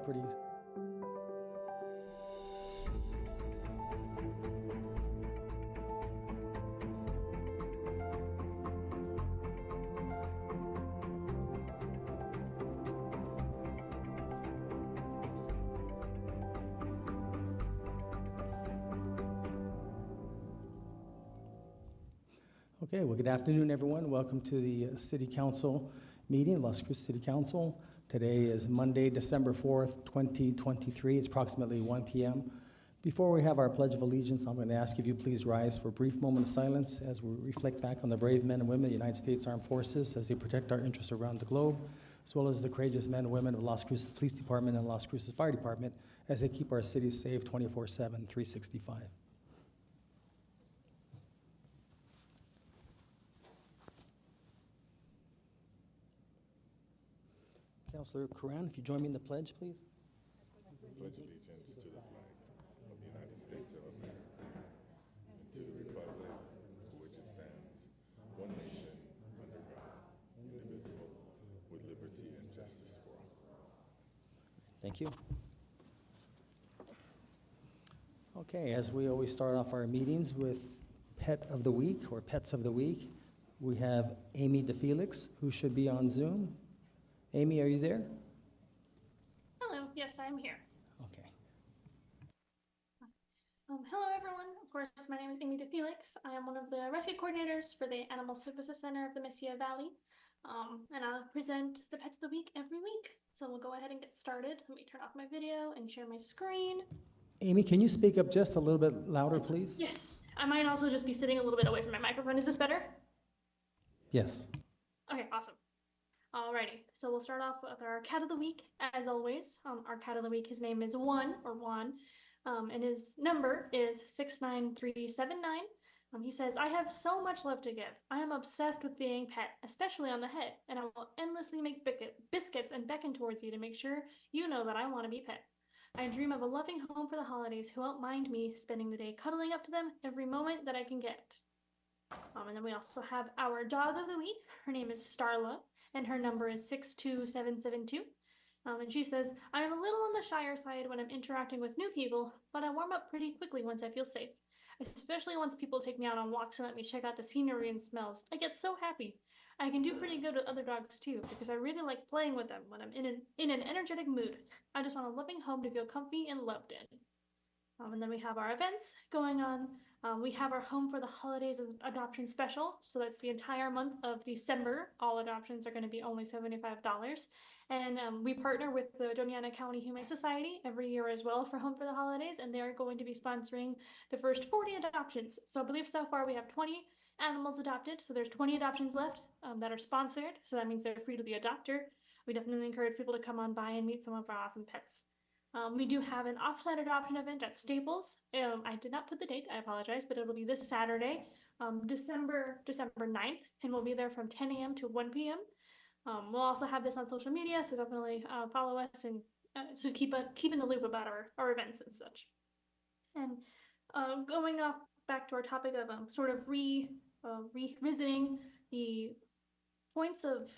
pretty. Okay, well, good afternoon, everyone. Welcome to the City Council meeting, Las Cruces City Council. Today is Monday, December 4th, 2023. It's approximately 1 p.m. Before we have our Pledge of Allegiance, I'm going to ask if you please rise for a brief moment of silence as we reflect back on the brave men and women of the United States Armed Forces as they protect our interests around the globe, as well as the courageous men and women of Las Cruces Police Department and Las Cruces Fire Department as they keep our city safe 24/7, 365. Councilor Curran, if you join me in the pledge, please. Pledge allegiance to the flag of the United States of America and to the republic for which it stands, one nation, under God, indivisible, with liberty and justice for all. Thank you. Okay, as we always start off our meetings with Pet of the Week or Pets of the Week, we have Amy DeFelix, who should be on Zoom. Amy, are you there? Hello, yes, I'm here. Okay. Hello, everyone. Of course, my name is Amy DeFelix. I am one of the rescue coordinators for the Animal Services Center of the Mesilla Valley, and I'll present the Pets of the Week every week. So we'll go ahead and get started. Let me turn off my video and share my screen. Amy, can you speak up just a little bit louder, please? Yes, I might also just be sitting a little bit away from my microphone. Is this better? Yes. Okay, awesome. Alrighty, so we'll start off with our cat of the week, as always. Our cat of the week, his name is Juan, and his number is 69379. He says, I have so much love to give. I am obsessed with being pet, especially on the head, and I will endlessly make biscuits and beckon towards you to make sure you know that I want to be pet. I dream of a loving home for the holidays who won't mind me spending the day cuddling up to them every moment that I can get. And then we also have our dog of the week. Her name is Starla, and her number is 62772. And she says, I am a little on the shyer side when I'm interacting with new people, but I warm up pretty quickly once I feel safe. Especially once people take me out on walks and let me check out the scenery and smells. I get so happy. I can do pretty good with other dogs too, because I really like playing with them when I'm in an energetic mood. I just want a loving home to feel comfy and loved in. And then we have our events going on. We have our Home for the Holidays adoption special. So that's the entire month of December. All adoptions are going to be only $75. And we partner with the Doñana County Humane Society every year as well for Home for the Holidays. And they're going to be sponsoring the first 40 adoptions. So I believe so far we have 20 animals adopted. So there's 20 adoptions left that are sponsored. So that means they're free to the adopter. We definitely encourage people to come on by and meet some of our awesome pets. We do have an offsite adoption event at Staples. I did not put the date, I apologize, but it'll be this Saturday, December 9th, and we'll be there from 10 a.m. to 1 p.m. We'll also have this on social media, so definitely follow us and so keep in the loop about our events and such. And going off back to our topic of sort of revisiting the points of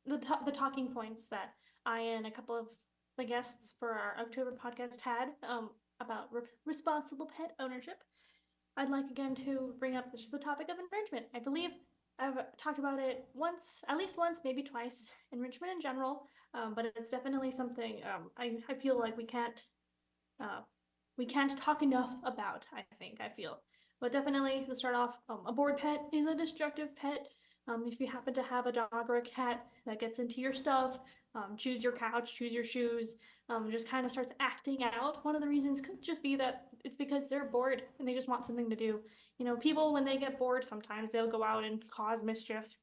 the talking points that I and a couple of the guests for our October podcast had about responsible pet ownership. I'd like again to bring up just the topic of enrichment. I believe I've talked about it once, at least once, maybe twice, enrichment in general, but it's definitely something I feel like we can't talk enough about, I feel. But definitely, to start off, a bored pet is a destructive pet. If you happen to have a dog or a cat that gets into your stuff, choose your couch, choose your shoes, just kind of starts acting out. One of the reasons could just be that it's because they're bored and they just want something to do. You know, people, when they get bored, sometimes they'll go out and cause mischief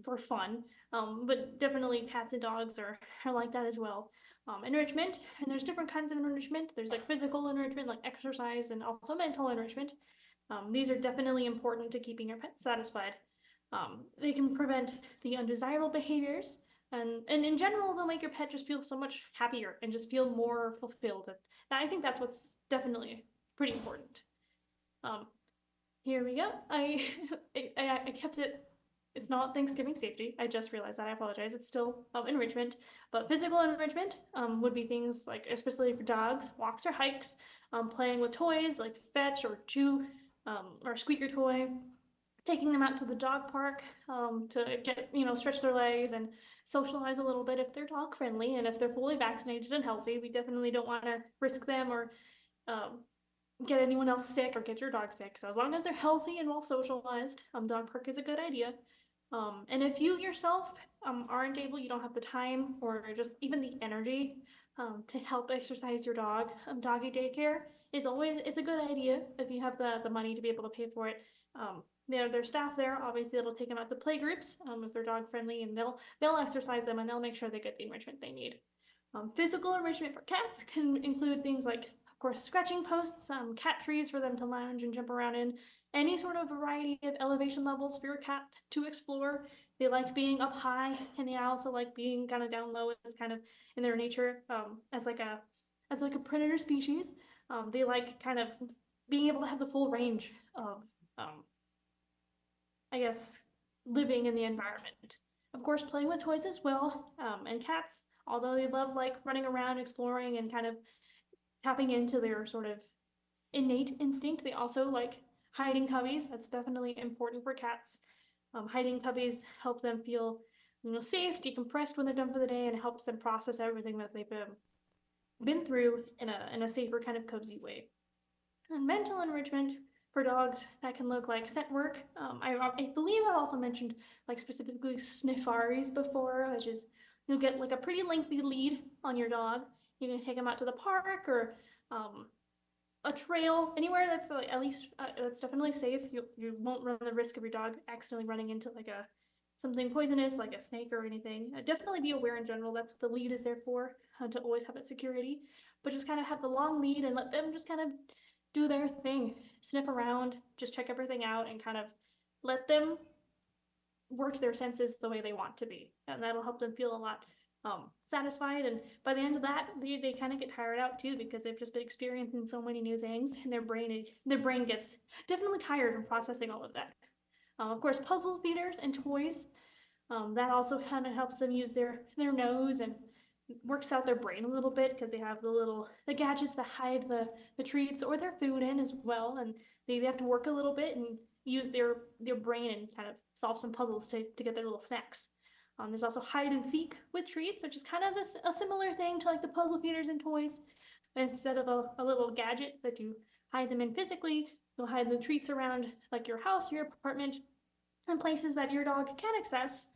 for fun. But definitely cats and dogs are like that as well. Enrichment, and there's different kinds of enrichment. There's like physical enrichment, like exercise, and also mental enrichment. These are definitely important to keeping your pet satisfied. They can prevent the undesirable behaviors, and in general, they'll make your pet just feel so much happier and just feel more fulfilled. And I think that's what's definitely pretty important. Here we go. I kept it it's not Thanksgiving safety. I just realized that. I apologize. It's still enrichment, but physical enrichment would be things like, especially for dogs, walks or hikes, playing with toys like fetch or chew, or squeaker toy, taking them out to the dog park to get, stretch their legs and socialize a little bit if they're dog friendly and if they're fully vaccinated and healthy. We definitely don't want to risk them or um, get anyone else sick or get your dog sick. So as long as they're healthy and well socialized, dog park is a good idea. And if you yourself aren't able, you don't have the time or just even the energy to help exercise your dog, doggy daycare it's a good idea if you have the money to be able to pay for it. Their staff there, obviously it'll take them out to play groups if they're dog friendly, and they'll exercise them and they'll make sure they get the enrichment they need. Physical enrichment for cats can include things like, of course, scratching posts, cat trees for them to lounge and jump around in, any sort of variety of elevation levels for your cat to explore. They like being up high, and they also like being kind of down low. It's kind of in their nature as like a predator species. They like kind of being able to have the full range of, I guess, living in the environment. Of course, playing with toys as well, and cats, although they love like running around, exploring, and kind of tapping into their sort of innate instinct, they also like hiding cubbies. That's definitely important for cats. Hiding cubbies help them feel, safe, decompressed when they're done for the day, and helps them process everything that they've been through in a safer kind of cozy way. And mental enrichment for dogs, that can look like scent work. I believe I've also mentioned like specifically sniffaries before, which is you'll get like a pretty lengthy lead on your dog. You can take them out to the park or a trail, anywhere that's like, at least that's definitely safe. You won't run the risk of your dog accidentally running into like something poisonous like a snake or anything. Definitely be aware in general. That's what the lead is there for, to always have that security. But just kind of have the long lead and let them just kind of do their thing, sniff around, just check everything out, and kind of let them work their senses the way they want to be, and that'll help them feel a lot satisfied. And by the end of that, they kind of get tired out too, because they've just been experiencing so many new things, and their brain gets definitely tired from processing all of that. Of course, puzzle feeders and toys, that also kind of helps them use their nose and works out their brain a little bit, because they have the gadgets that hide the treats or their food in as well, and they have to work a little bit and use their brain and kind of solve some puzzles to get their little snacks. There's also hide and seek with treats, which is kind of a similar thing to like the puzzle feeders and toys. Instead of a little gadget that you hide them in physically, you'll hide the treats around like your house, your apartment, and places that your dog can access.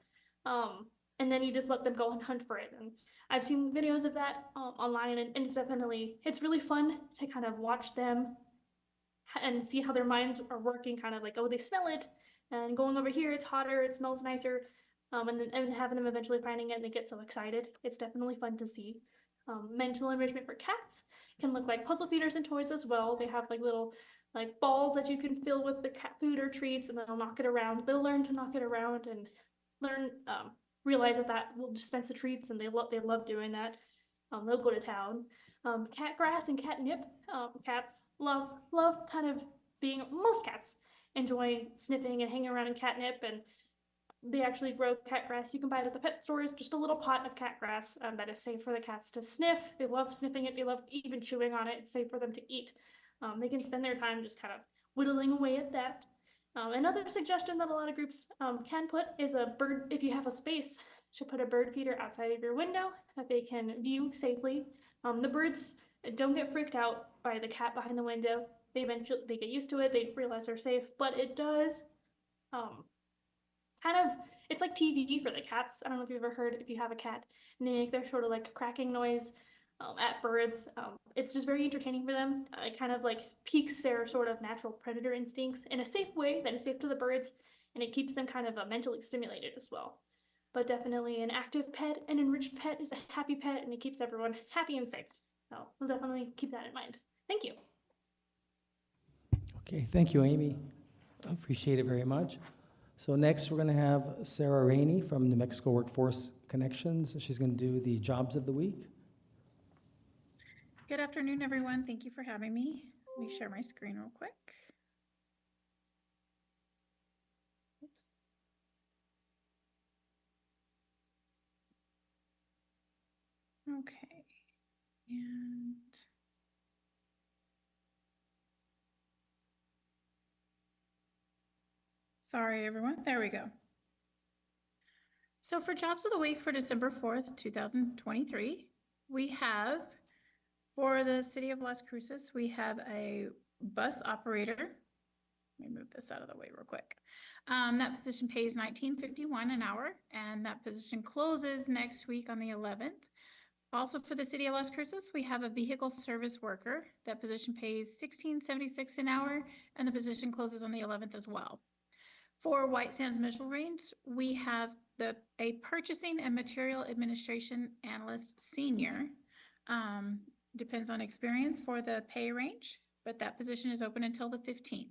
And then you just let them go and hunt for it. And I've seen videos of that online, and it's really fun to kind of watch them and see how their minds are working, kind of like, oh, they smell it, and going over here, it's hotter, it smells nicer, and having them eventually finding it, and they get so excited. It's definitely fun to see. Mental enrichment for cats can look like puzzle feeders and toys as well. They have like little like balls that you can fill with the cat food or treats, and they'll knock it around. They'll learn to knock it around and realize that will dispense the treats, and they love doing that. They'll go to town. Cat grass and catnip. Cats love kind of most cats enjoy sniffing and hanging around in catnip, and they actually grow cat grass. You can buy it at the pet stores, just a little pot of cat grass that is safe for the cats to sniff. They love sniffing it. They love even chewing on it. It's safe for them to eat. They can spend their time just kind of whittling away at that. Another suggestion that a lot of groups can put is a bird, if you have a space to put a bird feeder outside of your window that they can view safely. The birds don't get freaked out by the cat behind the window. They get used to it. They realize they're safe, but it does it's like TV for the cats. I don't know if you've ever heard, if you have a cat, and they make their sort of like cracking noise at birds. It's just very entertaining for them. It kind of like piques their sort of natural predator instincts in a safe way that is safe to the birds, and it keeps them kind of mentally stimulated as well. But definitely an active pet, an enriched pet is a happy pet, and it keeps everyone happy and safe. So we'll definitely keep that in mind. Thank you. Okay, thank you, Amy. I appreciate it very much. So next, we're going to have Sarah Rainey from New Mexico Workforce Connections. She's going to do the jobs of the week. Good afternoon, everyone. Thank you for having me. Let me share my screen real quick. Oops. Okay. And sorry, everyone. There we go. So for Jobs of the Week for December 4th, 2023, we have, for the city of Las Cruces, we have a bus operator. Let me move this out of the way real quick. That position pays $19.51 an hour, and that position closes next week on the 11th. Also for the city of Las Cruces, we have a vehicle service worker. That position pays $16.76 an hour, and the position closes on the 11th as well. For White Sands Mitchell Range, we have a purchasing and material administration analyst senior. Depends on experience for the pay range, but that position is open until the 15th.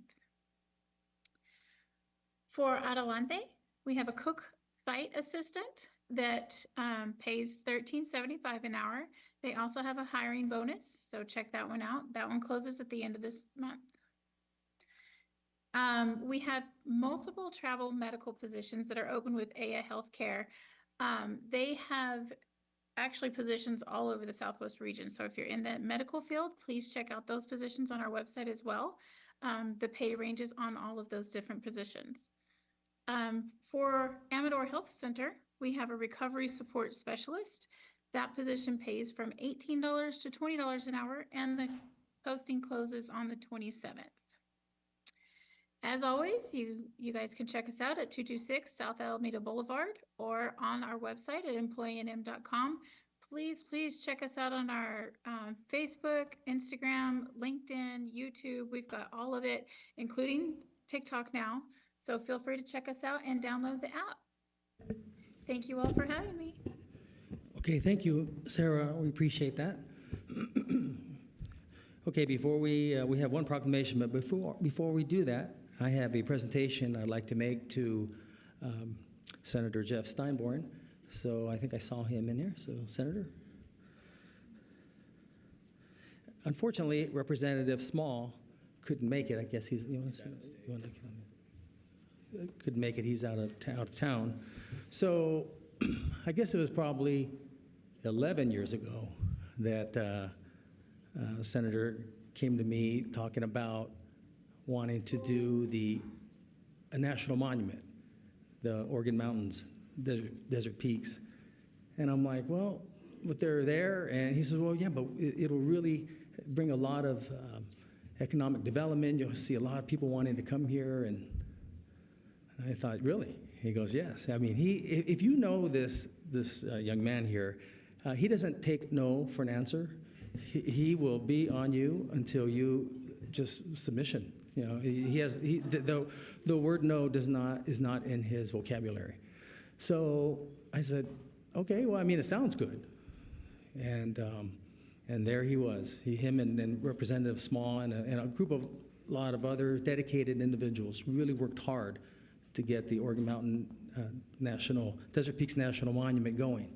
For Adelante, we have a cook site assistant that pays $13.75 an hour. They also have a hiring bonus, so check that one out. That one closes at the end of this month. We have multiple travel medical positions that are open with AIA Healthcare. They have actually positions all over the Southwest region. So if you're in the medical field, please check out those positions on our website as well. The pay ranges on all of those different positions. For Amador Health Center, we have a recovery support specialist. That position pays from $18 to $20 an hour, and the posting closes on the 27th. As always, you guys can check us out at 226 South Alameda Boulevard or on our website at employeenm.com. Please check us out on our Facebook, Instagram, LinkedIn, YouTube. We've got all of it, including TikTok now. So feel free to check us out and download the app. Thank you all for having me. Okay, thank you, Sarah. We appreciate that. Okay, before we have one proclamation, but before we do that, I have a presentation I'd like to make to Senator Jeff Steinborn. So I think I saw him in here. So, Senator. Unfortunately, Representative Small couldn't make it. I guess he's couldn't make it. He's out of town. So I guess it was probably 11 years ago that the senator came to me talking about wanting to do a national monument, the Organ Mountains, Desert Peaks. And I'm like, well, but they're there. And he says, well, yeah, but it'll really bring a lot of economic development. You'll see a lot of people wanting to come here. And I thought, really? He goes, yes. I mean, if you know this young man here, he doesn't take no for an answer. He will be on you until you just submission. You know, the word no is not in his vocabulary. So I said, okay, well, I mean, it sounds good. And there he was, him and Representative Small and a lot of other dedicated individuals really worked hard to get the Organ Mountain Desert Peaks National Monument going.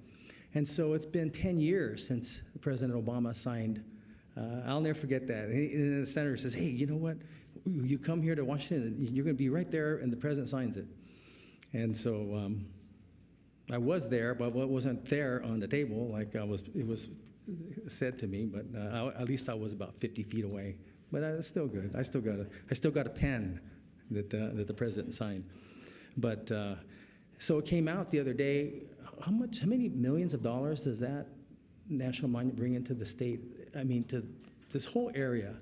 And so it's been 10 years since President Obama signed. I'll never forget that. And the senator says, hey, you know what? You come here to Washington, and you're going to be right there, and the president signs it. And so I was there, but it wasn't there on the table like it was said to me, but at least I was about 50 feet away. But it's still good. I still got a pen that the president signed. But so it came out the other day. How many millions of dollars does that national monument bring into the state? I mean, to this whole area.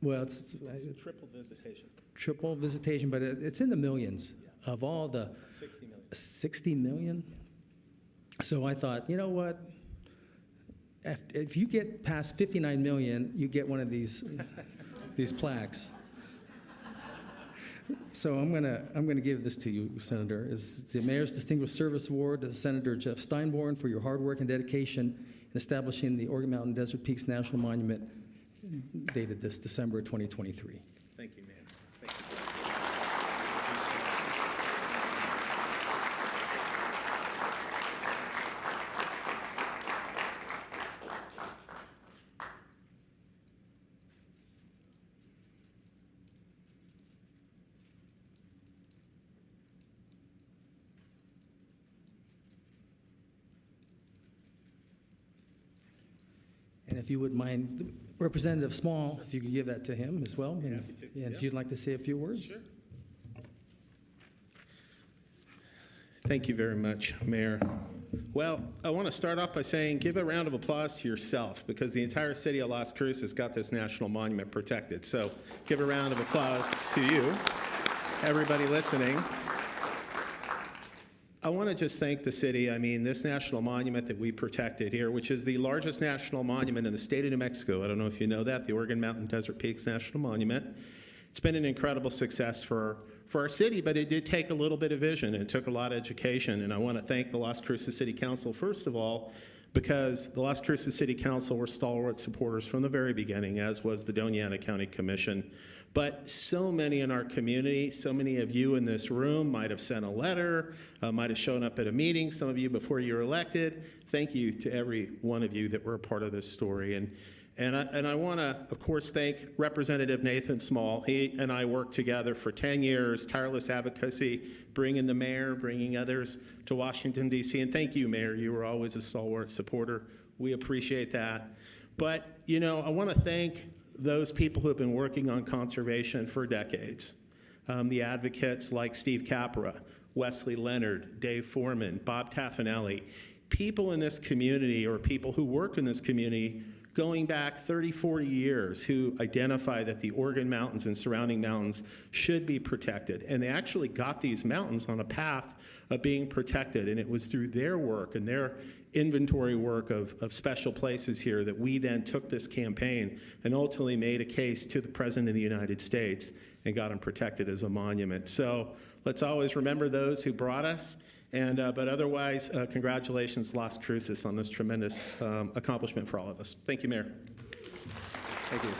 Well, it's triple visitation. Triple visitation, but it's in the millions of all the 60 million. 60 million. So I thought, you know what? If you get past 59 million, you get one of these plaques. So I'm gonna give this to you, Senator. It's the Mayor's Distinguished Service Award to Senator Jeff Steinborn for your hard work and dedication in establishing the Organ Mountain Desert Peaks National Monument, dated this December 2023. Thank you, man. Thank you. And if you would mind, Representative Small, if you could give that to him as well. And Happy to, and if yeah. you'd like to say a few words. Sure. Thank you very much, Mayor. Well, I want to start off by saying give a round of applause to yourself because the entire city of Las Cruces got this national monument protected. So give a round of applause to you, everybody listening. I want to just thank the city. I mean, this national monument that we protected here, which is the largest national monument in the state of New Mexico. I don't know if you know that, the Oregon Mountain Desert Peaks National Monument. It's been an incredible success for our city, but it did take a little bit of vision. It took a lot of education, and I want to thank the Las Cruces City Council, first of all, because the Las Cruces City Council were stalwart supporters from the very beginning, as was the Doña Ana County Commission. But so many in our community, so many of you in this room might have sent a letter, might have shown up at a meeting, some of you before you were elected. Thank you to every one of you that were a part of this story. And I want to, of course, thank Representative Nathan Small. He and I worked together for 10 years, tireless advocacy, bringing the mayor, bringing others to Washington, D.C. And thank you, Mayor. You were always a stalwart supporter. We appreciate that. But, you know, I want to thank those people who have been working on conservation for decades. The advocates like Steve Capra, Wesley Leonard, Dave Foreman, Bob Taffanelli. People in this community, or people who work in this community, going back 30, 40 years, who identify that the Oregon Mountains and surrounding mountains should be protected. And they actually got these mountains on a path of being protected. And it was through their work and their inventory work of special places here that we then took this campaign and ultimately made a case to the President of the United States and got them protected as a monument. So let's always remember those who brought us. And but otherwise, congratulations, Las Cruces, on this tremendous accomplishment for all of us. Thank you, Mayor. Thank you.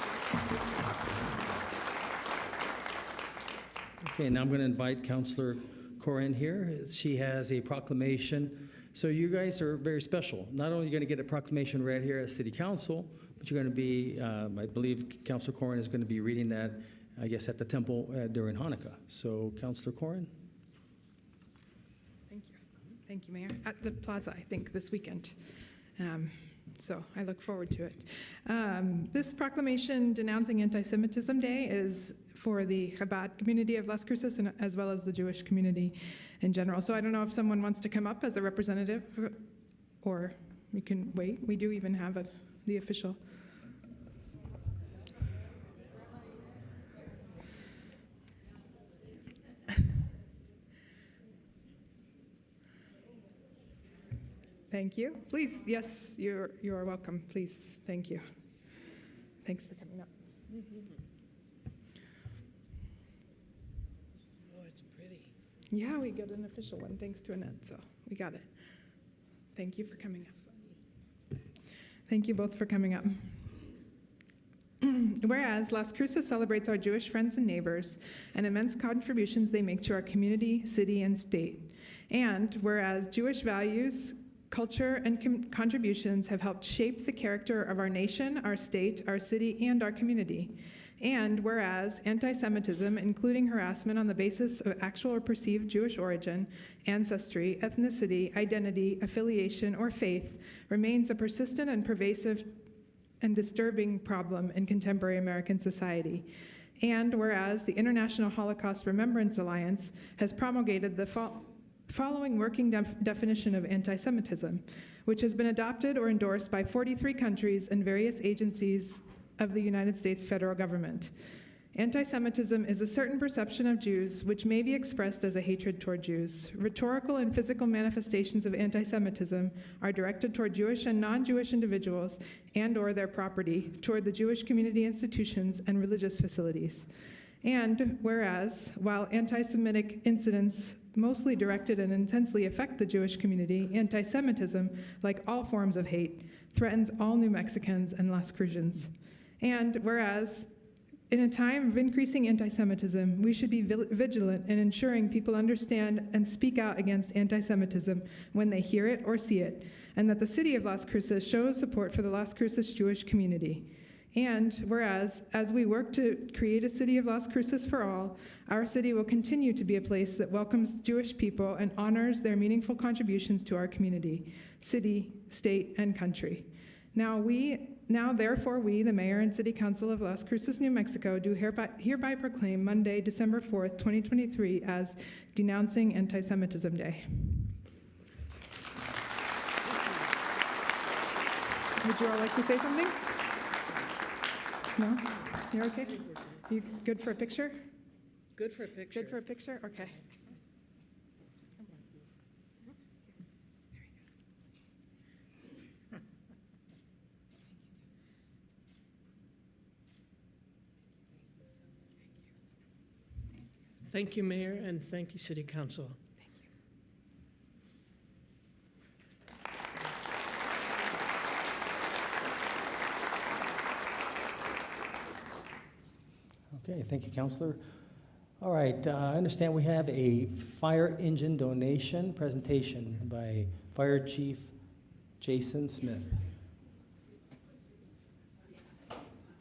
Okay, now I'm going to invite Councilor Corin here. She has a proclamation. So you guys are very special. Not only are you going to get a proclamation read here at City Council, but you're going to be, I believe Councilor Corin is going to be reading that, I guess, at the temple during Hanukkah. So, Councilor Corin. Thank you. Thank you, Mayor. At the plaza, I think, this weekend. So I look forward to it. This proclamation denouncing Anti-Semitism Day is for the Chabad community of Las Cruces and as well as the Jewish community in general. So I don't know if someone wants to come up as a representative or we can wait. We do even have the official. Thank you. Please, yes, you are welcome. Please, thank you. Thanks for coming up. Oh, it's pretty. Yeah, we got an official one, thanks to Annette, so we got it. Thank you for coming up. Thank you both for coming up. Whereas Las Cruces celebrates our Jewish friends and neighbors and immense contributions they make to our community, city, and state. And whereas Jewish values, culture, and contributions have helped shape the character of our nation, our state, our city, and our community. And whereas anti-Semitism, including harassment on the basis of actual or perceived Jewish origin, ancestry, ethnicity, identity, affiliation, or faith, remains a persistent and pervasive and disturbing problem in contemporary American society. And whereas the International Holocaust Remembrance Alliance has promulgated the following working definition of anti-Semitism, which has been adopted or endorsed by 43 countries and various agencies of the United States federal government. Anti-Semitism is a certain perception of Jews which may be expressed as a hatred toward Jews. Rhetorical and physical manifestations of anti-Semitism are directed toward Jewish and non-Jewish individuals and/or their property, toward the Jewish community institutions and religious facilities. And whereas, while anti-Semitic incidents mostly directed and intensely affect the Jewish community, anti-Semitism, like all forms of hate, threatens all New Mexicans and Las Cruces. And whereas, in a time of increasing anti-Semitism, we should be vigilant in ensuring people understand and speak out against anti-Semitism when they hear it or see it, and that the city of Las Cruces shows support for the Las Cruces Jewish community. And whereas, as we work to create a city of Las Cruces for all, our city will continue to be a place that welcomes Jewish people and honors their meaningful contributions to our community, city, state, and country. Now therefore we, the mayor and city council of Las Cruces, New Mexico, do hereby proclaim Monday, December 4th, 2023 as Denouncing Anti-Semitism Day. Would you all like to say something? No? You're okay? You good for a picture? Good for a picture. Good for a picture? Okay. Thank you, Mayor, and thank you, City Council. Okay, thank you, Counselor. All right, I understand we have a fire engine donation presentation by Fire Chief Jason Smith.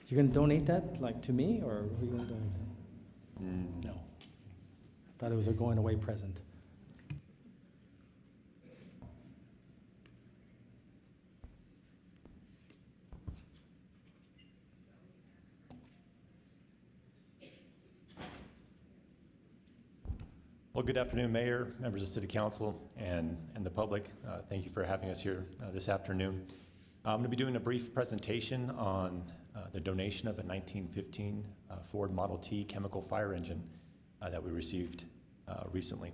You're going to donate that, like, to me, or are you going to donate that? No. Thought it was a going away present. Well, good afternoon, Mayor, members of City Council, and the public. Thank you for having us here this afternoon. I'm going to be doing a brief presentation on the donation of a 1915 Ford Model T chemical fire engine that we received recently.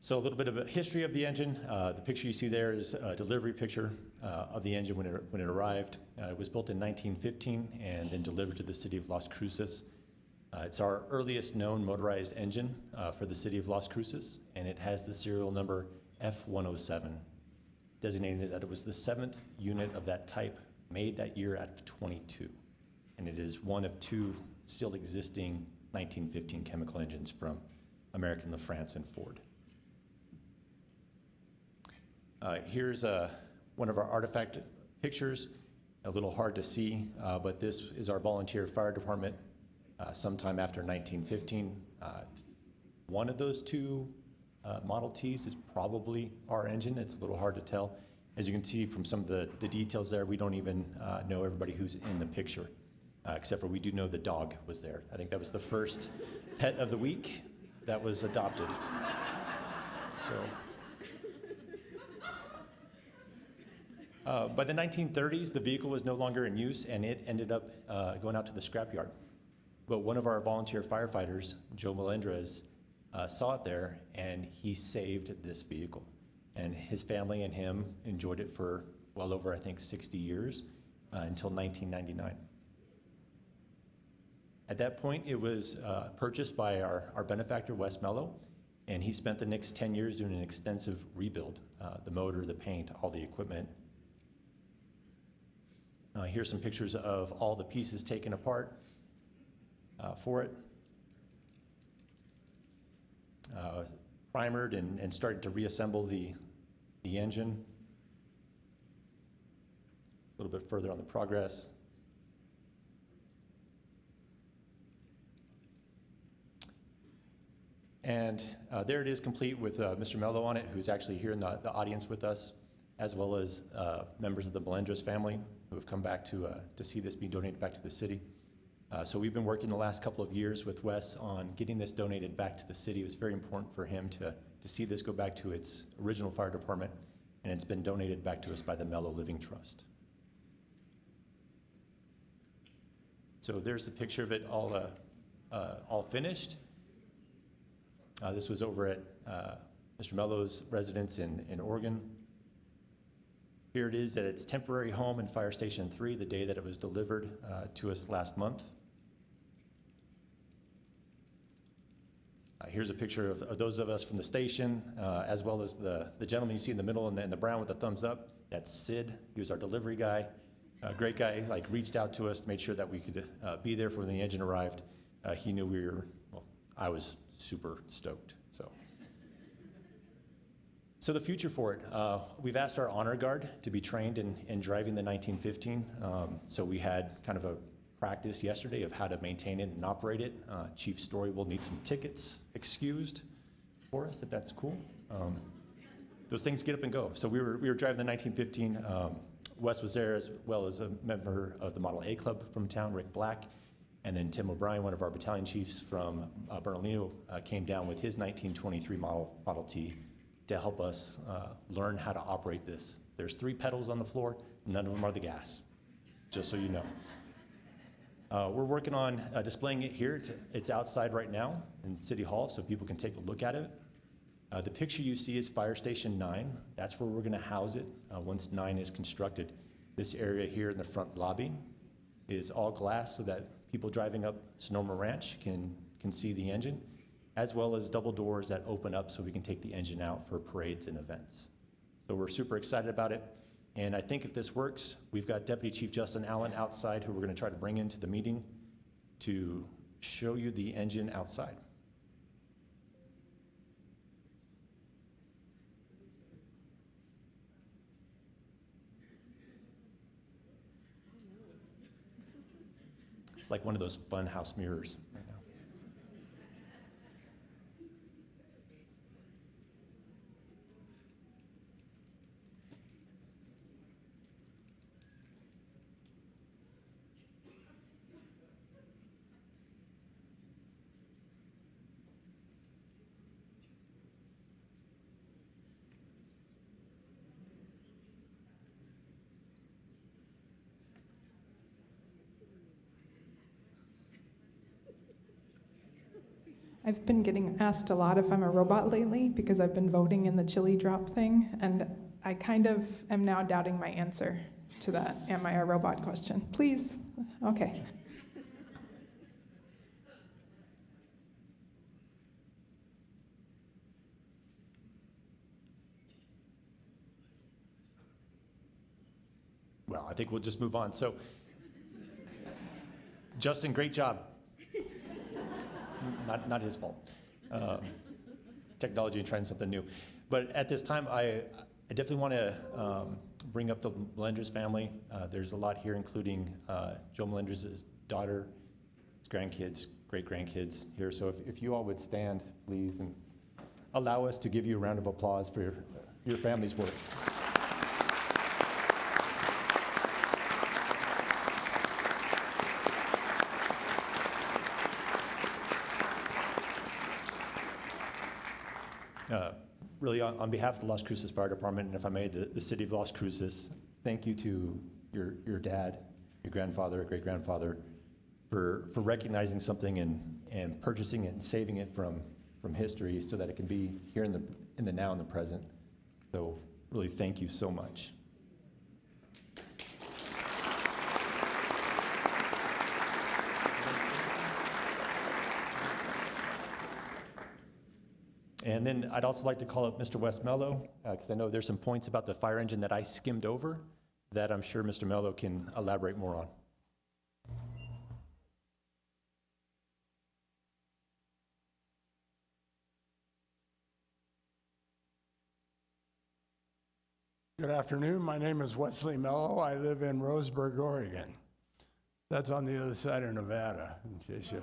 So a little bit of a history of the engine. The picture you see there is a delivery picture of the engine when it arrived. It was built in 1915 and then delivered to the city of Las Cruces. It's our earliest known motorized engine for the city of Las Cruces, and it has the serial number F107, designating that it was the 7th unit of that type made that year out of 22. And it is one of two still existing 1915 chemical engines from American LaFrance and Ford. Here's one of our artifact pictures, a little hard to see, but this is our volunteer fire department sometime after 1915. One of those two Model Ts is probably our engine. It's a little hard to tell. As you can see from some of the details there, we don't even know everybody who's in the picture, except for we do know the dog was there. I think that was the first pet of the week that was adopted. So. By the 1930s, the vehicle was no longer in use, and it ended up going out to the scrapyard. But one of our volunteer firefighters, Joe Melendrez, saw it there, and he saved this vehicle. And his family and him enjoyed it for well over, I think, 60 years until 1999. At that point, it was purchased by our benefactor, Wes Mello, and he spent the next 10 years doing an extensive rebuild, the motor, the paint, all the equipment. Here's some pictures of all the pieces taken apart for it. Primered and started to reassemble the engine. A little bit further on the progress. And there it is, complete with Mr. Mello on it, who's actually here in the audience with us, as well as members of the Melendrez family who have come back to see this be donated back to the city. So we've been working the last couple of years with Wes on getting this donated back to the city. It was very important for him to see this go back to its original fire department, and it's been donated back to us by the Mello Living Trust. So there's the picture of it all finished. This was over at Mr. Mello's residence in Oregon. Here it is at its temporary home in Fire Station 3, the day that it was delivered to us last month. Here's a picture of those of us from the station, as well as the gentleman you see in the middle and the brown with the thumbs up. That's Sid. He was our delivery guy. Great guy, like reached out to us, made sure that we could be there for when the engine arrived. He knew we were, well, I was super stoked, So the future for it, we've asked our honor guard to be trained in driving the 1915. So we had kind of a practice yesterday of how to maintain it and operate it. Chief Story will need some tickets excused for us, if that's cool. those things get up and go. So we were driving the 1915. Wes was there, as well as a member of the Model A Club from town, Rick Black. And then Tim O'Brien, one of our battalion chiefs from Bernalino, came down with his 1923 Model T to help us learn how to operate this. There's 3 pedals on the floor, none of them are the gas, just so you know. We're working on displaying it here. It's outside right now in City Hall, so people can take a look at it. The picture you see is Fire Station 9. That's where we're gonna house it once 9 is constructed. This area here in the front lobby is all glass so that people driving up Sonoma Ranch can see the engine, as well as double doors that open up so we can take the engine out for parades and events. So we're super excited about it. And I think if this works, we've got Deputy Chief Justin Allen outside, who we're gonna try to bring into the meeting to show you the engine outside. It's like one of those fun house mirrors right now. I've been getting asked a lot if I'm a robot lately because I've been voting in the chili drop thing, and I kind of am now doubting my answer to that "am I a robot" question. Please? Okay. Well, I think we'll just move on. So, Justin, great job. Not his fault. Technology and trying something new. But at this time, I definitely want to bring up the Melendres family. There's a lot here, including Joe Melendres' daughter, his grandkids, great-grandkids here. So if you all would stand, please, and allow us to give you a round of applause for your family's work. Really, on behalf of the Las Cruces Fire Department, and if I may, the city of Las Cruces, thank you to your dad, your grandfather, great-grandfather, for recognizing something and purchasing it and saving it from history so that it can be here in the now and the present. So really, thank you so much. And then I'd also like to call up Mr. Wes Mello, because I know there's some points about the fire engine that I skimmed over that I'm sure Mr. Mello can elaborate more on. Good afternoon. My name is Wesley Mello. I live in Roseburg, Oregon. That's on the other side of Nevada, in case you.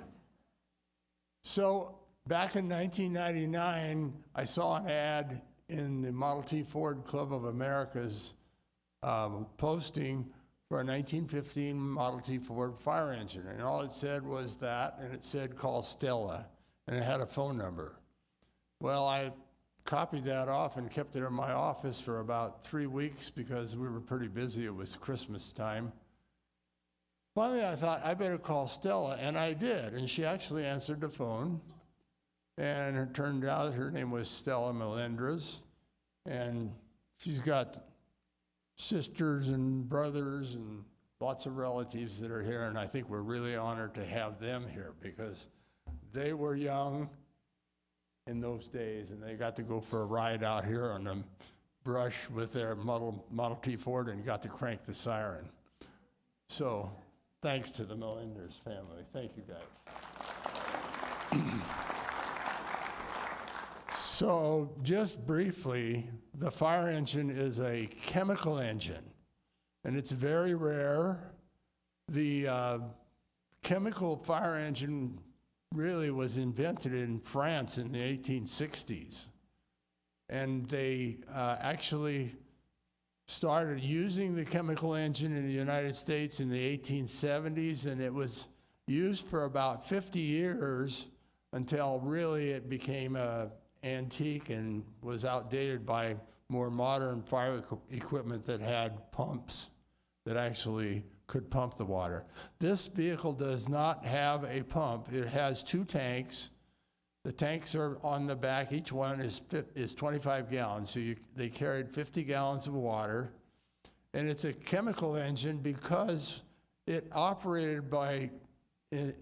So, back in 1999, I saw an ad in the Model T Ford Club of America's posting for a 1915 Model T Ford fire engine. And all it said was that, and it said call Stella, and it had a phone number. Well, I copied that off and kept it in my office for about 3 weeks because we were pretty busy. It was Christmas time. Finally, I thought, I better call Stella, and I did. And she actually answered the phone. And it turned out her name was Stella Melendres, and she's got sisters and brothers and lots of relatives that are here, and I think we're really honored to have them here because they were young in those days, and they got to go for a ride out here on the brush with their Model T Ford and got to crank the siren. So thanks to the Melendres family. Thank you, guys. So just briefly, the fire engine is a chemical engine, and it's very rare. The chemical fire engine really was invented in France in the 1860s. and they actually started using the chemical engine in the United States in the 1870s, and it was used for about 50 years until really it became antique and was outdated by more modern fire equipment that had pumps that actually could pump the water. This vehicle does not have a pump. It has 2 tanks. The tanks are on the back. Each one is 25 gallons, so they carried 50 gallons of water. And it's a chemical engine because it operated by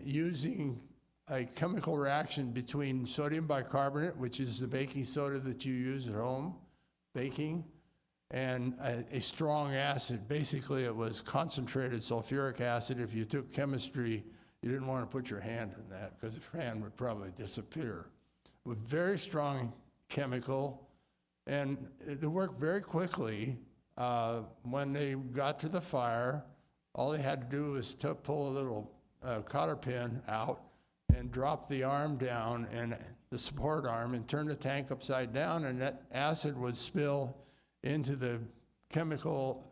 using a chemical reaction between sodium bicarbonate, which is the baking soda that you use at home, baking, and a strong acid. Basically, it was concentrated sulfuric acid. If you took chemistry, you didn't want to put your hand in that because your hand would probably disappear. With very strong chemical, and it worked very quickly. When they got to the fire, all they had to do was pull a little cotter pin out and drop the arm down, and the support arm, and turn the tank upside down, and that acid would spill into the chemical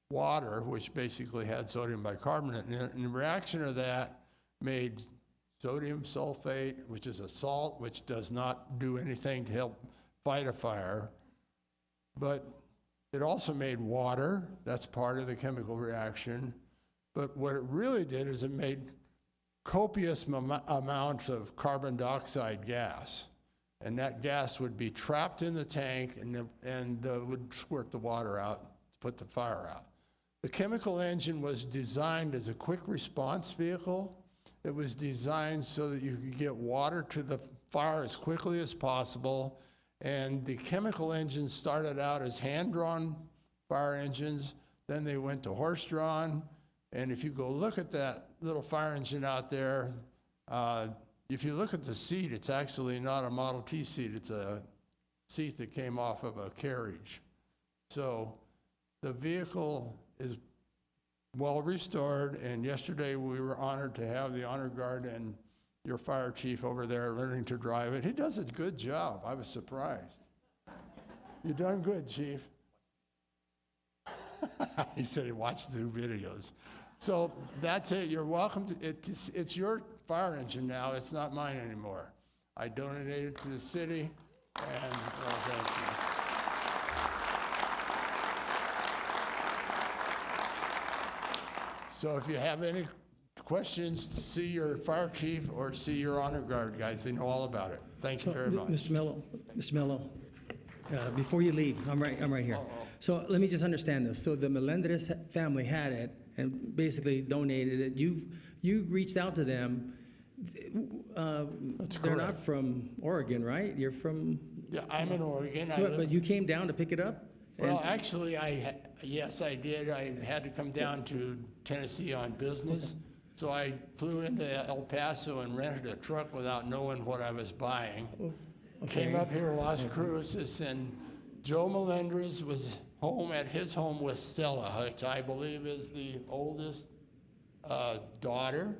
water, which basically had sodium bicarbonate in it. And the reaction of that made sodium sulfate, which is a salt, which does not do anything to help fight a fire. But it also made water. That's part of the chemical reaction. But what it really did is it made copious amounts of carbon dioxide gas. And that gas would be trapped in the tank and would squirt the water out to put the fire out. The chemical engine was designed as a quick response vehicle. It was designed so that you could get water to the fire as quickly as possible. And the chemical engines started out as hand-drawn fire engines, then they went to horse-drawn. And if you go look at that little fire engine out there, if you look at the seat, it's actually not a Model T seat, it's a seat that came off of a carriage. So the vehicle is well restored, and yesterday we were honored to have the honor guard and your fire chief over there learning to drive it. He does a good job. I was surprised. You've done good, Chief. He said he watched the videos. So that's it. You're welcome to it's your fire engine now. It's not mine anymore. I donated it to the city, and well, thank you. So if you have any questions, see your fire chief or see your honor guard guys. They know all about it. Thank you very much. Mr. Mello, before you leave, I'm right here. So let me just understand this. So the Melendres family had it and basically donated it. You reached out to them. They're not from Oregon, right? You're from... Yeah, I'm in Oregon. But you came down to pick it up? Well, actually, yes, I did. I had to come down to Tennessee on business. So I flew into El Paso and rented a truck without knowing what I was buying. Okay. Came up here to Las Cruces, and Joe Melendres was home at his home with Stella, which I believe is the oldest daughter.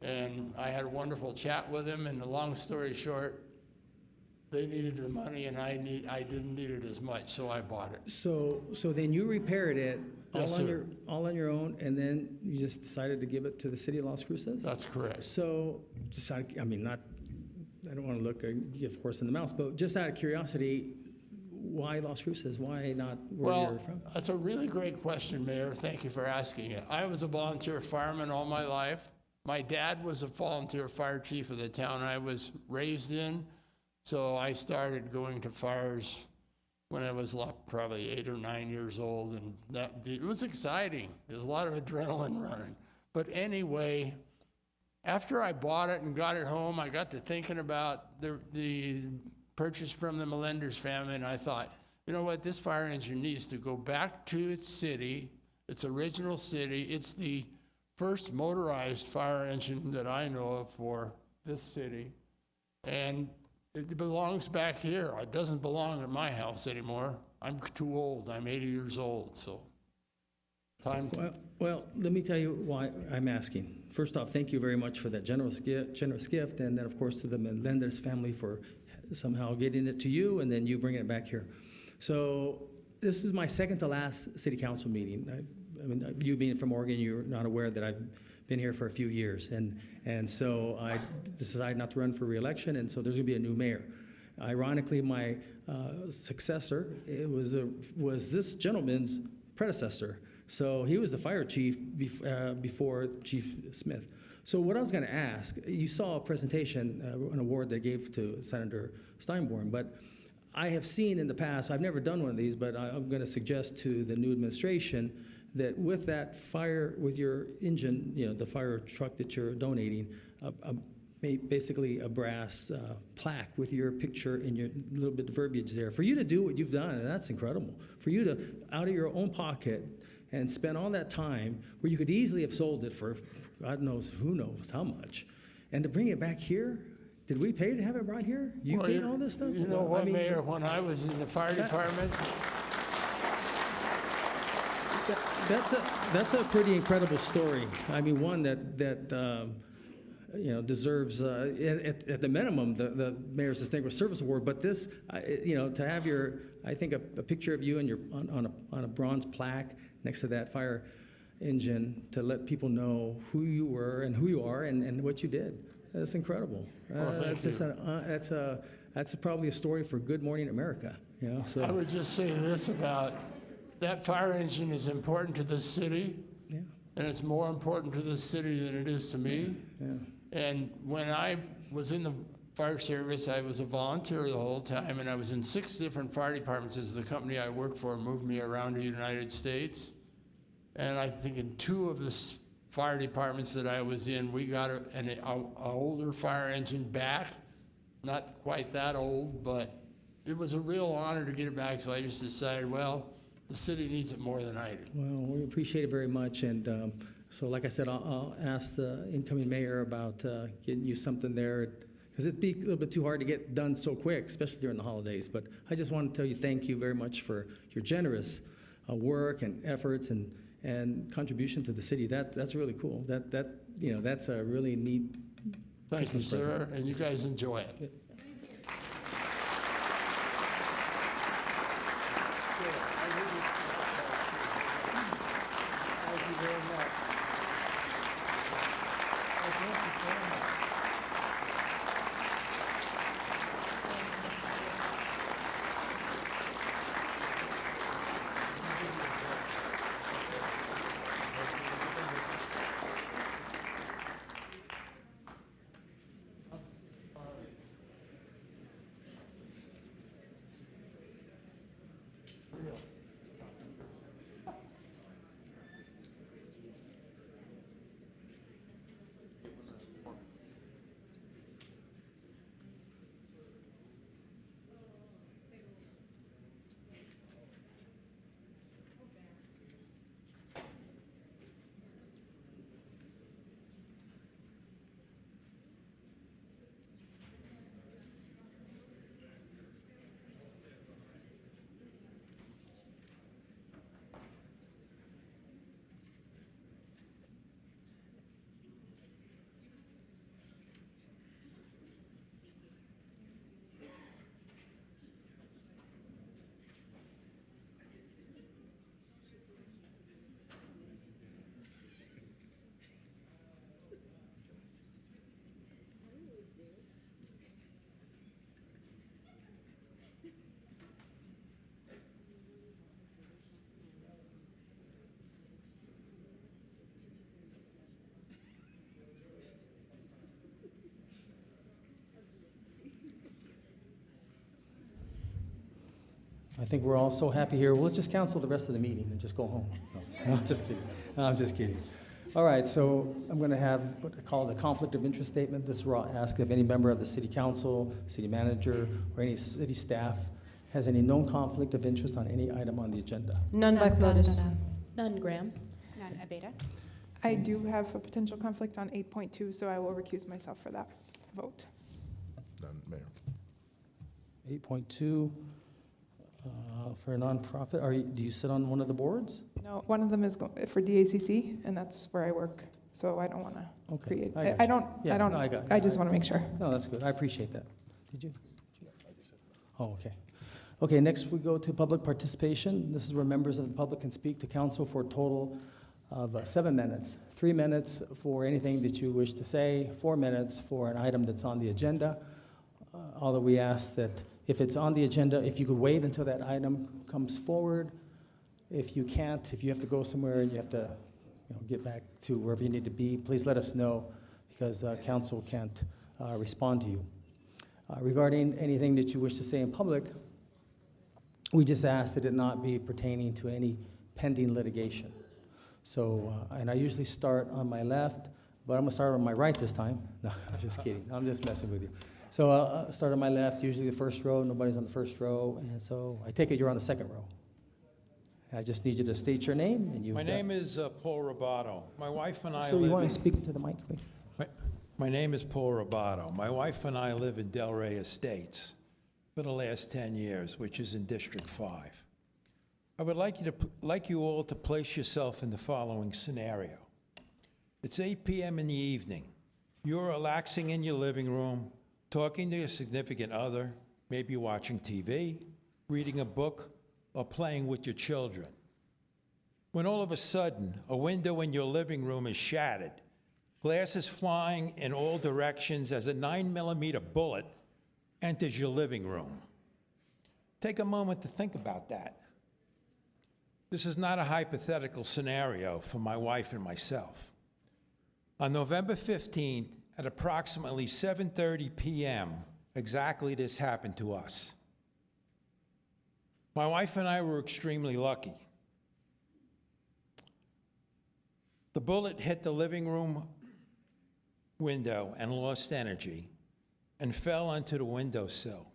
And I had a wonderful chat with him, and the long story short, they needed the money, and I didn't need it as much, so I bought it. So then you repaired it Yes, sir. all on your own, and then you just decided to give it to the city of Las Cruces? That's correct. So, I don't want to give horse in the mouth, but just out of curiosity, why Las Cruces? Why not where you're from? That's a really great question, Mayor. Thank you for asking it. I was a volunteer fireman all my life. My dad was a volunteer fire chief of the town I was raised in, so I started going to fires when I was probably 8 or 9 years old, and it was exciting. There's a lot of adrenaline running. But anyway, after I bought it and got it home, I got to thinking about the purchase from the Melendres family, and I thought, you know what, this fire engine needs to go back to its city, its original city. It's the first motorized fire engine that I know of for this city, and it belongs back here. It doesn't belong at my house anymore. I'm too old. I'm 80 years old, so time to... Well, let me tell you why I'm asking. First off, thank you very much for that generous gift, and then, of course, to the Melendres family for somehow getting it to you, and then you bringing it back here. So this is my second to last city council meeting. I mean, you being from Oregon, you're not aware that I've been here for a few years, and so I decided not to run for re-election, and so there's going to be a new mayor. Ironically, my successor was this gentleman's predecessor. So he was the fire chief before Chief Smith. So what I was going to ask, you saw a presentation, an award they gave to Senator Steinborn, but I have seen in the past, I've never done one of these, but I'm going to suggest to the new administration that with that fire, with your engine, the fire truck that you're donating, basically a brass plaque with your picture and your little bit of verbiage there. For you to do what you've done, and that's incredible. For you to, out of your own pocket, and spend all that time where you could easily have sold it for God knows who knows how much, and to bring it back here, did we pay to have it brought here? You paid all this stuff? You know what, Mayor, when I was in the fire department, That's a pretty incredible story. I mean, one that deserves, at the minimum, the Mayor's Distinguished Service Award. But this, to have I think a picture of you and on a bronze plaque next to that fire engine to let people know who you were and who you are and what you did. That's incredible. Well, thank you. That's probably a story for Good Morning America. So I would just say this about that fire engine is important to this city, yeah, and it's more important to this city than it is to me. yeah. And when I was in the fire service, I was a volunteer the whole time, and I was in 6 different fire departments as the company I worked for moved me around the United States. And I think in 2 of the fire departments that I was in, we got an older fire engine back. Not quite that old, but it was a real honor to get it back, so I just decided, well, the city needs it more than I do. Well, we appreciate it very much, and so like I said, I'll ask the incoming mayor about getting you something there, because it'd be a little bit too hard to get done so quick, especially during the holidays. But I just want to tell you thank you very much for your generous work and efforts and contribution to the city. That's really cool. That's a really neat Thank you, Christmas sir, present. and you guys enjoy it. I think we're all so happy here. We'll just cancel the rest of the meeting and just go home. No, I'm just kidding. I'm just kidding. All right, so I'm going to have what I call the conflict of interest statement. This is where I'll ask if any member of the city council, city manager, or any city staff has any known conflict of interest on any item on the agenda. None by Flores. None, Graham. None, Abeda. I do have a potential conflict on 8.2, so I will recuse myself for that vote. None, Mayor. 8.2, for a nonprofit. Do you sit on one of the boards? No, one of them is for DACC, and that's where I work, so I don't want to create. I got I you. don't, Yeah, I don't, no, I got it. I just want to make sure. No, that's good. I appreciate that. Did you? Oh, okay. Okay, next we go to public participation. This is where members of the public can speak to council for a total of 7 minutes. 3 minutes for anything that you wish to say, 4 minutes for an item that's on the agenda. Although we ask that if it's on the agenda, if you could wait until that item comes forward. If you can't, if you have to go somewhere and you have to get back to wherever you need to be, please let us know because council can't respond to you. Regarding anything that you wish to say in public, we just ask that it not be pertaining to any pending litigation. So, and I usually start on my left, but I'm gonna start on my right this time. No, I'm just kidding. I'm just messing with you. So I'll start on my left, usually the first row. Nobody's on the first row, and so I take it you're on the second row. I just need you to state your name and you. My name is Paul Rado. My wife and I So you live want in- to speak to the mic, please? My name is Paul Rado. My wife and I live in Delray Estates for the last 10 years, which is in District 5. I would like you all to place yourself in the following scenario. It's 8 p.m. in the evening. You're relaxing in your living room, talking to your significant other, maybe watching TV, reading a book, or playing with your children. When all of a sudden, a window in your living room is shattered, glass is flying in all directions as a 9mm bullet enters your living room. Take a moment to think about that. This is not a hypothetical scenario for my wife and myself. On November 15th, at approximately 7:30 p.m., exactly this happened to us. My wife and I were extremely lucky. The bullet hit the living room window and lost energy and fell onto the windowsill,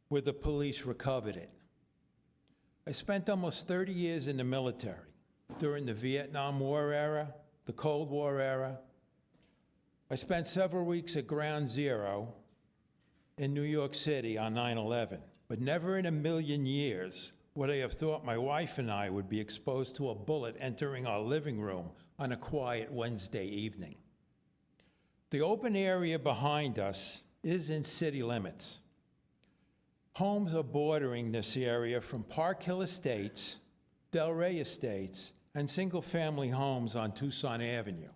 where the police recovered it. I spent almost 30 years in the military during the Vietnam War era, the Cold War era. I spent several weeks at Ground Zero in New York City on 9/11, but never in a million years would I have thought my wife and I would be exposed to a bullet entering our living room on a quiet Wednesday evening. The open area behind us is in city limits. Homes are bordering this area from Park Hill Estates, Delray Estates, and single-family homes on Tucson Avenue.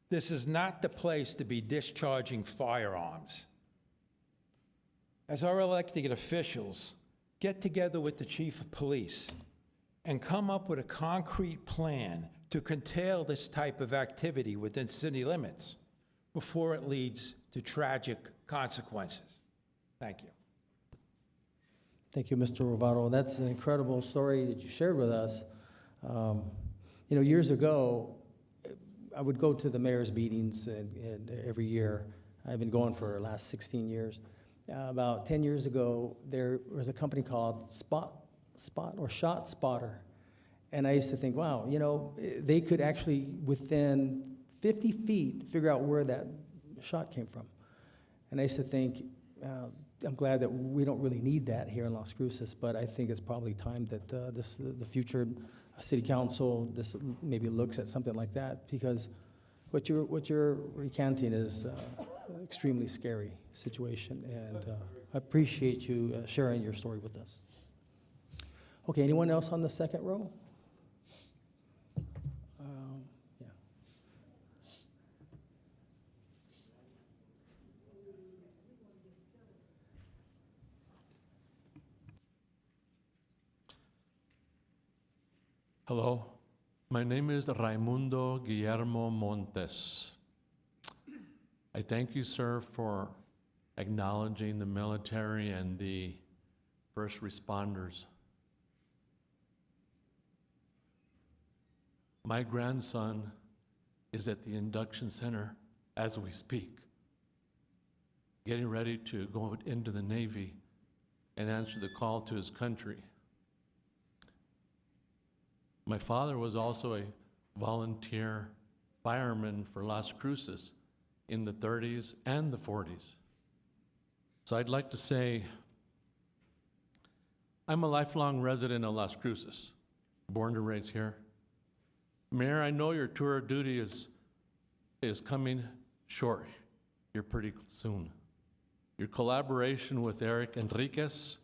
This is not the place to be discharging firearms. As our elected officials, get together with the chief of police and come up with a concrete plan to curtail this type of activity within city limits before it leads to tragic consequences. Thank you. Thank you, Mr. Rovado. That's an incredible story that you shared with us. Years ago, I would go to the mayor's meetings and every year. I've been going for the last 16 years. About 10 years ago, there was a company called Shot Spotter. And I used to think, wow, they could actually, within 50 feet, figure out where that shot came from. And I used to think, I'm glad that we don't really need that here in Las Cruces, but I think it's probably time that the future city council maybe looks at something like that, because what you're recanting is extremely scary situation, and I appreciate you sharing your story with us. Okay, anyone else on the second row? Yeah. Hello, my name is Raimundo Guillermo Montes. I thank you, sir, for acknowledging the military and the first responders. My grandson is at the induction center as we speak, getting ready to go into the Navy and answer the call to his country. My father was also a volunteer fireman for Las Cruces in the 30s and the 40s. So I'd like to say, I'm a lifelong resident of Las Cruces, born and raised here. Mayor, I know your tour of duty is coming short here pretty soon. Your collaboration with Eric Enriquez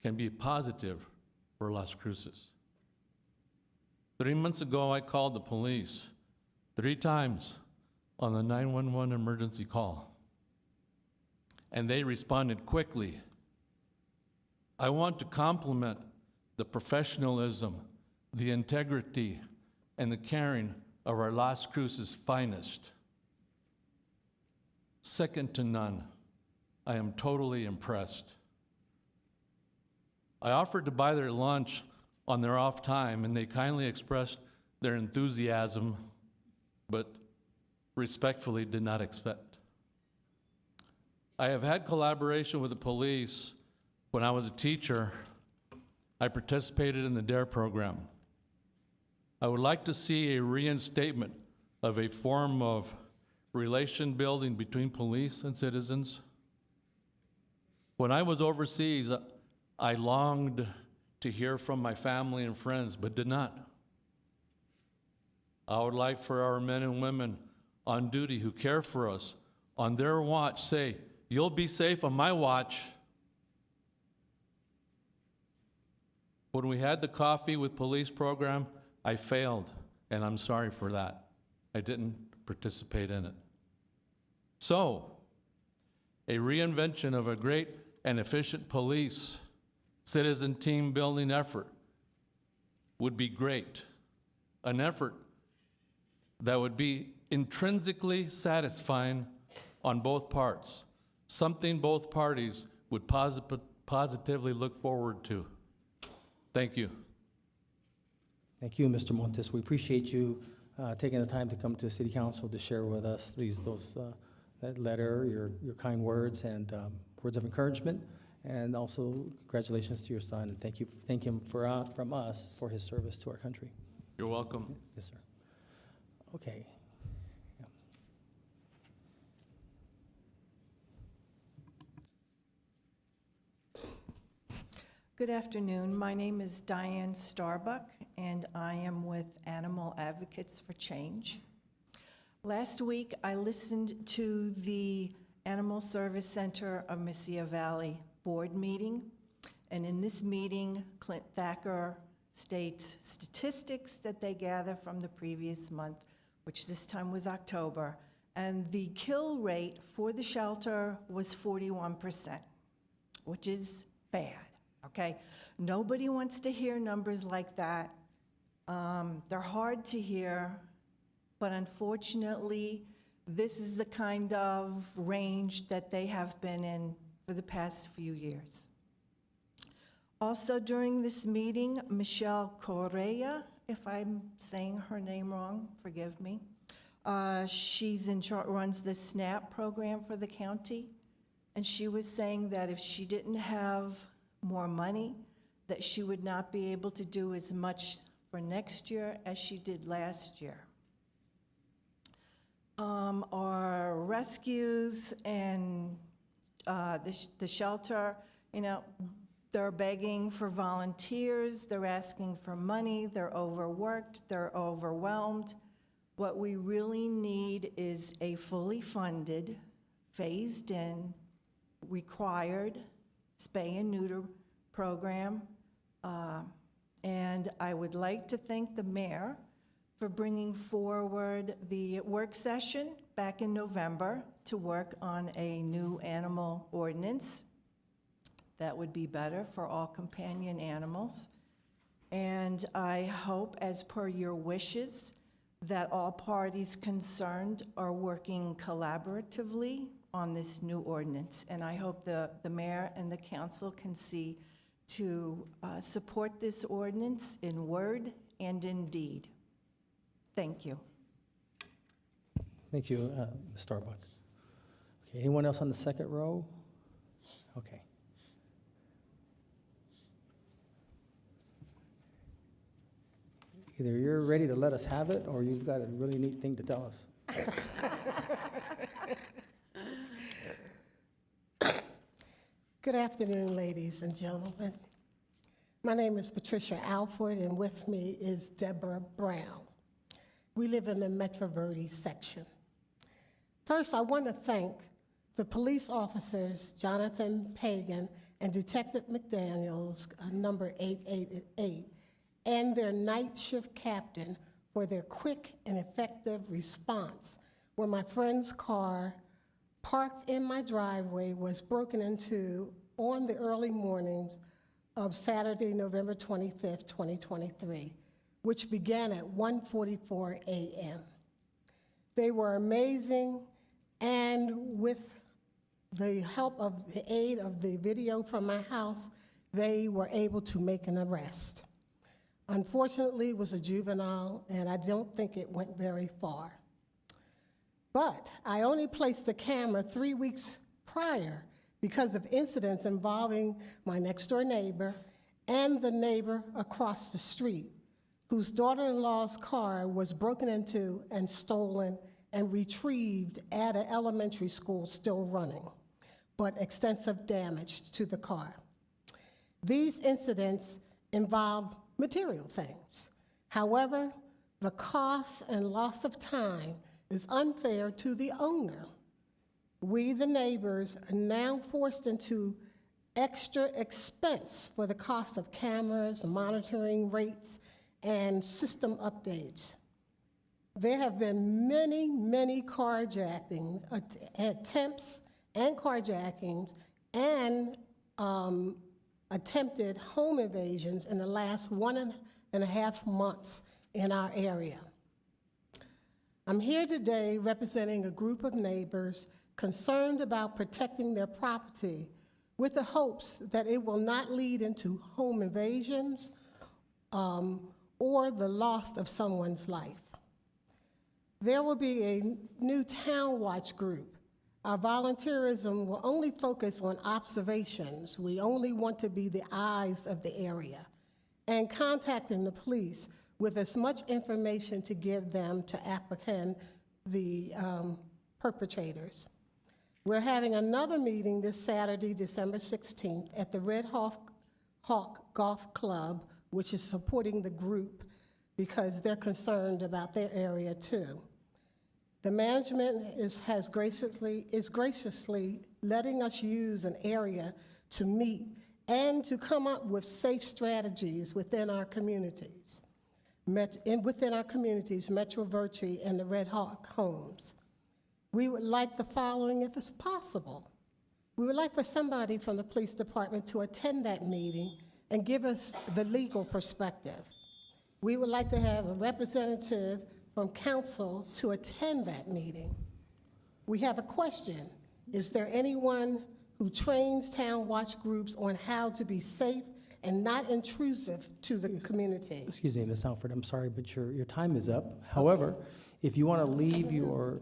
can be positive for Las Cruces. 3 months ago, I called the police 3 times on the 911 emergency call, and they responded quickly. I want to compliment the professionalism, the integrity, and the caring of our Las Cruces finest. Second to none. I am totally impressed. I offered to buy their lunch on their off time, and they kindly expressed their enthusiasm, but respectfully did not expect. I have had collaboration with the police. When I was a teacher, I participated in the DARE program. I would like to see a reinstatement of a form of relation building between police and citizens. When I was overseas, I longed to hear from my family and friends, but did not. I would like for our men and women on duty who care for us on their watch say, "You'll be safe on my watch." When we had the Coffee with Police program, I failed, and I'm sorry for that. I didn't participate in it. So, a reinvention of a great and efficient police citizen team building effort would be great. An effort that would be intrinsically satisfying on both parts, something both parties would positively look forward to. Thank you. Thank you, Mr. Montes. We appreciate you taking the time to come to City Council to share with us that letter, your kind words, and words of encouragement, and also congratulations to your son, and thank him from us for his service to our country. You're welcome. Yes, sir. Okay. Yeah. Good afternoon. My name is Diane Starbuck, and I am with Animal Advocates for Change. Last week, I listened to the Animal Service Center of Mesilla Valley board meeting, and in this meeting, Clint Thacker states statistics that they gather from the previous month, which this time was October, and the kill rate for the shelter was 41%, which is bad. Okay, nobody wants to hear numbers like that. They're hard to hear, but unfortunately, this is the kind of range that they have been in for the past few years. Also during this meeting, Michelle Correa, if I'm saying her name wrong, forgive me, she's in charge, runs the SNAP program for the county, and she was saying that if she didn't have more money, that she would not be able to do as much for next year as she did last year. Our rescues and the shelter, you know, they're begging for volunteers, they're asking for money, they're overworked, they're overwhelmed. What we really need is a fully funded, phased in, required spay and neuter program. And I would like to thank the mayor for bringing forward the work session back in November to work on a new animal ordinance that would be better for all companion animals. And I hope, as per your wishes, that all parties concerned are working collaboratively on this new ordinance. And I hope the mayor and the council can see to support this ordinance in word and in deed. Thank you. Thank you, Ms. Starbuck. Okay, anyone else on the second row? Okay. Either you're ready to let us have it, or you've got a really neat thing to tell us. Good afternoon, ladies and gentlemen. My name is Patricia Alford, and with me is Deborah Brown. We live in the Metro Verde section. First, I want to thank the police officers, Jonathan Pagan and Detective McDaniels, number 888, and their night shift captain for their quick and effective response when my friend's car parked in my driveway was broken into on the early mornings of Saturday, November 25th, 2023, which began at 1:44 a.m. They were amazing, and with the help of the aid of the video from my house, they were able to make an arrest. Unfortunately, it was a juvenile, and I don't think it went very far. But I only placed the camera 3 weeks prior because of incidents involving my next-door neighbor and the neighbor across the street, whose daughter-in-law's car was broken into and stolen and retrieved at an elementary school still running, but extensive damage to the car. These incidents involve material things. However, the cost and loss of time is unfair to the owner. We, the neighbors, are now forced into extra expense for the cost of cameras, monitoring rates, and system updates. There have been many carjacking attempts and carjackings and attempted home invasions in the last 1.5 months in our area. I'm here today representing a group of neighbors concerned about protecting their property with the hopes that it will not lead into home invasions or the loss of someone's life. There will be a new Town Watch group. Our volunteerism will only focus on observations. We only want to be the eyes of the area and contacting the police with as much information to give them to apprehend the perpetrators. We're having another meeting this Saturday, December 16th at the Red Hawk Golf Club, which is supporting the group because they're concerned about their area too. The management is graciously letting us use an area to meet and to come up with safe strategies within our communities. Within our communities, Metro Virtue and the Red Hawk homes. We would like the following if it's possible. We would like for somebody from the police department to attend that meeting and give us the legal perspective. We would like to have a representative from council to attend that meeting. We have a question. Is there anyone who trains Town Watch groups on how to be safe and not intrusive to the community? Excuse me, Ms. Alford, I'm sorry, but your time is up. However, if you want to leave your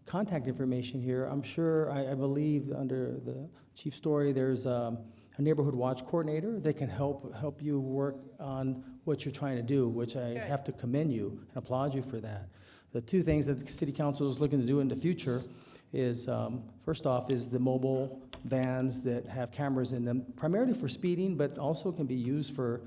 contact information here, I'm sure, I believe under the chief story, there's a neighborhood watch coordinator that can help you work on what you're trying to do, which I have to commend you and applaud you for that. The two things that the city council is looking to do in the future is, first off, is the mobile vans that have cameras in them, primarily for speeding, but also can be used for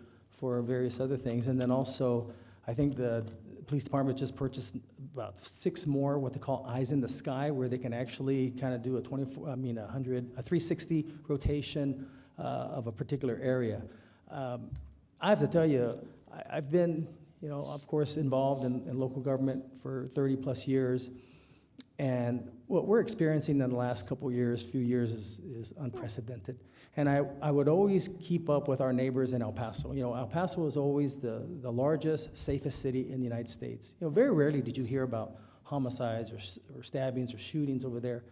various other things. And then also, I think the police department just purchased about 6 more, what they call eyes in the sky, where they can actually kind of do a 360 rotation of a particular area. I have to tell you, I've been, of course, involved in local government for 30 plus years, and what we're experiencing in the last few years is unprecedented. And I would always keep up with our neighbors in El Paso. El Paso is always the largest, safest city in the United States. Very rarely did you hear about homicides or stabbings or shootings over there.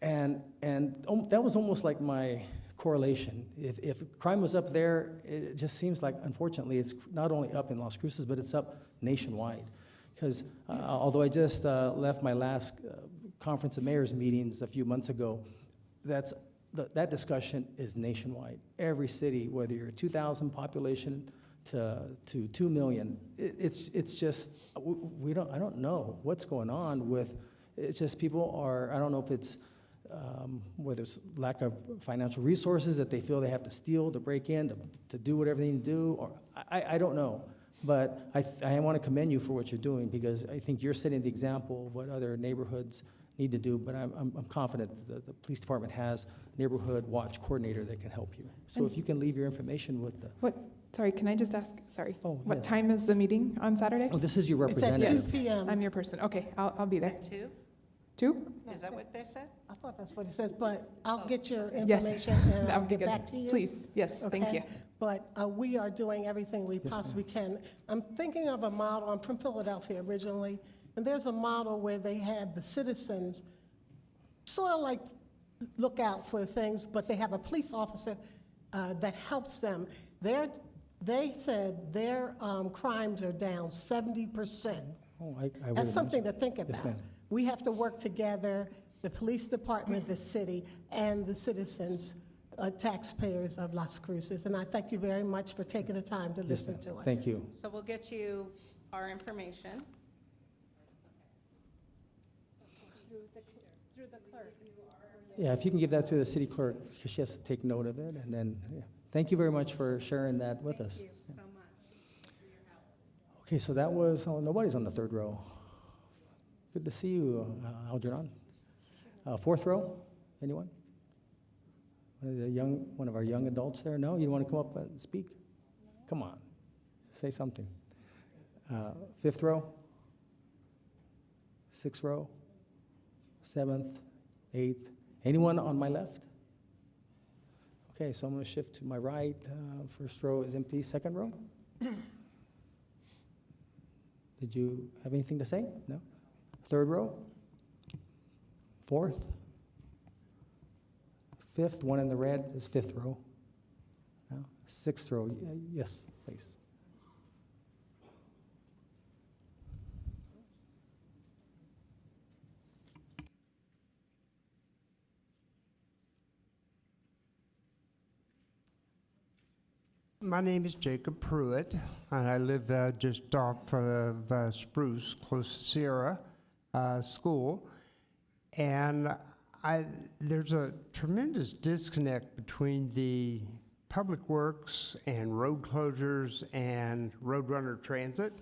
And that was almost like my correlation. If crime was up there, it just seems like, unfortunately, it's not only up in Las Cruces, but it's up nationwide. Because although I just left my last Conference of Mayors meetings a few months ago, that discussion is nationwide. Every city, whether you're 2,000 population to 2 million, it's just, I don't know what's going on with, it's just people are, I don't know if it's, whether it's lack of financial resources that they feel they have to steal to break in, to do whatever they need to do, or I don't know. But I want to commend you for what you're doing, because I think you're setting the example of what other neighborhoods need to do, but I'm confident that the police department has neighborhood watch coordinator that can help you. So if you can leave your information with the, Sorry, can I just ask, sorry, Oh, what yeah. time is the meeting on Saturday? oh, this is your It's at representative. 2 p.m. I'm your person. Okay, I'll be there. 2? 2? Is that what they said? I thought that's what it says, but I'll get your Yes, information and that I'll would be get good. back to you. Please, yes, thank Okay? you. But we are doing everything we Yes, possibly can. I'm thinking of a model, I'm from Philadelphia originally, and there's a model where they had the citizens sort of like look out for things, but they have a police officer that helps them. They said their crimes are down 70%. Oh, I would That's imagine. something to think about. ma'am. We have to work together, the police department, the city, and the citizens, taxpayers of Las Cruces. And I thank you very much for taking the time to Yes, listen ma'am. to us. Thank you. So we'll get you our information. Yeah, if you can give that to the city clerk, because she has to take note of it, and then, yeah. Thank you very much for sharing that with us. Thank you so much for your help. Okay, so that was, oh, nobody's on the third row. Good to see you, Algernon. Fourth row, anyone? One of our young adults there? No, you want to come up and speak? Come on, say something. Fifth row? Sixth row? Seventh? Eighth? Anyone on my left? Okay, so I'm going to shift to my right. First row is empty. Second row? Did you have anything to say? No? Third row? Fourth? Fifth? One in the red is fifth row. No? Sixth row? Yes, please. My name is Jacob Pruitt, and I live just off of Spruce, close to Sierra School. And there's a tremendous disconnect between the public works and road closures and Roadrunner Transit.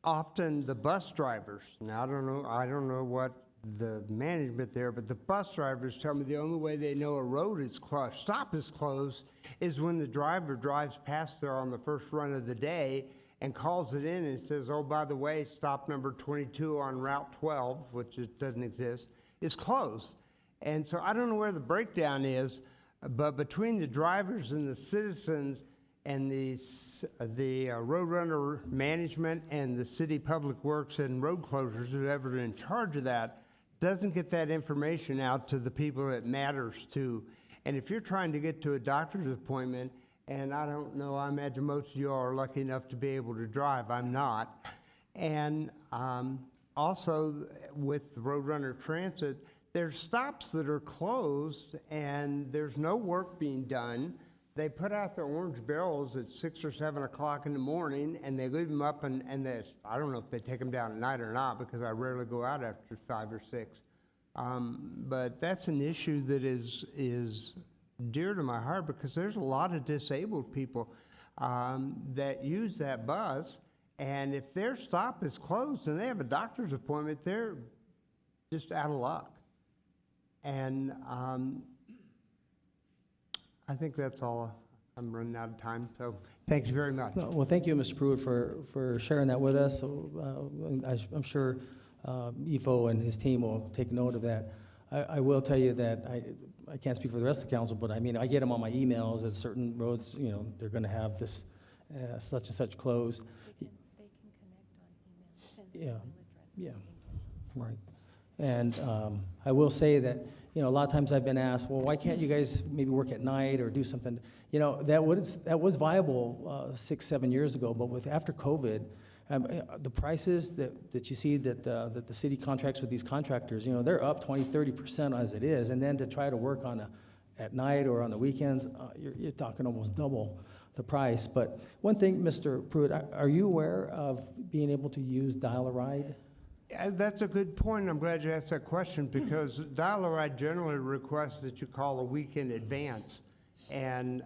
Often the bus drivers, now I don't know what the management there, but the bus drivers tell me the only way they know a road is closed, stop is closed, is when the driver drives past there on the first run of the day and calls it in and says, oh, by the way, stop number 22 on Route 12, which doesn't exist, is closed. And so I don't know where the breakdown is, but between the drivers and the citizens and the Roadrunner management and the city public works and road closures, whoever's in charge of that, doesn't get that information out to the people it matters to. And if you're trying to get to a doctor's appointment, and I don't know, I imagine most of you are lucky enough to be able to drive, I'm not. And also with the Roadrunner Transit, there's stops that are closed and there's no work being done. They put out their orange barrels at 6 or 7 o'clock in the morning, and they leave them up, and I don't know if they take them down at night or not, because I rarely go out after 5 or 6. But that's an issue that is dear to my heart, because there's a lot of disabled people that use that bus, and if their stop is closed and they have a doctor's appointment, they're just out of luck. And I think that's all. I'm running out of time, so thank you very much. No, well, thank you, Mr. Pruitt, for sharing that with us. So, I'm sure EFO and his team will take note of that. I will tell you that I can't speak for the rest of the council, but I mean, I get them on my emails that certain roads, you know, they're going to have this such and such closed. They can connect on email, send Yeah, email address. yeah, right. And I will say that, you know, a lot of times I've been asked, well, why can't you guys maybe work at night or do something? You know, that was viable 6, 7 years ago, but after COVID, the prices that you see that the city contracts with these contractors, you know, they're up 20, 30% as it is, and then to try to work at night or on the weekends, you're talking almost double the price. But one thing, Mr. Pruitt, are you aware of being able to use Dial-A-Ride? That's a good point. I'm glad you asked that question, because Dial-A-Ride generally requests that you call a week in advance. And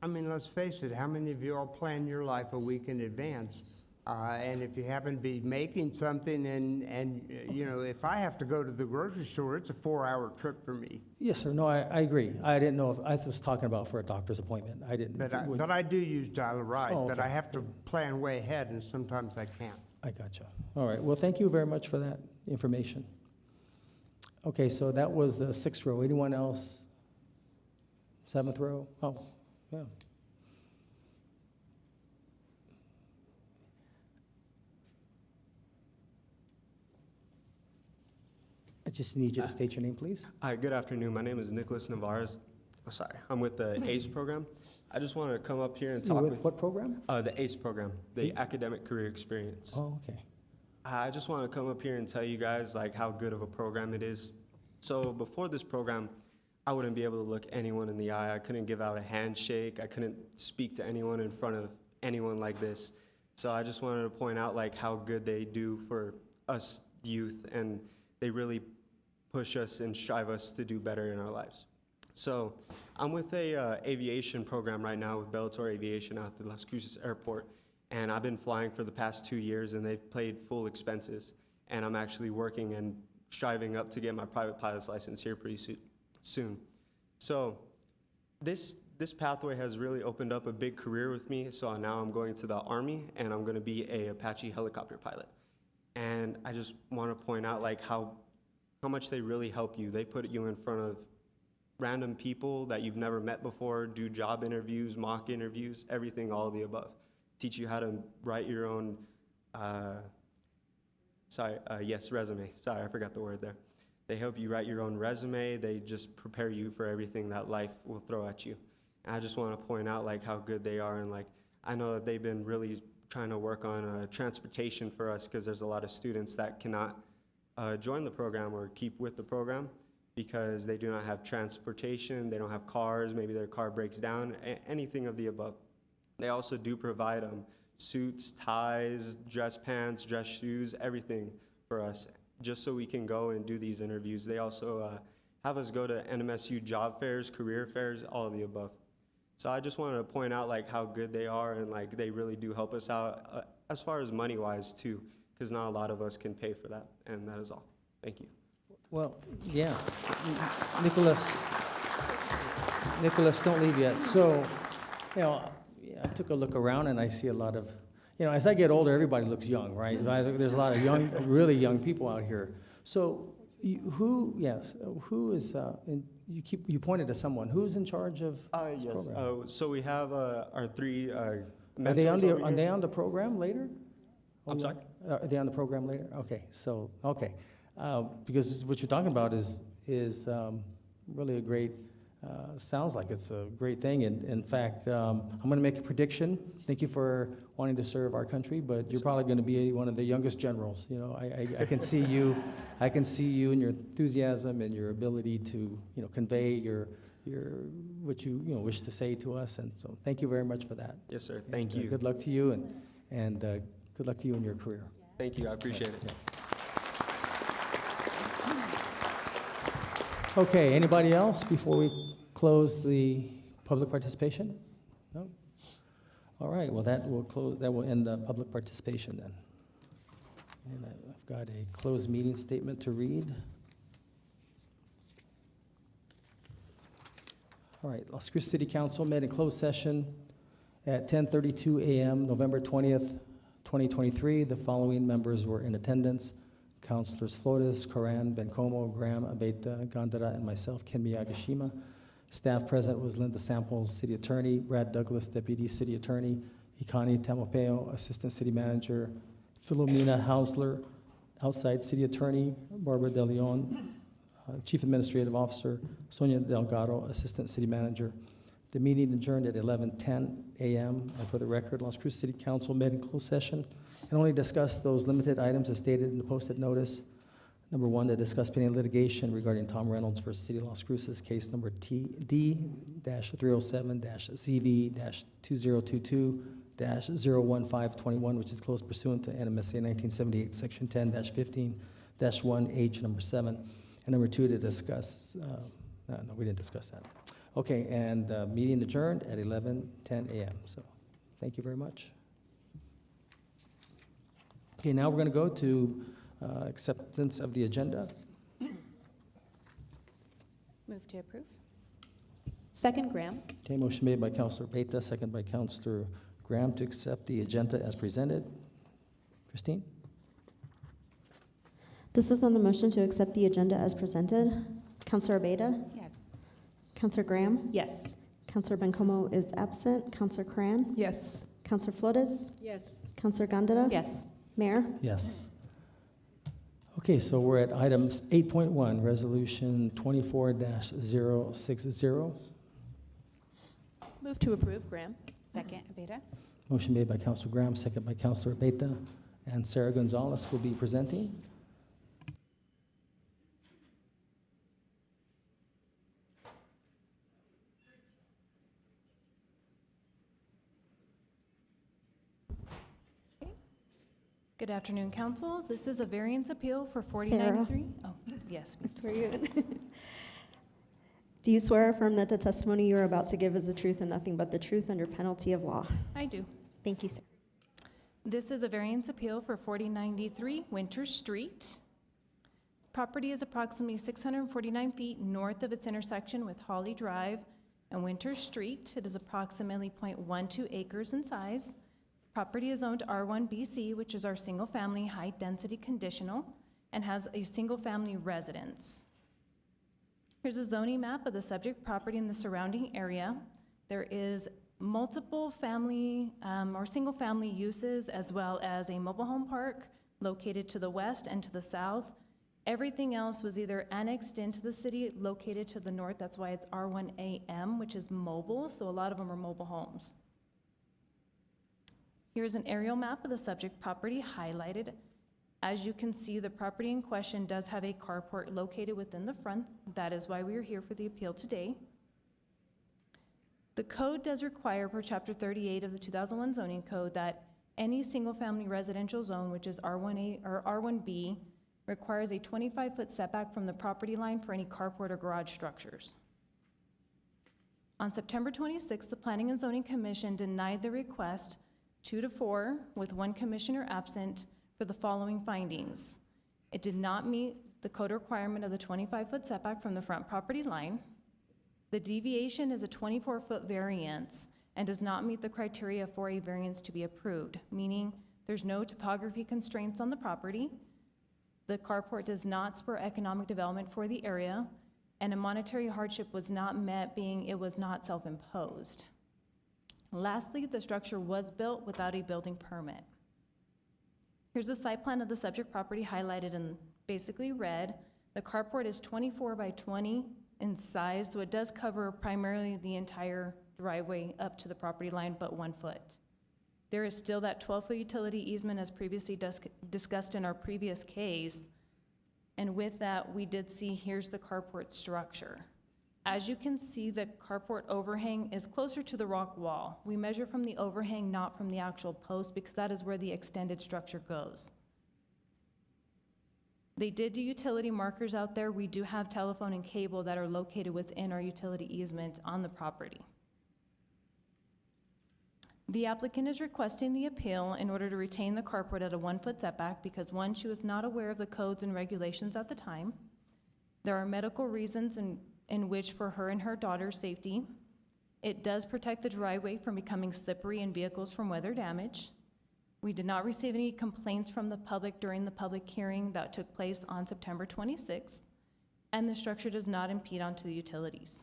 I mean, let's face it, how many of you all plan your life a week in advance? And if you happen to be making something and you know, if I have to go to the grocery store, it's a 4-hour trip for me. Yes, sir. No, I agree. I didn't know if, I was talking about for a doctor's appointment. I didn't. But I do use Dial-A-Ride, Oh, but okay. I have to plan way ahead, and sometimes I can't. I gotcha. All right. Well, thank you very much for that information. Okay, so that was the 6th row. Anyone else? 7th row? Oh, yeah. I just need you to state your name, please. Hi, good afternoon. My name is Nicholas Navarez. Oh, sorry, I'm with the ACE program. I just want to come up here and You're talk with what program? the ACE program, the Academic Career Experience. Oh, okay. I just want to come up here and tell you guys like how good of a program it is. So before this program, I wouldn't be able to look anyone in the eye. I couldn't give out a handshake. I couldn't speak to anyone in front of anyone like this. So I just wanted to point out like how good they do for us youth, and they really push us and strive us to do better in our lives. So I'm with a aviation program right now with Bellator Aviation out at the Las Cruces Airport, and I've been flying for the past 2 years, and they've paid full expenses. And I'm actually working and striving up to get my private pilot's license here pretty soon. So this pathway has really opened up a big career with me. So now I'm going to the Army, and I'm going to be a Apache helicopter pilot. And I just want to point out like how much they really help you. They put you in front of random people that you've never met before, do job interviews, mock interviews, everything, all of the above. Teach you how to write your own, resume. Sorry, I forgot the word there. They help you write your own resume. They just prepare you for everything that life will throw at you. And I just want to point out like how good they are, and like I know that they've been really trying to work on transportation for us, because there's a lot of students that cannot join the program or keep with the program because they do not have transportation, they don't have cars, maybe their car breaks down, anything of the above. They also do provide suits, ties, dress pants, dress shoes, everything for us, just so we can go and do these interviews. They also have us go to NMSU job fairs, career fairs, all of the above. So I just wanted to point out like how good they are, and like they really do help us out as far as money-wise too, because not a lot of us can pay for that, and that is all. Thank you. Well, yeah. Nicholas, don't leave yet. So, you know, I took a look around and I see a lot of, you know, as I get older, everybody looks young, right? There's a lot of young, really young people out here. So, who is, you pointed to someone. Who's in charge of this program? So we have our 3 Are mentors they over here. on the program later? I'm sorry? Are they on the program later? Okay, so, okay. Because what you're talking about is really a great, sounds like it's a great thing. And in fact, I'm going to make a prediction. Thank you for wanting to serve our country, but you're probably going to be one of the youngest generals. You know, I can see you, and your enthusiasm and your ability to, you know, convey your what you wish to say to us. And so, thank you very much for that. Yes, sir. Thank you. Good luck to you, and good luck to you in your career. Thank you. I appreciate it. Okay, anybody else before we close the public participation? No? All right, well, that will end the public participation then. And I've got a closed meeting statement to read. All right, Las Cruces City Council met in closed session at 10:32 a.m., November 20th, 2023. The following members were in attendance: Councilors Flores, Coran, Bencomo, Graham, Abeta, Gondara, and myself, Ken Miyagishima. Staff present was Linda Samples, City Attorney, Brad Douglas, Deputy City Attorney, Ikani Tamopeo, Assistant City Manager, Philomena Hausler, Outside City Attorney, Barbara De Leon, Chief Administrative Officer, Sonia Delgado, Assistant City Manager. The meeting adjourned at 11:10 a.m. And for the record, Las Cruces City Council met in closed session and only discussed those limited items as stated in the posted notice. Number 1, to discuss pending litigation regarding Tom Reynolds versus City of Las Cruces, case number D-307-CV-2022-01521, which is closed pursuant to NMSA 1978, Section 10-15-1H, number 7. And number 2, to discuss, no, we didn't discuss that. Okay, and meeting adjourned at 11:10 a.m. So, thank you very much. Okay, now we're going to go to acceptance of the agenda. Move to approve. Second, Graham. Okay, motion made by Councilor Beta, second by Councilor Graham to accept the agenda as presented. Christine? This is on the motion to accept the agenda as presented. Councilor Abeyta? Yes. Councilor Graham? Yes. Councilor Bencomo is absent. Councilor Cran? Yes. Councilor Flores? Yes. Councilor Gondeta? Yes. Mayor? Yes. Okay, so we're at items 8.1, Resolution 24-060. Move to approve, Graham. Second, Abeyta. Motion made by Councilor Graham, second by Councilor Beta, and Sarah Gonzalez will be presenting. Good afternoon, Council. This is a variance appeal for 4093. Oh, yes. I swear you in. Do you swear or affirm that the testimony you are about to give is the truth and nothing but the truth under penalty of law? I do. Thank you, sir. This is a variance appeal for 4093 Winter Street. Property is approximately 649 feet north of its intersection with Holly Drive and Winter Street. It is approximately 0.12 acres in size. Property is owned R1BC, which is our single-family, high-density conditional, and has a single-family residence. Here's a zoning map of the subject property in the surrounding area. There is multiple family or single-family uses, as well as a mobile home park located to the west and to the south. Everything else was either annexed into the city, located to the north. That's why it's R1AM, which is mobile, so a lot of them are mobile homes. Here's an aerial map of the subject property highlighted. As you can see, the property in question does have a carport located within the front. That is why we are here for the appeal today. The code does require, per Chapter 38 of the 2001 zoning code, that any single-family residential zone, which is R1A or R1B, requires a 25-foot setback from the property line for any carport or garage structures. On September 26th, the Planning and Zoning Commission denied the request 2-4, with one commissioner absent, for the following findings. It did not meet the code requirement of the 25-foot setback from the front property line. The deviation is a 24-foot variance and does not meet the criteria for a variance to be approved, meaning there's no topography constraints on the property. The carport does not spur economic development for the area, and a monetary hardship was not met, being it was not self-imposed. Lastly, the structure was built without a building permit. Here's a site plan of the subject property highlighted in basically red. The carport is 24 by 20 in size, so it does cover primarily the entire driveway up to the property line, but 1 foot. There is still that 12-foot utility easement as previously discussed in our previous case. And with that, we did see, here's the carport structure. As you can see, the carport overhang is closer to the rock wall. We measure from the overhang, not from the actual post, because that is where the extended structure goes. They did do utility markers out there. We do have telephone and cable that are located within our utility easement on the property. The applicant is requesting the appeal in order to retain the carport at a 1-foot setback because, one, she was not aware of the codes and regulations at the time. There are medical reasons in which, for her and her daughter's safety, it does protect the driveway from becoming slippery and vehicles from weather damage. We did not receive any complaints from the public during the public hearing that took place on September 26th, and the structure does not impede onto the utilities.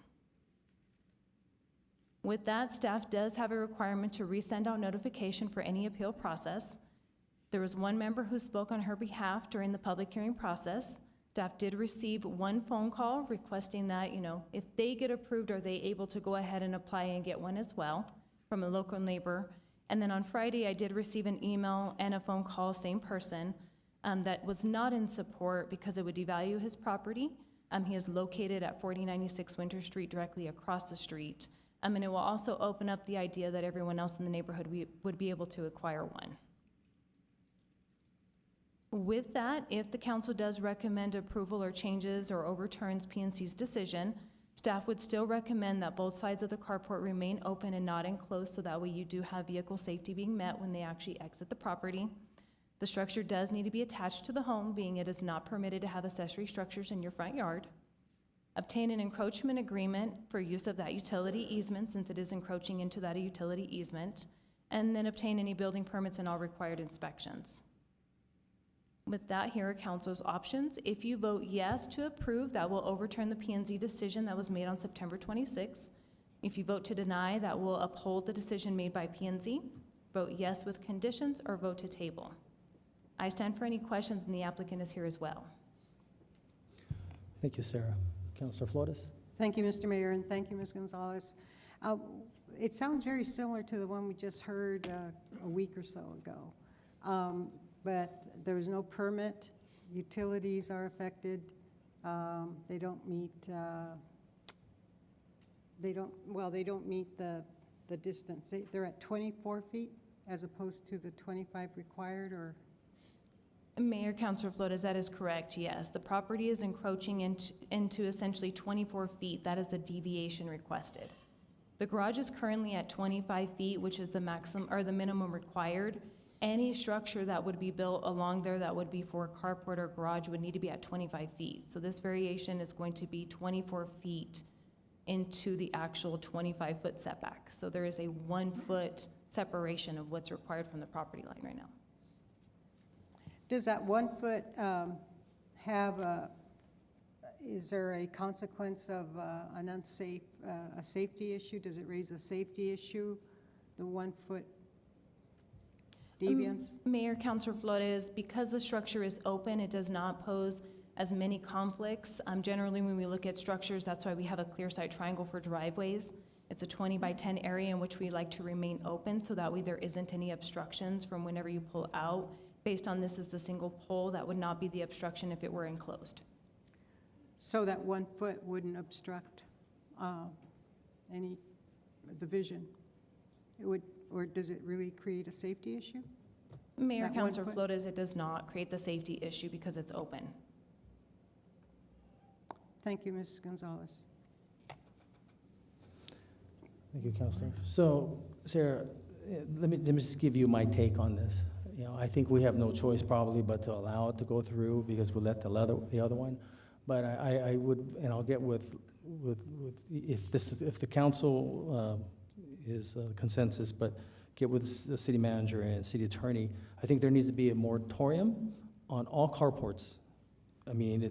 With that, staff does have a requirement to resend out notification for any appeal process. There was one member who spoke on her behalf during the public hearing process. Staff did receive one phone call requesting that, if they get approved, are they able to go ahead and apply and get one as well from a local neighbor. And then on Friday, I did receive an email and a phone call, same person, that was not in support because it would devalue his property. He is located at 4096 Winter Street, directly across the street. And it will also open up the idea that everyone else in the neighborhood would be able to acquire one. With that, if the council does recommend approval or changes or overturns PNC's decision, staff would still recommend that both sides of the carport remain open and not enclosed, so that way you do have vehicle safety being met when they actually exit the property. The structure does need to be attached to the home, being it is not permitted to have accessory structures in your front yard. Obtain an encroachment agreement for use of that utility easement, since it is encroaching into that utility easement, and then obtain any building permits and all required inspections. With that, here are council's options. If you vote yes to approve, that will overturn the P&Z decision that was made on September 26th. If you vote to deny, that will uphold the decision made by P&Z. Vote yes with conditions, or vote to table. I stand for any questions, and the applicant is here as well. Thank you, Sarah. Councilor Flores? Thank you, Mr. Mayor, and thank you, Ms. Gonzalez. It sounds very similar to the one we just heard a week or so ago. But there was no permit, utilities are affected, they don't meet, they don't meet the distance. They're at 24 feet as opposed to the 25 required, or? Mayor, Councilor Flores, that is correct, yes. The property is encroaching into essentially 24 feet. That is the deviation requested. The garage is currently at 25 feet, which is the maximum, or the minimum required. Any structure that would be built along there that would be for a carport or garage would need to be at 25 feet. So this variation is going to be 24 feet into the actual 25-foot setback. So there is a 1-foot separation of what's required from the property line right now. Does that 1 foot is there a consequence of an unsafe, a safety issue? Does it raise a safety issue, the 1 foot deviance? Mayor, Councilor Flores, because the structure is open, it does not pose as many conflicts. Generally, when we look at structures, that's why we have a clear sight triangle for driveways. It's a 20 by 10 area in which we like to remain open, so that way there isn't any obstructions from whenever you pull out. Based on this is the single pole, that would not be the obstruction if it were enclosed. So that 1 foot wouldn't obstruct the vision? It would, or does it really create a safety issue? Mayor, That 1 Councilor foot? Flores, it does not create the safety issue because it's open. Thank you, Ms. Gonzalez. Thank you, Councilor. So, Sarah, let me just give you my take on this. You know, I think we have no choice probably but to allow it to go through because we let the other one. But I would, and I'll get with if the council is consensus, but get with the city manager and city attorney. I think there needs to be a moratorium on all carports. I mean,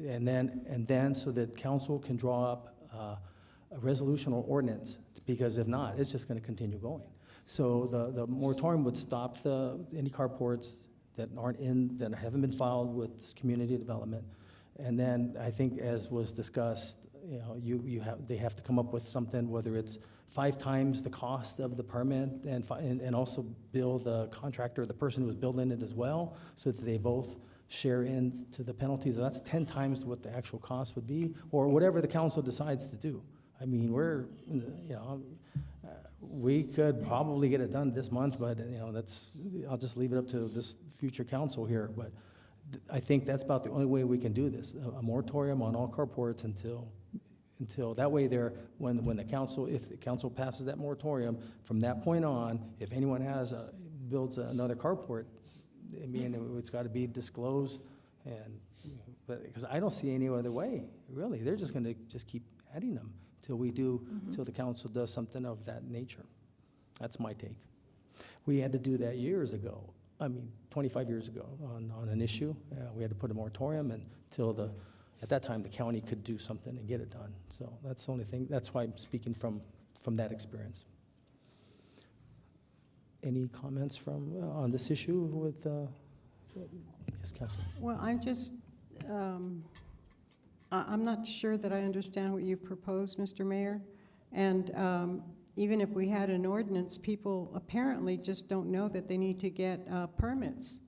and then so that council can draw up a resolution or ordinance, because if not, it's just going to continue going. So the moratorium would stop any carports that that haven't been filed with this community development. And then I think, as was discussed, you know, they have to come up with something, whether it's 5 times the cost of the permit, and also bill the contractor, the person who's building it as well, so that they both share into the penalties. That's 10 times what the actual cost would be, or whatever the council decides to do. I mean, we could probably get it done this month, but you know, I'll just leave it up to this future council here. But I think that's about the only way we can do this, a moratorium on all carports until that way when the council, if the council passes that moratorium, from that point on, if anyone builds another carport, I mean, it's got to be disclosed, but because I don't see any other way, really. They're just going to just keep adding them till the council does something of that nature. That's my take. We had to do that years ago. I mean, 25 years ago on an issue. We had to put a moratorium until at that time the county could do something and get it done. So that's the only thing. That's why I'm speaking from that experience. Any comments on this issue with, yes, Councilor? Well, I'm not sure that I understand what you've proposed, Mr. Mayor. And even if we had an ordinance, people apparently just don't know that they need to get permits.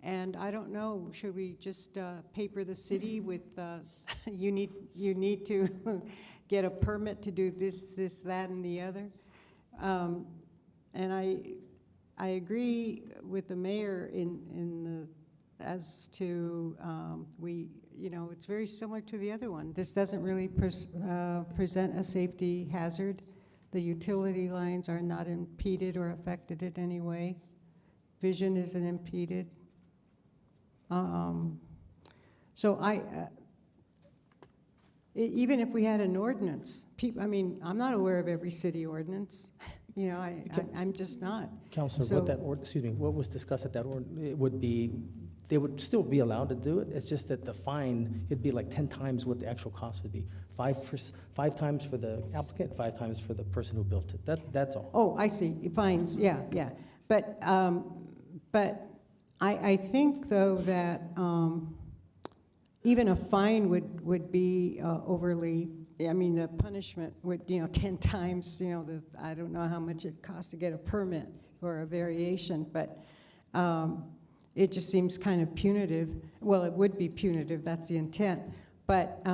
And I don't know, should we just paper the city with, you need to get a permit to do this, that, and the other? And I agree with the mayor as to it's very similar to the other one. This doesn't really present a safety hazard. The utility lines are not impeded or affected in any way. Vision isn't impeded. So even if we had an ordinance, I mean, I'm not aware of every city ordinance. You know, I'm just not. Counselor, what was discussed at that it would be, they would still be allowed to do it. It's just that the fine, it'd be like 10 times what the actual cost would be. Five times for the applicant, 5 times for the person who built it. That's all. Oh, I see. Fines, yeah. But I think though that even a fine would be overly. I mean, the punishment would, 10 times. I don't know how much it costs to get a permit for a variation, but it just seems kind of punitive. Well, it would be punitive. That's the intent, but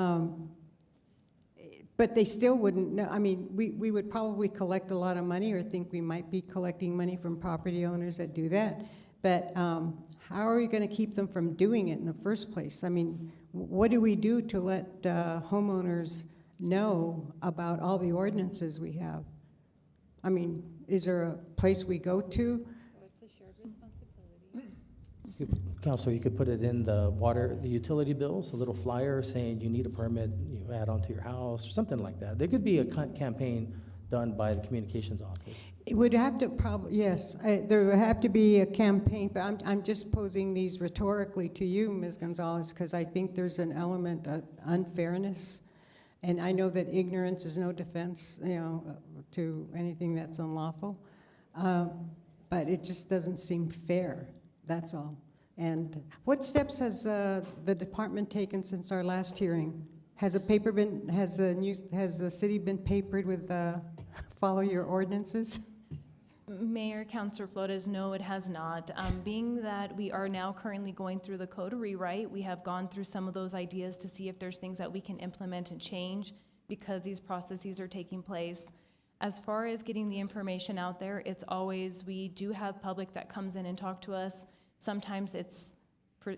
they still wouldn't know. I mean, we would probably collect a lot of money, or think we might be collecting money from property owners that do that. But how are we going to keep them from doing it in the first place? I mean, what do we do to let homeowners know about all the ordinances we have? I mean, is there a place we go to? It's a shared responsibility. Counselor, you could put it in the utility bills, a little flyer saying you need a permit, you add onto your house, or something like that. There could be a campaign done by the communications office. It would have to yes, there would have to be a campaign, but I'm just posing these rhetorically to you, Ms. Gonzalez, because I think there's an element of unfairness. And I know that ignorance is no defense, to anything that's unlawful. But it just doesn't seem fair, that's all. And what steps has the department taken since our last hearing? Has the city been papered with follow your ordinances? Mayor, Councilor Flores, no, it has not. Being that we are now currently going through the code rewrite, we have gone through some of those ideas to see if there's things that we can implement and change because these processes are taking place. As far as getting the information out there, it's always, we do have public that comes in and talk to us. Sometimes it's,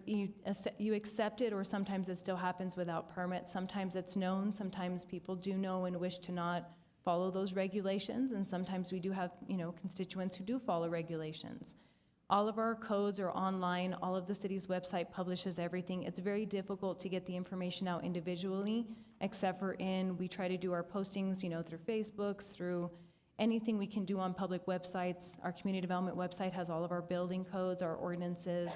you accept it, or sometimes it still happens without permit. Sometimes it's known, sometimes people do know and wish to not follow those regulations, and sometimes we do have, constituents who do follow regulations. All of our codes are online. All of the city's website publishes everything. It's very difficult to get the information out individually, except for we try to do our postings, through Facebooks, through anything we can do on public websites. Our community development website has all of our building codes, our ordinances.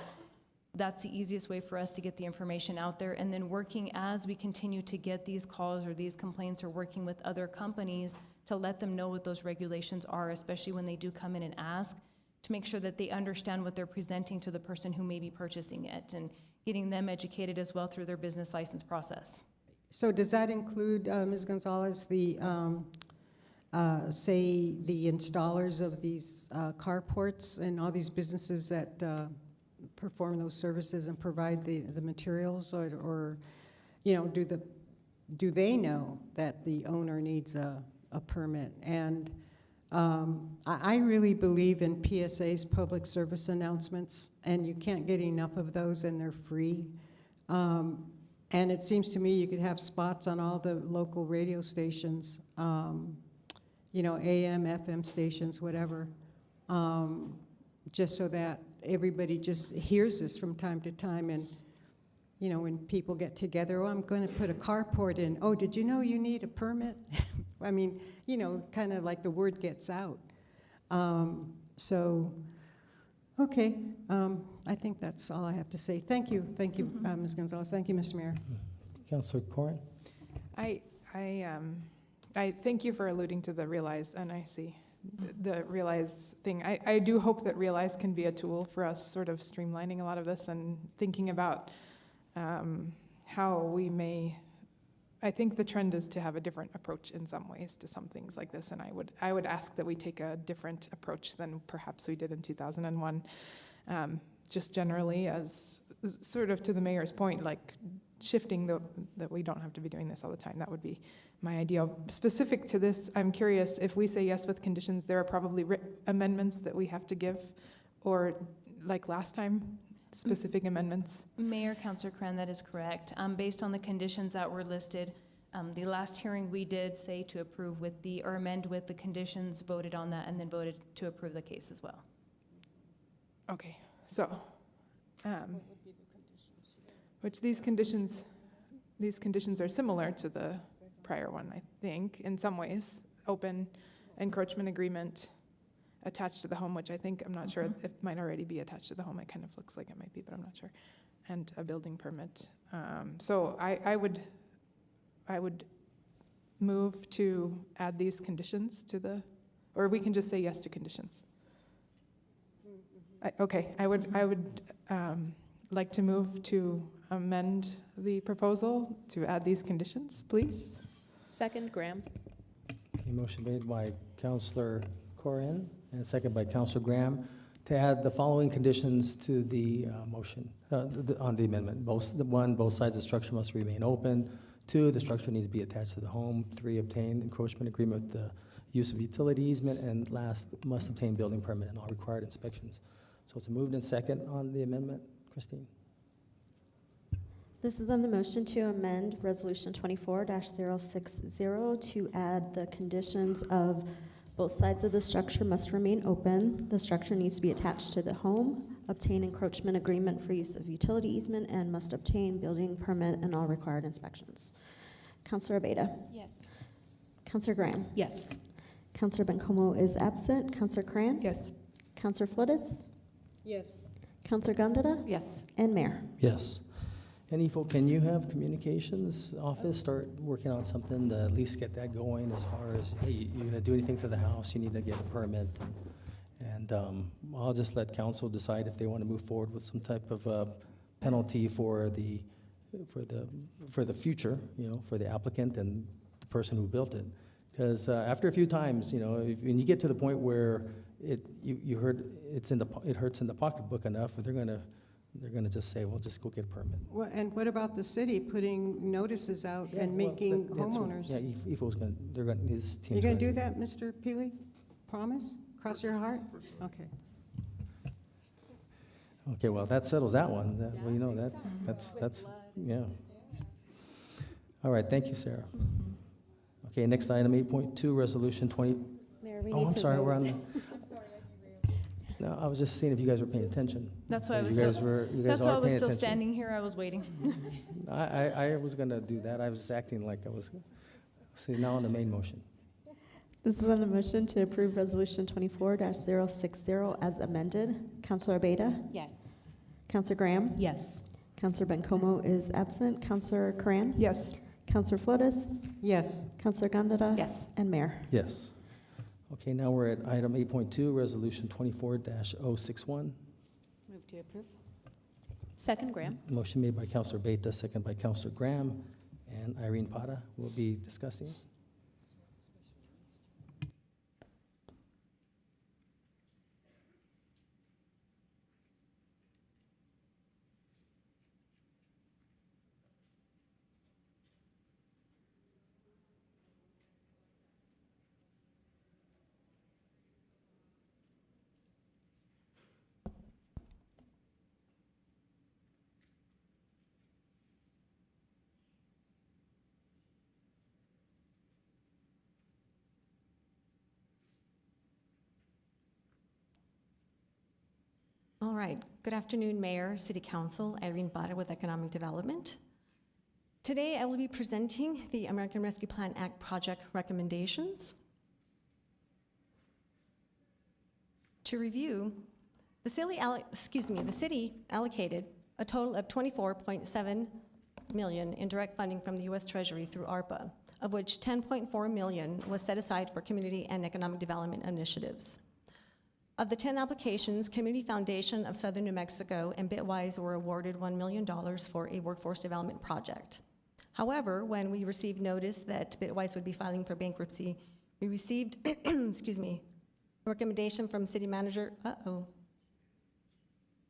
That's the easiest way for us to get the information out there. And then working as we continue to get these calls or these complaints, or working with other companies to let them know what those regulations are, especially when they do come in and ask, to make sure that they understand what they're presenting to the person who may be purchasing it, and getting them educated as well through their business license process. So does that include, Ms. Gonzalez, the say the installers of these carports and all these businesses that perform those services and provide the materials, or do they know that the owner needs a permit? And I really believe in PSA's, public service announcements, and you can't get enough of those, and they're free. And it seems to me you could have spots on all the local radio stations, AM, FM stations, whatever, just so that everybody just hears this from time to time. And when people get together, I'm going to put a carport in. Oh, did you know you need a permit? I mean, kind of like the word gets out. Okay, I think that's all I have to say. Thank you, Ms. Gonzalez. Thank you, Mr. Mayor. Councilor Corrin? I thank you for alluding to the Realize, and I see the Realize thing. I do hope that Realize can be a tool for us sort of streamlining a lot of this and thinking about how we may. I think the trend is to have a different approach in some ways to some things like this, and I would ask that we take a different approach than perhaps we did in 2001. Just generally, as sort of to the mayor's point, like shifting that we don't have to be doing this all the time. That would be my ideal. Specific to this, I'm curious, if we say yes with conditions, there are probably amendments that we have to give, or like last time, specific amendments? Mayor, Councilor Cran, that is correct. Based on the conditions that were listed, the last hearing we did say to approve or amend with the conditions, voted on that, and then voted to approve the case as well. Okay, so which these conditions are similar to the prior one, I think, in some ways. Open encroachment agreement attached to the home, which I'm not sure if it might already be attached to the home. It kind of looks like it might be, but I'm not sure. And a building permit. So I would move to add these conditions to the, or we can just say yes to conditions. I would like to move to amend the proposal to add these conditions, please. Second, Graham. A motion made by Councillor Corin and second by Councillor Graham to add the following conditions to the motion, on the amendment. Both sides of the structure must remain open. 2, the structure needs to be attached to the home. 3, obtain encroachment agreement with the use of utility easement. And last, must obtain building permit and all required inspections. So it's moved in second on the amendment. Christine? This is on the motion to amend Resolution 24-060 to add the conditions of both sides of the structure must remain open. The structure needs to be attached to the home, obtain encroachment agreement for use of utility easement, and must obtain building permit and all required inspections. Councillor Abeyta? Yes. Councillor Graham? Yes. Councillor Bencomo is absent. Councillor Cran? Yes. Councillor Flores? Yes. Councillor Gondeta? Yes. And Mayor? Yes. And Ifo, can you have communications office start working on something to at least get that going as far as, hey, you're gonna do anything to the house, you need to get a permit. And I'll just let council decide if they want to move forward with some type of penalty for the future, for the applicant and the person who built it. Because after a few times, when you get to the point where it hurts in the pocketbook enough, they're gonna just say, well, just go get a permit. Well, and what about the city putting notices out and making homeowners? Yeah, Ifo's his team's You gonna do that, Mr. Peely? Promise? Cross your heart? Okay. Okay, well, that settles that one. That's yeah. All right, thank you, Sarah. Okay, next item, 8.2, Resolution 20. Mayor, we Oh, need I'm to sorry, vote. we're on the. No, I was just seeing if you guys were paying attention. That's why So I was you guys still, were, you that's guys why I are was paying still attention. standing here, I was waiting. I was gonna do that. I was just acting like I was. See, now on the main motion. This is on the motion to approve Resolution 24-060 as amended. Councillor Abeyta? Yes. Councillor Graham? Yes. Councillor Bencomo is absent. Councillor Cran? Yes. Councillor Flores? Yes. Councillor Gondeta? Yes. And Mayor? Yes. Okay, now we're at item 8.2, Resolution 24-061. Move to approve. Second, Graham. Motion made by Councillor Beta, second by Councillor Graham, and Irene Pata will be discussing. All right. Good afternoon, Mayor, City Council. Irene Bada with Economic Development. Today, I will be presenting the American Rescue Plan Act project recommendations. To review, the city allocated a total of $24.7 million in direct funding from the U.S. Treasury through ARPA, of which $10.4 million was set aside for community and economic development initiatives. Of the 10 applications, Community Foundation of Southern New Mexico and Bitwise were awarded $1 million for a workforce development project. However, when we received notice that Bitwise would be filing for bankruptcy, we received, excuse me, a recommendation from City Manager,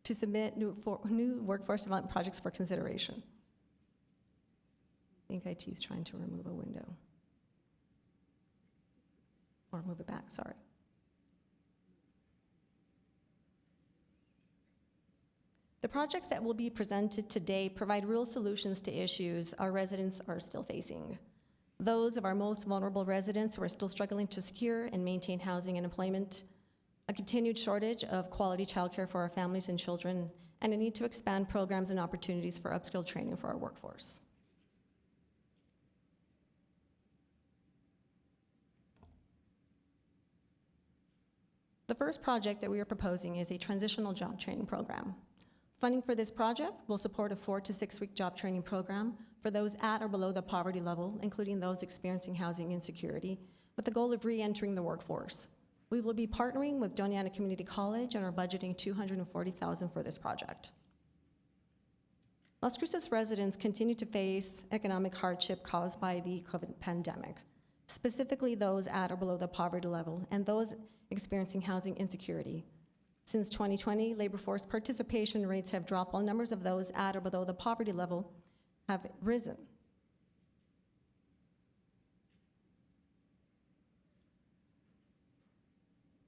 to submit new workforce development projects for consideration. I think IT is trying to remove a window. Or move it back, sorry. The projects that will be presented today provide real solutions to issues our residents are still facing. Those of our most vulnerable residents who are still struggling to secure and maintain housing and employment, a continued shortage of quality childcare for our families and children, and a need to expand programs and opportunities for upskill training for our workforce. The first project that we are proposing is a transitional job training program. Funding for this project will support a 4 to 6 week job training program for those at or below the poverty level, including those experiencing housing insecurity, with the goal of re-entering the workforce. We will be partnering with Doña Ana Community College and are budgeting $240,000 for this project. Las Cruces residents continue to face economic hardship caused by the COVID pandemic, specifically those at or below the poverty level and those experiencing housing insecurity. Since 2020, labor force participation rates have dropped while numbers of those at or below the poverty level have risen.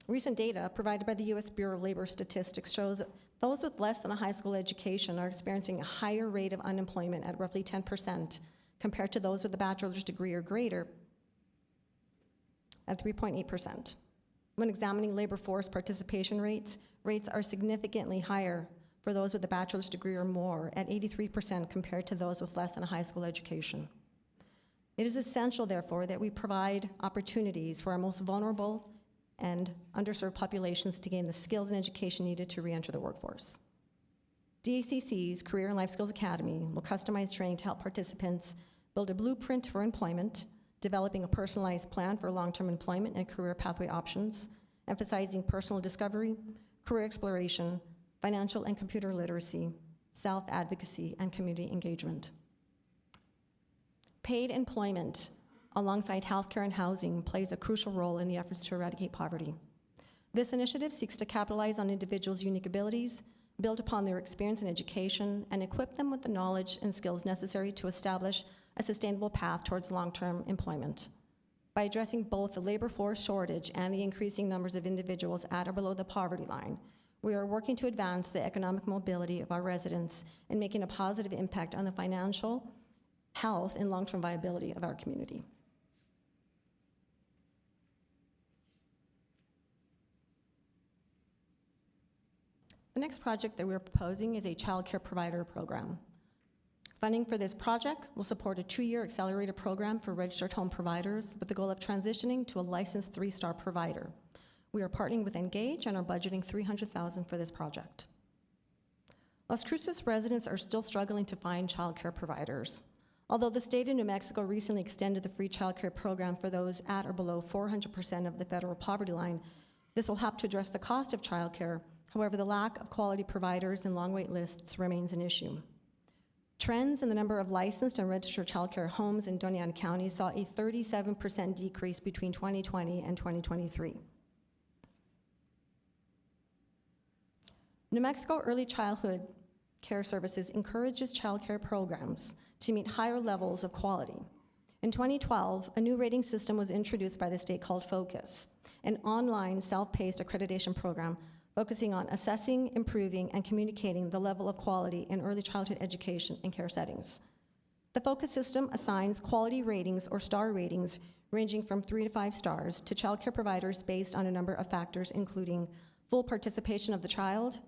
Recent data provided by the U.S. Bureau of Labor Statistics shows that those with less than a high school education are experiencing a higher rate of unemployment at roughly 10% compared to those with a bachelor's degree or greater at 3.8%. When examining labor force participation rates, rates are significantly higher for those with a bachelor's degree or more at 83% compared to those with less than a high school education. It is essential, therefore, that we provide opportunities for our most vulnerable and underserved populations to gain the skills and education needed to re-enter the workforce. DACC's Career and Life Skills Academy will customize training to help participants build a blueprint for employment, developing a personalized plan for long-term employment and career pathway options, emphasizing personal discovery, career exploration, financial and computer literacy, self-advocacy, and community engagement. Paid employment alongside healthcare and housing plays a crucial role in the efforts to eradicate poverty. This initiative seeks to capitalize on individuals' unique abilities, build upon their experience and education, and equip them with the knowledge and skills necessary to establish a sustainable path towards long-term employment. By addressing both the labor force shortage and the increasing numbers of individuals at or below the poverty line, we are working to advance the economic mobility of our residents and making a positive impact on the financial, health, and long-term viability of our community. The next project that we're proposing is a child care provider program. Funding for this project will support a 2-year accelerated program for registered home providers with the goal of transitioning to a licensed 3-star provider. We are partnering with Engage and are budgeting $300,000 for this project. Las Cruces residents are still struggling to find child care providers. Although the state of New Mexico recently extended the free child care program for those at or below 400% of the federal poverty line, this will help to address the cost of child care. However, the lack of quality providers and long wait lists remains an issue. Trends in the number of licensed and registered child care homes in Doña Ana County saw a 37% decrease between 2020 and 2023. New Mexico Early Childhood Care Services encourages child care programs to meet higher levels of quality. In 2012, a new rating system was introduced by the state called Focus, an online self-paced accreditation program focusing on assessing, improving, and communicating the level of quality in early childhood education and care settings. The Focus system assigns quality ratings or star ratings ranging from 3 to 5 stars to child care providers based on a number of factors, including full participation of the child,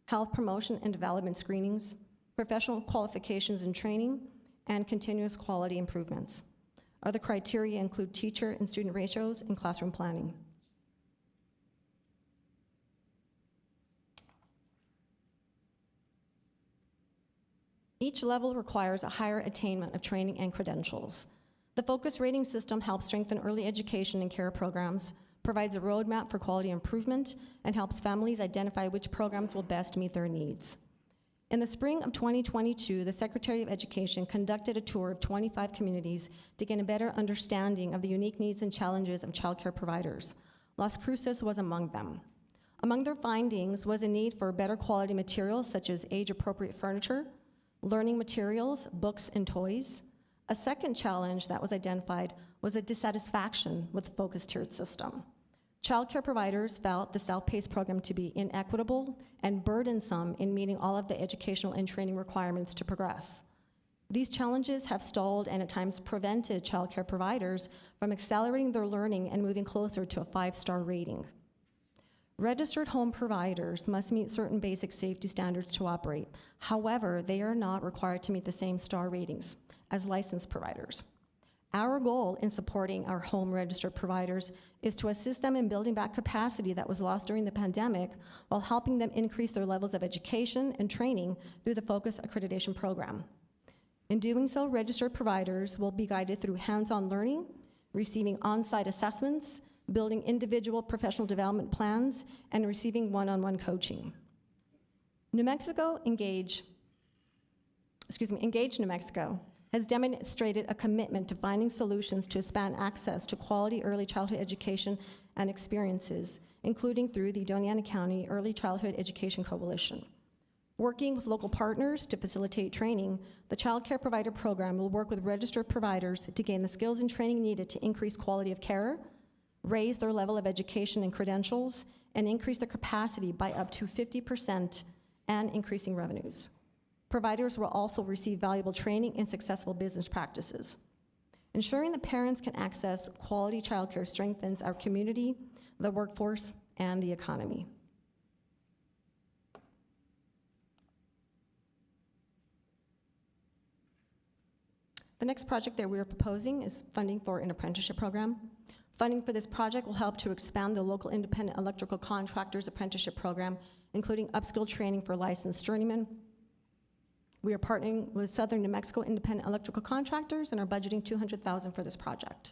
health promotion and development screenings, professional qualifications and training, and continuous quality improvements. Other criteria include teacher and student ratios and classroom planning. Each level requires a higher attainment of training and credentials. The Focus rating system helps strengthen early education and care programs, provides a roadmap for quality improvement, and helps families identify which programs will best meet their needs. In the spring of 2022, the Secretary of Education conducted a tour of 25 communities to gain a better understanding of the unique needs and challenges of child care providers. Las Cruces was among them. Among their findings was a need for better quality materials such as age-appropriate furniture, learning materials, books, and toys. A second challenge that was identified was a dissatisfaction with the Focus tiered system. Child care providers felt the self-paced program to be inequitable and burdensome in meeting all of the educational and training requirements to progress. These challenges have stalled and at times prevented child care providers from accelerating their learning and moving closer to a 5-star rating. Registered home providers must meet certain basic safety standards to operate. However, they are not required to meet the same star ratings as licensed providers. Our goal in supporting our home registered providers is to assist them in building back capacity that was lost during the pandemic while helping them increase their levels of education and training through the Focus Accreditation Program. In doing so, registered providers will be guided through hands-on learning, receiving on-site assessments, building individual professional development plans, and receiving one-on-one coaching. Engage New Mexico has demonstrated a commitment to finding solutions to expand access to quality early childhood education and experiences, including through the Doña County Early Childhood Education Coalition. Working with local partners to facilitate training, the Child Care Provider Program will work with registered providers to gain the skills and training needed to increase quality of care, raise their level of education and credentials, and increase their capacity by up to 50% and increasing revenues. Providers will also receive valuable training in successful business practices. Ensuring that parents can access quality childcare strengthens our community, the workforce, and the economy. The next project that we are proposing is funding for an apprenticeship program. Funding for this project will help to expand the local independent electrical contractors apprenticeship program, including upskill training for licensed journeymen. We are partnering with Southern New Mexico independent electrical contractors and are budgeting $200,000 for this project.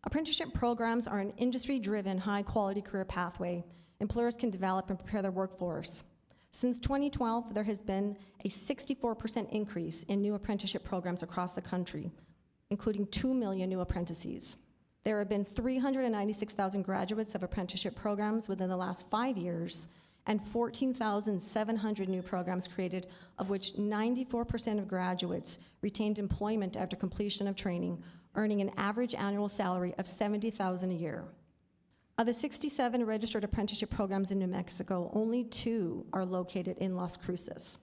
Apprenticeship programs are an industry-driven, high-quality career pathway employers can develop and prepare their workforce. Since 2012, there has been a 64% increase in new apprenticeship programs across the country, including 2 million new apprentices. There have been 396,000 graduates of apprenticeship programs within the last 5 years, and 14,700 new programs created, of which 94% of graduates retained employment after completion of training, earning an average annual salary of $70,000 a year. Of the 67 registered apprenticeship programs in New Mexico, only 2 are located in Las Cruces.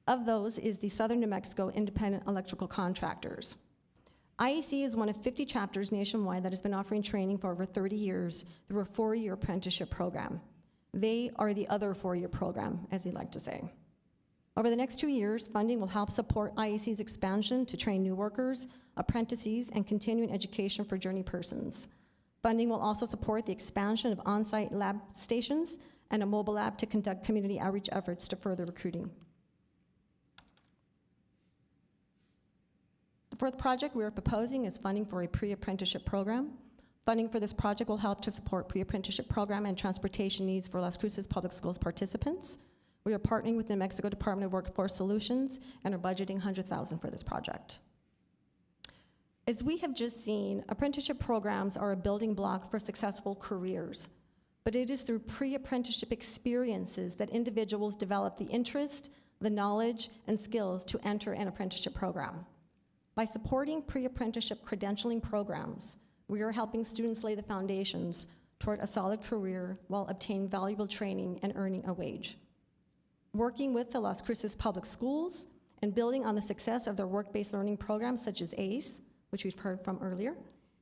Of those is the Southern New Mexico Independent Electrical Contractors. IEC is one of 50 chapters nationwide that has been offering training for over 30 years through a 4-year apprenticeship program. They are the other 4-year program, as they like to say. Over the next 2 years, funding will help support IEC's expansion to train new workers, apprentices, and continuing education for journey persons. Funding will also support the expansion of on-site lab stations and a mobile lab to conduct community outreach efforts to further recruiting. The fourth project we are proposing is funding for a pre-apprenticeship program. Funding for this project will help to support pre-apprenticeship program and transportation needs for Las Cruces Public Schools participants. We are partnering with the New Mexico Department of Workforce Solutions and are budgeting $100,000 for this project. As we have just seen, apprenticeship programs are a building block for successful careers, but it is through pre-apprenticeship experiences that individuals develop the interest, the knowledge, and skills to enter an apprenticeship program. By supporting pre-apprenticeship credentialing programs, we are helping students lay the foundations toward a solid career while obtaining valuable training and earning a wage. Working with the Las Cruces Public Schools and building on the success of their work-based learning programs such as ACE, which we've heard from earlier,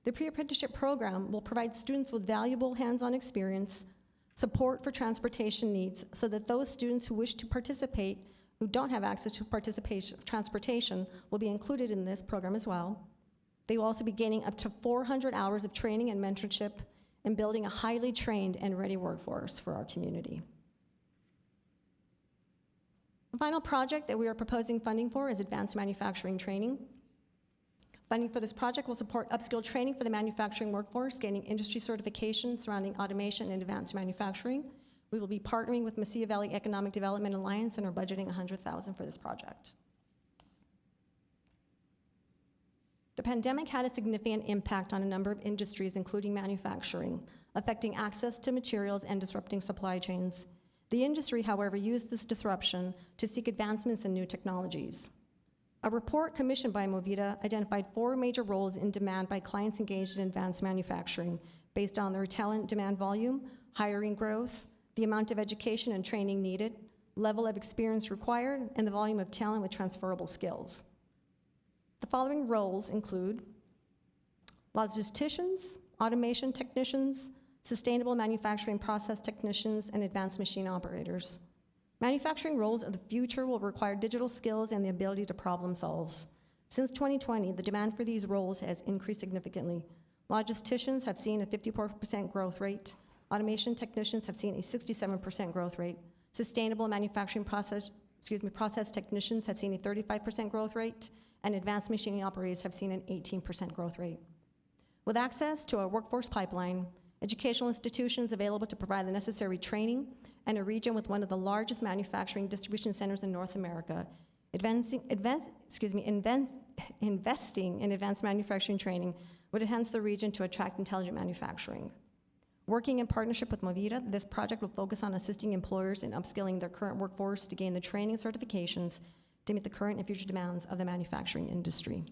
the pre-apprenticeship program will provide students with valuable hands-on experience, support for transportation needs, so that those students who wish to participate, who don't have access to transportation, will be included in this program as well. They will also be gaining up to 400 hours of training and mentorship and building a highly trained and ready workforce for our community. The final project that we are proposing funding for is advanced manufacturing training. Funding for this project will support upskill training for the manufacturing workforce, gaining industry certification surrounding automation and advanced manufacturing. We will be partnering with Mesilla Valley Economic Development Alliance and are budgeting $100,000 for this project. The pandemic had a significant impact on a number of industries, including manufacturing, affecting access to materials and disrupting supply chains. The industry, however, used this disruption to seek advancements in new technologies. A report commissioned by Movida identified 4 major roles in demand by clients engaged in advanced manufacturing based on their talent demand volume, hiring growth, the amount of education and training needed, level of experience required, and the volume of talent with transferable skills. The following roles include logisticians, automation technicians, sustainable manufacturing process technicians, and advanced machine operators. Manufacturing roles of the future will require digital skills and the ability to problem solve. Since 2020, the demand for these roles has increased significantly. Logisticians have seen a 54% growth rate. Automation technicians have seen a 67% growth rate. Sustainable manufacturing process technicians have seen a 35% growth rate, and advanced machining operators have seen an 18% growth rate. With access to a workforce pipeline, educational institutions available to provide the necessary training, and a region with one of the largest manufacturing distribution centers in North America, investing in advanced manufacturing training would enhance the region to attract intelligent manufacturing. Working in partnership with Movida, this project will focus on assisting employers in upskilling their current workforce to gain the training and certifications to meet the current and future demands of the manufacturing industry.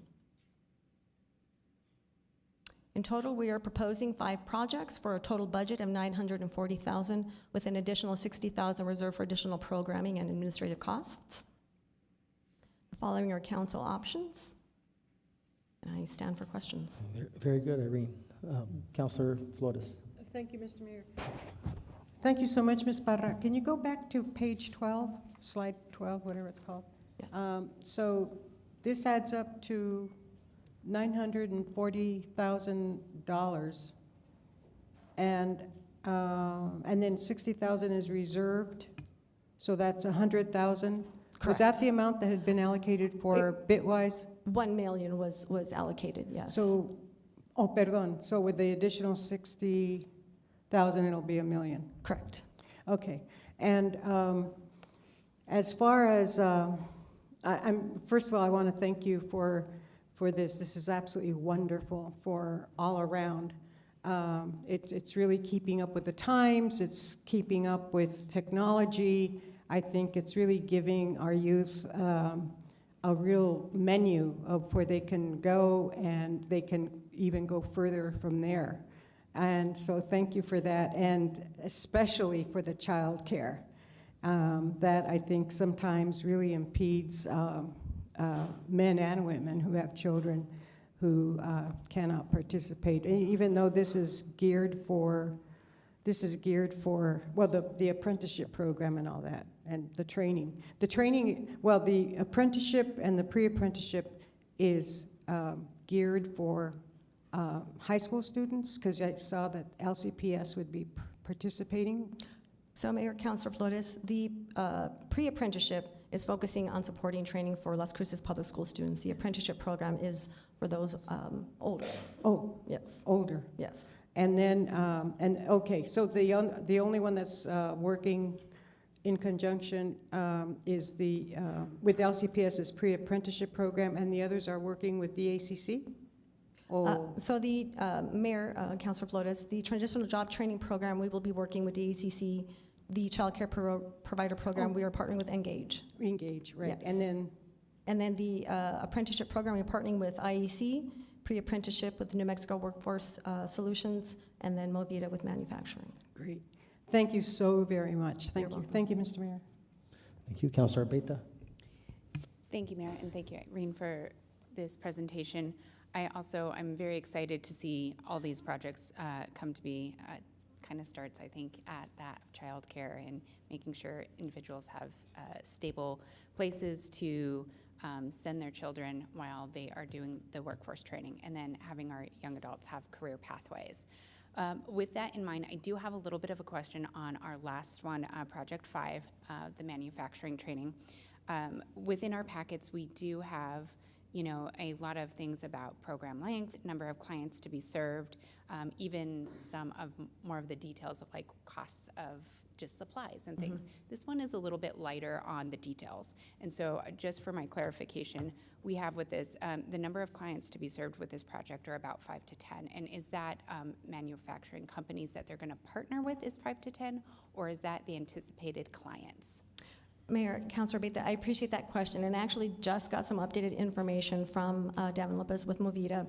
In total, we are proposing 5 projects for a total budget of $940,000, with an additional $60,000 reserved for additional programming and administrative costs. Following our council options, and I stand for questions. Very good, Irene. Councilor Flores. Thank you, Mr. Mayor. Thank you so much, Ms. Parra. Can you go back to page 12, slide 12, whatever it's called? Yes. So this adds up to $940,000, and then $60,000 is reserved, so that's $100,000. Was that the amount that had been allocated for Bitwise? $1 million was allocated, yes. So, so with the additional $60,000, it'll be $1 million. Correct. Okay, and as far as, first of all, I want to thank you for this. This is absolutely wonderful for all around. It's really keeping up with the times. It's keeping up with technology. I think it's really giving our youth a real menu of where they can go, and they can even go further from there. And so thank you for that, and especially for the child care. That I think sometimes really impedes men and women who have children who cannot participate, even though this is geared for, well, the apprenticeship program and all that, and the training. Well, the apprenticeship and the pre-apprenticeship is geared for high school students, because I saw that LCPS would be participating. So Mayor, Councilor Flores, the pre-apprenticeship is focusing on supporting training for Las Cruces public school students. The apprenticeship program is for those older. Oh, yes. Older. Yes. And then, okay, so the only one that's working in conjunction is with LCPS is pre-apprenticeship program, and the others are working with the ACC? So the Mayor, Councilor Flores, the transitional job training program, we will be working with the ACC. The child care provider program, we are partnering with Engage. Engage, right. Yes. And then the apprenticeship program, we're partnering with IEC, pre-apprenticeship with New Mexico Workforce Solutions, and then Movida with manufacturing. Great. Thank you so very much. Thank you. Thank you, Mr. Mayor. Thank you, Councilor Beta. Thank you, Mayor, and thank you, Irene, for this presentation. I'm very excited to see all these projects come to be. Kind of starts, I think, at that of childcare and making sure individuals have stable places to send their children while they are doing the workforce training, and then having our young adults have career pathways. With that in mind, I do have a little bit of a question on our last one, Project 5, the manufacturing training. Within our packets, we do have a lot of things about program length, number of clients to be served, even some of more of the details of like costs of just supplies and things. This one is a little bit lighter on the details. And so just for my clarification, we have with this, the number of clients to be served with this project are about 5 to 10. And is that manufacturing companies that they're going to partner with is 5 to 10, or is that the anticipated clients? Mayor, Councilor Beta, I appreciate that question, and I actually just got some updated information from Devin Lopez with Movida.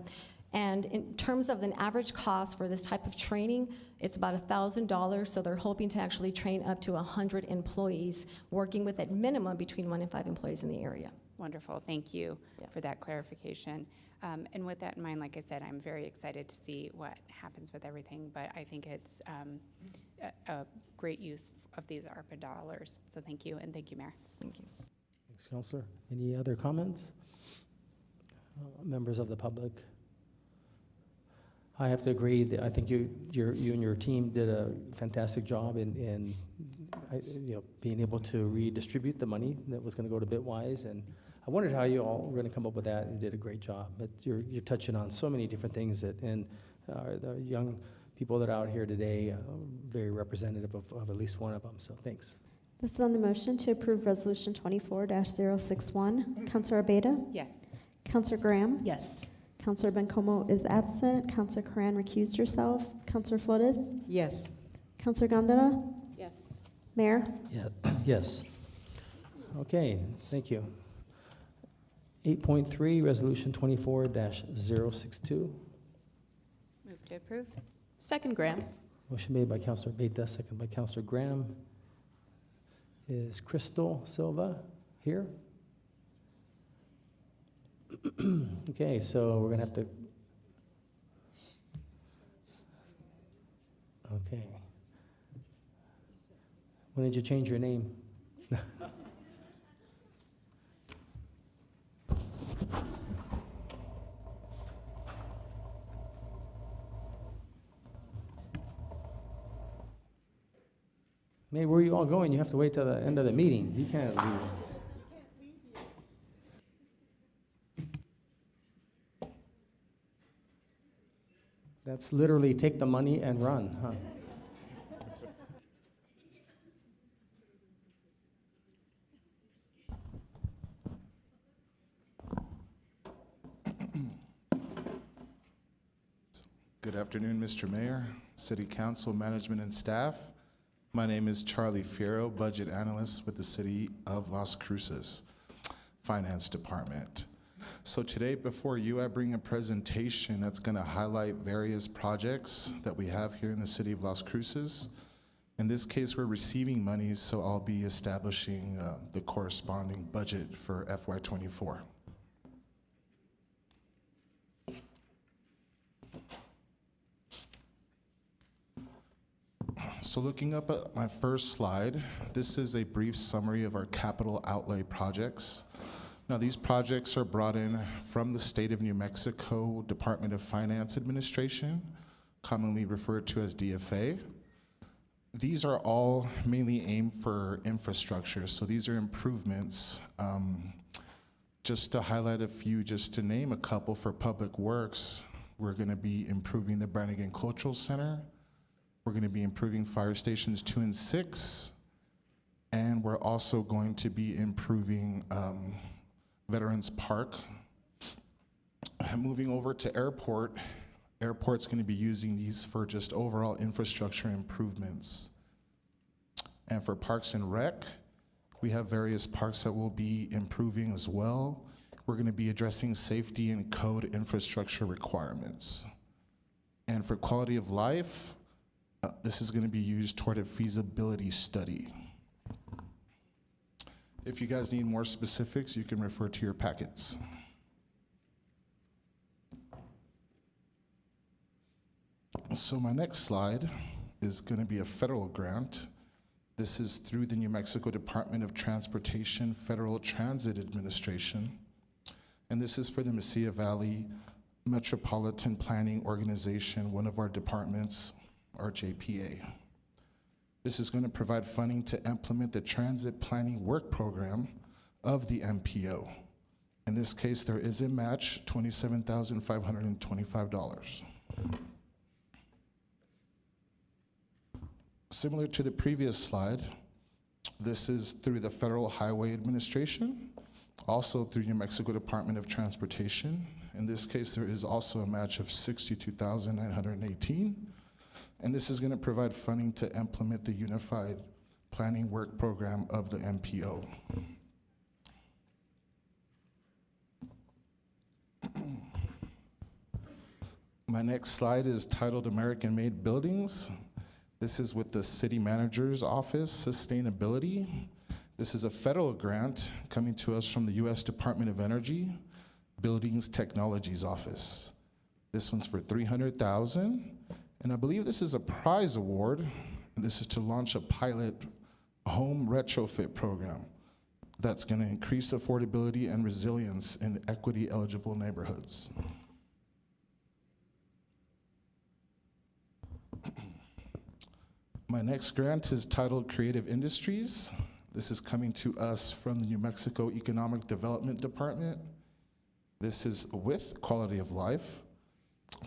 And in terms of an average cost for this type of training, it's about $1,000, so they're hoping to actually train up to 100 employees, working with at minimum between 1 and 5 employees in the area. Wonderful, thank you for that clarification. And with that in mind, like I said, I'm very excited to see what happens with everything, but I think it's a great use of these ARPA dollars. So thank you, and thank you, Mayor. Thank you. Thanks, Councilor. Any other comments? Members of the public? I have to agree that I think you and your team did a fantastic job in being able to redistribute the money that was going to go to Bitwise, and I wondered how you all were going to come up with that, and you did a great job. But you're touching on so many different things and the young people that are out here today, very representative of at least one of them. So thanks. This is on the motion to approve Resolution 24-061. Councilor Abeyta? Yes. Councilor Graham? Yes. Councilor Bencomo is absent. Councilor Coran recused herself. Councilor Flores? Yes. Councilor Gondara? Yes. Mayor? Yeah. Yes. Okay, thank you. 8.3, Resolution 24-062. Move to approve. Second, Graham. Motion made by Councilor Beta, second by Councilor Graham. Is Crystal Silva here? Okay, so we're gonna have to. Okay. When did you change your name? May, where are you all going? You have to wait till the end of the meeting. You can't leave. That's literally take the money and run, huh? Good afternoon, Mr. Mayor, City Council, management, and staff. My name is Charlie Fierro, budget analyst with the City of Las Cruces Finance Department. So today before you, I bring a presentation that's going to highlight various projects that we have here in the City of Las Cruces. In this case, we're receiving money, so I'll be establishing the corresponding budget for FY24. So looking up at my first slide, this is a brief summary of our capital outlay projects. Now, these projects are brought in from the State of New Mexico Department of Finance Administration, commonly referred to as DFA. These are all mainly aimed for infrastructure, so these are improvements. Just to highlight a few, just to name a couple for Public Works, we're gonna be improving the Brannigan Cultural Center. We're going to be improving fire stations 2 and 6, and we're also going to be improving Veterans Park. Moving over to Airport, Airport's going to be using these for just overall infrastructure improvements. And for Parks and Rec, we have various parks that we'll be improving as well. We're going to be addressing safety and code infrastructure requirements. And for quality of life, this is going to be used toward a feasibility study. If you guys need more specifics, you can refer to your packets. So my next slide is going to be a federal grant. This is through the New Mexico Department of Transportation Federal Transit Administration. And this is for the Mesilla Valley Metropolitan Planning Organization, one of our departments, our JPA. This is going to provide funding to implement the transit planning work program of the MPO. In this case, there is a match, $27,525. Similar to the previous slide, this is through the Federal Highway Administration, also through New Mexico Department of Transportation. In this case, there is also a match of $62,918. And this is going to provide funding to implement the Unified Planning Work Program of the MPO. My next slide is titled American-Made Buildings. This is with the City Manager's Office, Sustainability. This is a federal grant coming to us from the U.S. Department of Energy, Buildings Technologies Office. This one's for $300,000, and I believe this is a prize award, and this is to launch a pilot home retrofit program that's gonna increase affordability and resilience in equity-eligible neighborhoods. My next grant is titled Creative Industries. This is coming to us from the New Mexico Economic Development Department. This is with Quality of Life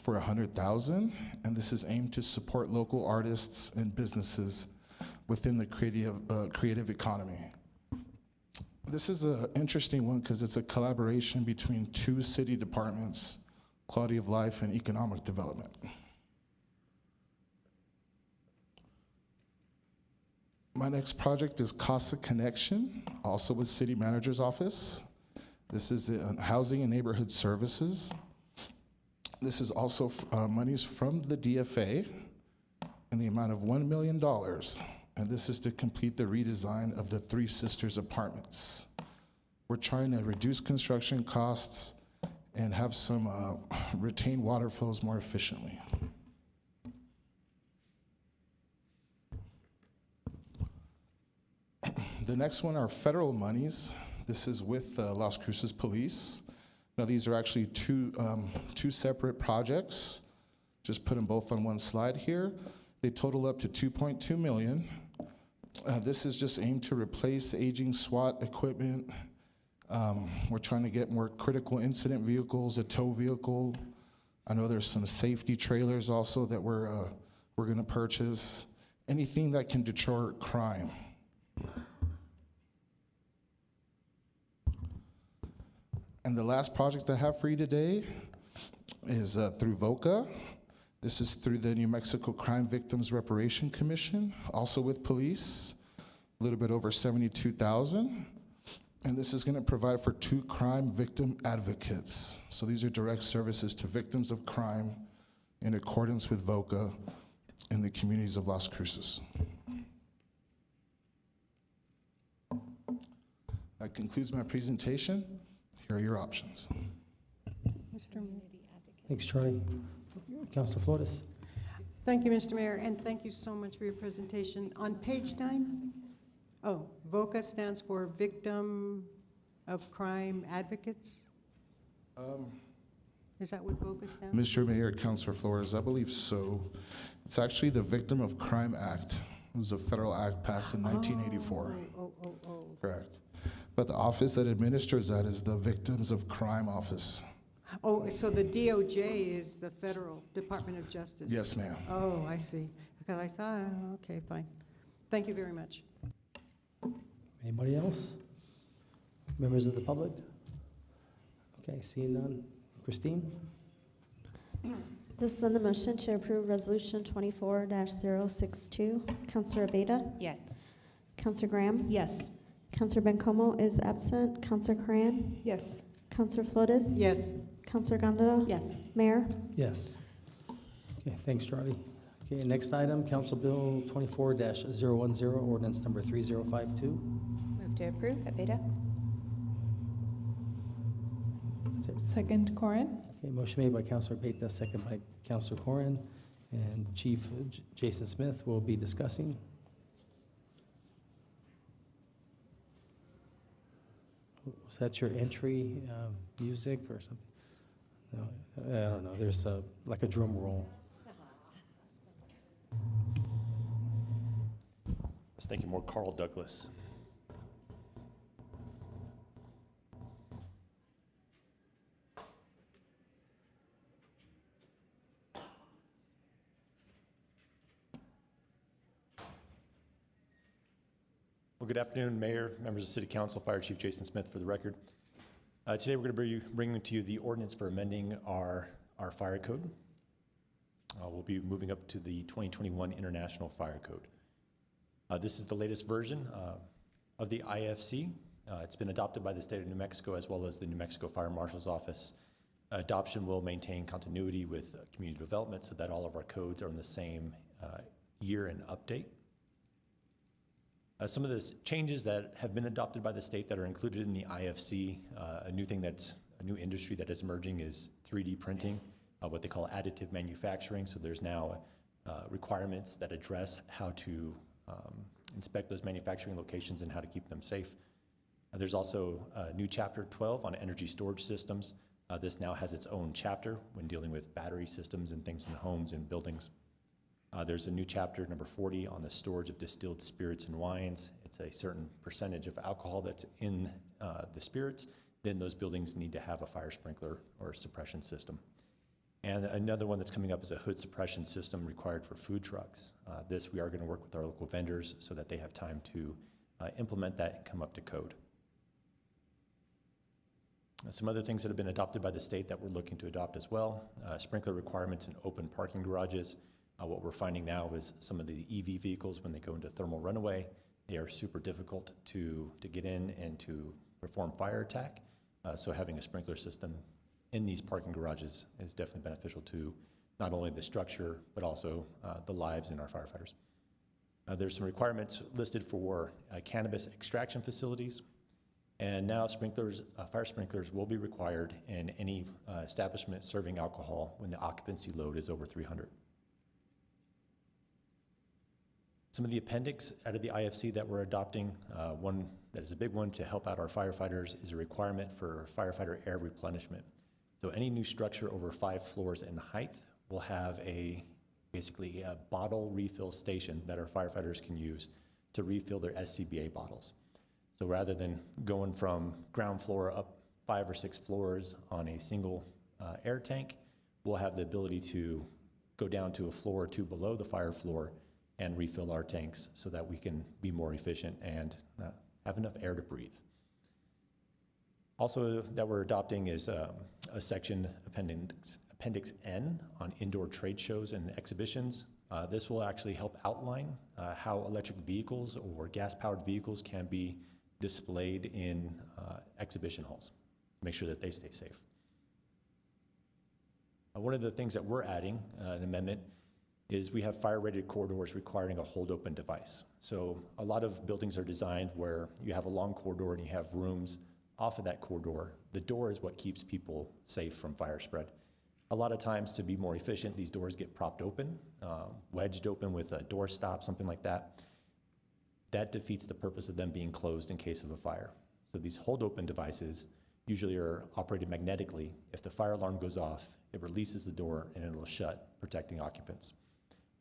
for $100,000, and this is aimed to support local artists and businesses within the creative economy. This is an interesting one because it's a collaboration between two city departments, Quality of Life and Economic Development. My next project is Casa Connection, also with City Manager's Office. This is Housing and Neighborhood Services. This is also monies from the DFA in the amount of $1 million. And this is to complete the redesign of the Three Sisters apartments. We're trying to reduce construction costs and have some retain water flows more efficiently. The next one are federal monies. This is with Las Cruces Police. Now these are actually two separate projects. Just put them both on one slide here. They total up to $2.2 million. This is just aimed to replace aging SWAT equipment. We're trying to get more critical incident vehicles, a tow vehicle. I know there's some safety trailers also that we're gonna purchase. Anything that can deter crime. And the last project I have for you today is through VOCA. This is through the New Mexico Crime Victims Reparation Commission, also with police, a little bit over $72,000. And this is gonna provide for 2 crime victim advocates. So these are direct services to victims of crime in accordance with VOCA in the communities of Las Cruces. That concludes my presentation. Here are your options. Mr. Mayor. Thanks, Charlie. Councilor Flores. Thank you, Mr. Mayor, and thank you so much for your presentation. On page 9, VOCA stands for Victim of Crime Advocates? Is that what VOCA stands for? Mr. Mayor, Councilor Flores, I believe so. It's actually the Victim of Crime Act. It was a federal act passed in 1984. Correct. But the office that administers that is the Victims of Crime Office. Oh, so the DOJ is the Federal Department of Justice? Yes, ma'am. Oh, I see. Because I saw, okay, fine. Thank you very much. Anybody else? Members of the public? Okay, seeing none. Christine? This is on the motion to approve Resolution 24-062. Counselor Abeyta? Yes. Counselor Graham? Yes. Counselor Bencomo is absent. Counselor Coran? Yes. Counselor Flores? Yes. Counselor Gondado? Yes. Mayor? Yes. Okay, thanks, Charlie. Okay, next item, Council Bill 24-010, ordinance number 3052. Move to approve. Abeyta? Second, Corin. Okay, motion made by Councilor Payta, second by Councilor Corrin, and Chief Jason Smith will be discussing. Was that your entry music or something? No, I don't know. There's like a drum roll. I was thinking more Carl Douglas. Well, good afternoon, Mayor, members of City Council, Fire Chief Jason Smith for the record. Today we're going to be bringing to you the ordinance for amending our fire code. We'll be moving up to the 2021 International Fire Code. This is the latest version of the IFC. It's been adopted by the state of New Mexico as well as the New Mexico Fire Marshal's Office Adoption will maintain continuity with community development so that all of our codes are in the same year and update. Some of the changes that have been adopted by the state that are included in the IFC, a new industry that is emerging is 3D printing, what they call additive manufacturing. So there's now requirements that address how to inspect those manufacturing locations and how to keep them safe. There's also new chapter 12 on energy storage systems. This now has its own chapter when dealing with battery systems and things in homes and buildings. There's a new chapter, number 40, on the storage of distilled spirits and wines. It's a certain percentage of alcohol that's in the spirits. Then those buildings need to have a fire sprinkler or a suppression system. And another one that's coming up is a hood suppression system required for food trucks. This we are going to work with our local vendors so that they have time to implement that and come up to code. Some other things that have been adopted by the state that we're looking to adopt as well, sprinkler requirements in open parking garages. What we're finding now is some of the EV vehicles, when they go into thermal runaway, they are super difficult to get in and to perform fire attack. So having a sprinkler system in these parking garages is definitely beneficial to not only the structure, but also the lives in our firefighters. There's some requirements listed for cannabis extraction facilities. And now fire sprinklers will be required in any establishment serving alcohol when the occupancy load is over 300. Some of the appendix out of the IFC that we're adopting, one that is a big one to help out our firefighters is a requirement for firefighter air replenishment. So any new structure over 5 floors in height will have basically a bottle refill station that our firefighters can use to refill their SCBA bottles. So rather than going from ground floor up 5 or 6 floors on a single air tank, we'll have the ability to go down to a floor or 2 below the fire floor and refill our tanks so that we can be more efficient and have enough air to breathe. Also that we're adopting is a section, Appendix N, on indoor trade shows and exhibitions. This will actually help outline how electric vehicles or gas-powered vehicles can be displayed in exhibition halls, make sure that they stay safe. One of the things that we're adding, an amendment, is we have fire-rated corridors requiring a hold-open device. So a lot of buildings are designed where you have a long corridor and you have rooms off of that corridor. The door is what keeps people safe from fire spread. A lot of times, to be more efficient, these doors get propped open, wedged open with a door stop, something like that. That defeats the purpose of them being closed in case of a fire. So these hold-open devices usually are operated magnetically. If the fire alarm goes off, it releases the door and it'll shut, protecting occupants.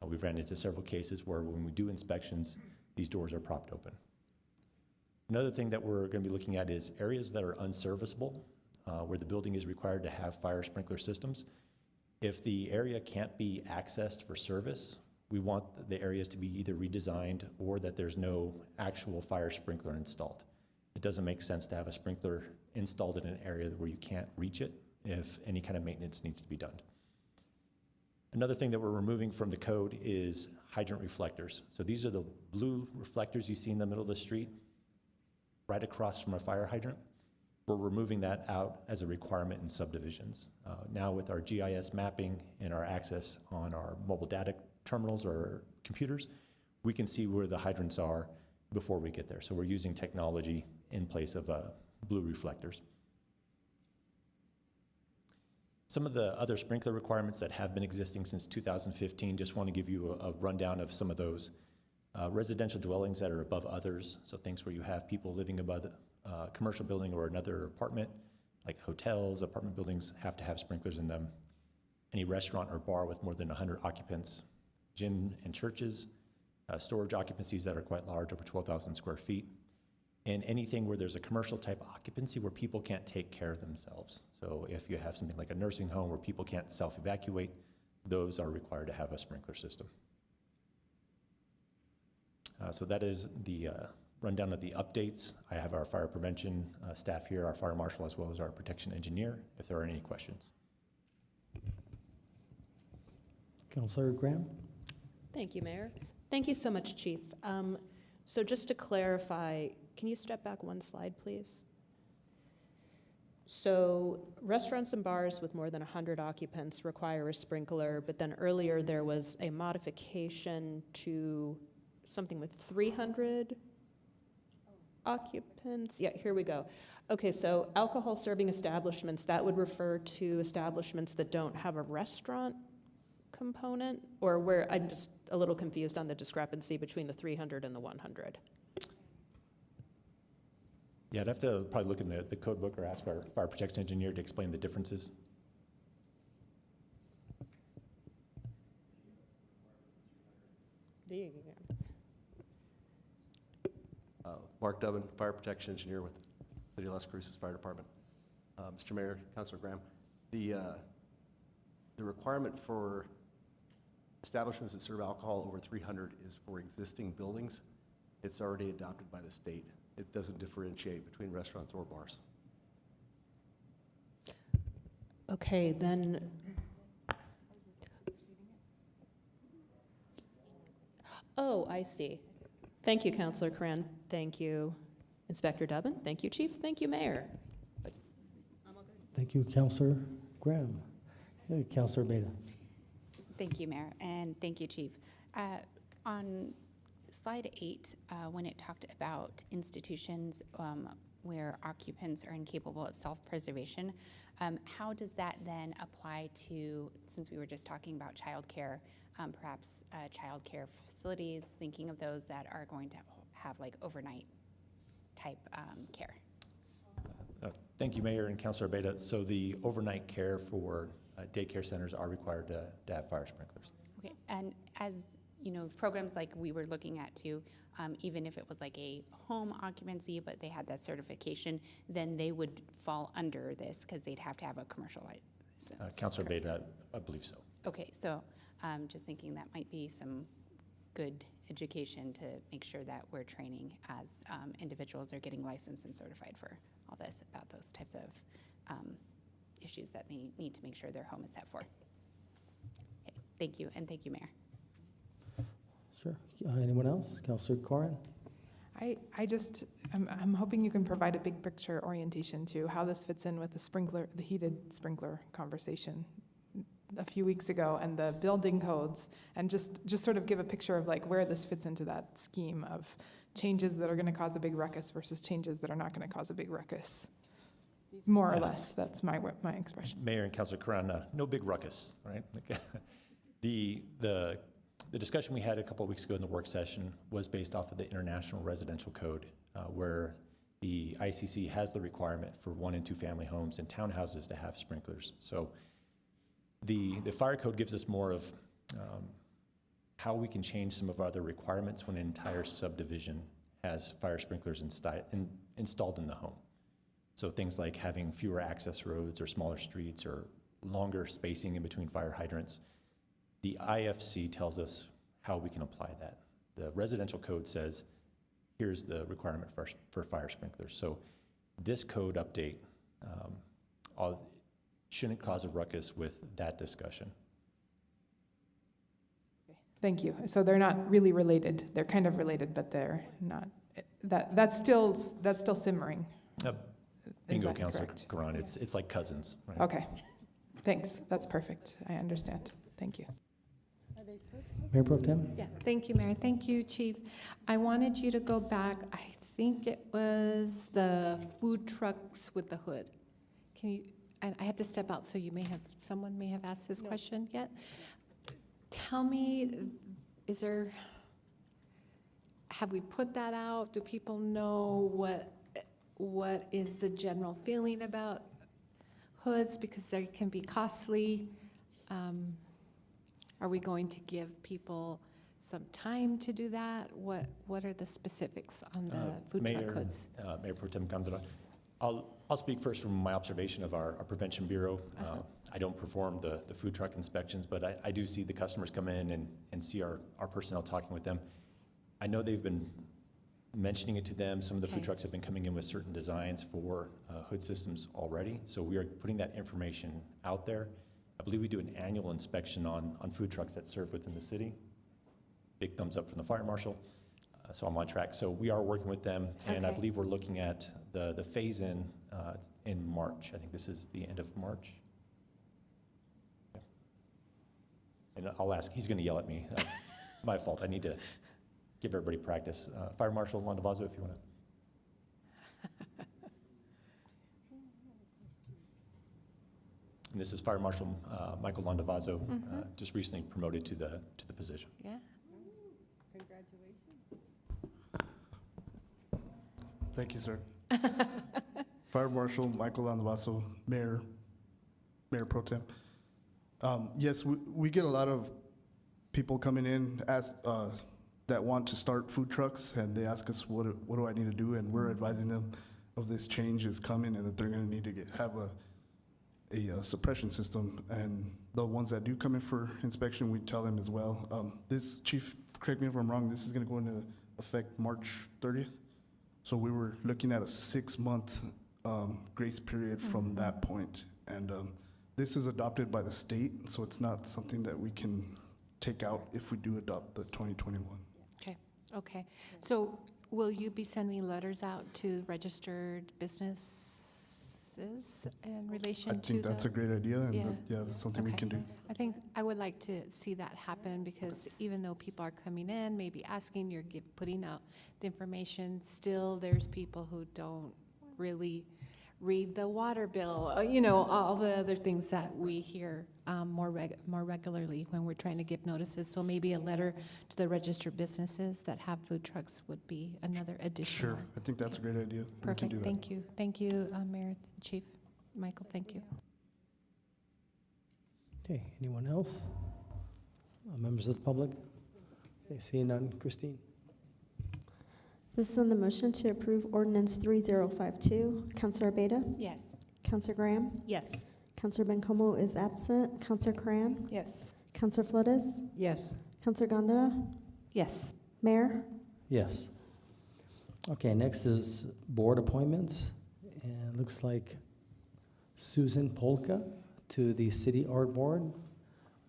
We've ran into several cases where when we do inspections, these doors are propped open. Another thing that we're going to be looking at is areas that are unserviceable, where the building is required to have fire sprinkler systems. If the area can't be accessed for service, we want the areas to be either redesigned or that there's no actual fire sprinkler installed. It doesn't make sense to have a sprinkler installed in an area where you can't reach it if any kind of maintenance needs to be done. Another thing that we're removing from the code is hydrant reflectors. So these are the blue reflectors you see in the middle of the street, right across from a fire hydrant. We're removing that out as a requirement in subdivisions. Now with our GIS mapping and our access on our mobile data terminals or computers, we can see where the hydrants are before we get there. So we're using technology in place of blue reflectors. Some of the other sprinkler requirements that have been existing since 2015, just want to give you a rundown of some of those. Residential dwellings that are above others, so things where you have people living above a commercial building or another apartment, like hotels, apartment buildings have to have sprinklers in them. Any restaurant or bar with more than 100 occupants, gym and churches, storage occupancies that are quite large, over 12,000 square feet, and anything where there's a commercial type occupancy where people can't take care of themselves. So if you have something like a nursing home where people can't self-evacuate, those are required to have a sprinkler system. So that is the rundown of the updates. I have our fire prevention staff here, our fire marshal, as well as our protection engineer, if there are any questions. Councilor Graham? Thank you, Mayor. Thank you so much, Chief. So just to clarify, can you step back one slide, please? So restaurants and bars with more than 100 occupants require a sprinkler, but then earlier there was a modification to something with 300 occupants. Yeah, here we go. Okay, so alcohol serving establishments, that would refer to establishments that don't have a restaurant component, or where, I'm just a little confused on the discrepancy between the 300 and the 100. Yeah, I'd have to probably look in the code book or ask our fire protection engineer to explain the differences. There you go. Mark Dubbin, Fire Protection Engineer with City of Las Cruces Fire Department. Mr. Mayor, Councilor Graham, the requirement for establishments that serve alcohol over 300 is for existing buildings. It's already adopted by the state. It doesn't differentiate between restaurants or bars. Okay, then. Oh, I see. Thank you, Councilor Coran. Thank you, Inspector Dubbin. Thank you, Chief. Thank you, Mayor. Thank you, Councilor Graham. Hey, Councilor Beta. Thank you, Mayor, and thank you, Chief. On slide 8, when it talked about institutions where occupants are incapable of self-preservation, how does that then apply to, since we were just talking about childcare, perhaps childcare facilities, thinking of those that are going to have like overnight type care? Thank you, Mayor and Councilor Beta. So the overnight care for daycare centers are required to have fire sprinklers. Okay, and as you know, programs like we were looking at too, even if it was like a home occupancy, but they had that certification, then they would fall under this because they'd have to have a commercial license. Councilor Beta, I believe so. Okay, so just thinking that might be some good education to make sure that we're training as individuals are getting licensed and certified for all this about those types of issues that they need to make sure their home is set for. Okay, thank you, and thank you, Mayor. Sure. Anyone else? Councilor Coran? I'm hoping you can provide a big picture orientation to how this fits in with the heated sprinkler conversation a few weeks ago and the building codes, and just sort of give a picture of like where this fits into that scheme of changes that are going to cause a big ruckus versus changes that are not going to cause a big ruckus. More or less, that's my expression. Mayor and Councilor Karan, no big ruckus, right? The discussion we had a couple of weeks ago in the work session was based off of the International Residential Code, where the ICC has the requirement for 1 and 2 family homes and townhouses to have sprinklers. So the fire code gives us more of how we can change some of our other requirements when an entire subdivision has fire sprinklers installed in the home. So things like having fewer access roads or smaller streets or longer spacing in between fire hydrants. The IFC tells us how we can apply that. The residential code says, here's the requirement for fire sprinklers. So this code update shouldn't cause a ruckus with that discussion. Thank you. So they're not really related. They're kind of related, but they're not. That's still simmering. Bingo, Councilor Karan. It's like cousins, right? Okay. Thanks. That's perfect. I understand. Thank you. Mayor Pro Tem? Yeah, thank you, Mayor. Thank you, Chief. I wanted you to go back, I think it was the food trucks with the hood. Can you, I had to step out, so someone may have asked this question yet. Tell me, have we put that out? Do people know what is the general feeling about hoods, because they can be costly? Are we going to give people some time to do that? What are the specifics on the food truck hoods? Mayor Pro Tem Candela, I'll speak first from my observation of our Prevention Bureau. I don't perform the food truck inspections, but I do see the customers come in and see our personnel talking with them. I know they've been mentioning it to them. Some of the food trucks have been coming in with certain designs for hood systems already, so we are putting that information out there. I believe we do an annual inspection on food trucks that serve within the city. Big thumbs up from the fire marshal. So I'm on track. So we are working with them, and I Okay. believe we're looking at the phase-in in March. I think this is the end of March. Yeah. And I'll ask, he's going to yell at me. My fault. I need to give everybody practice. Fire Marshal Landavazo, if you want to. And this is Fire Marshal Michael Landavazo, just recently promoted to the position. Yeah. Thank you, sir. Fire Marshal Michael Landavazo, Mayor Pro Tem. Yes, we get a lot of people coming in that want to start food trucks, and they ask us, what do I need to do? And we're advising them of this change is coming and that they're going to need to have a suppression system. And the ones that do come in for inspection, we tell them as well. This, Chief, correct me if I'm wrong, this is going to go into effect March 30th. So we were looking at a 6-month grace period from that point. And this is adopted by the state, so it's not something that we can take out if we do adopt the 2021. Okay. So will you be sending letters out to registered businesses in relation to I think that's a great idea, and yeah, that's something we Okay. can do. I think I would like to see that happen, because even though people are coming in, maybe asking, you're putting out the information, still there's people who don't really read the water bill, all the other things that we hear more regularly when we're trying to give notices. So maybe a letter to the registered businesses that have food trucks would be another additional. Sure, I think that's a great idea. We can Perfect, do that. thank you. Thank you, Mayor, Chief Michael, thank you. Okay, anyone else? Members of the public? Okay, seeing none. Christine? This is on the motion to approve ordinance 3052. Counselor Beta? Yes. Counselor Graham? Yes. Counselor Bencomo is absent. Counselor Cran? Yes. Counselor Flores? Yes. Counselor Gondeta? Yes. Mayor? Yes. Okay, next is board appointments. And it looks like Susan Polka to the City Art Board.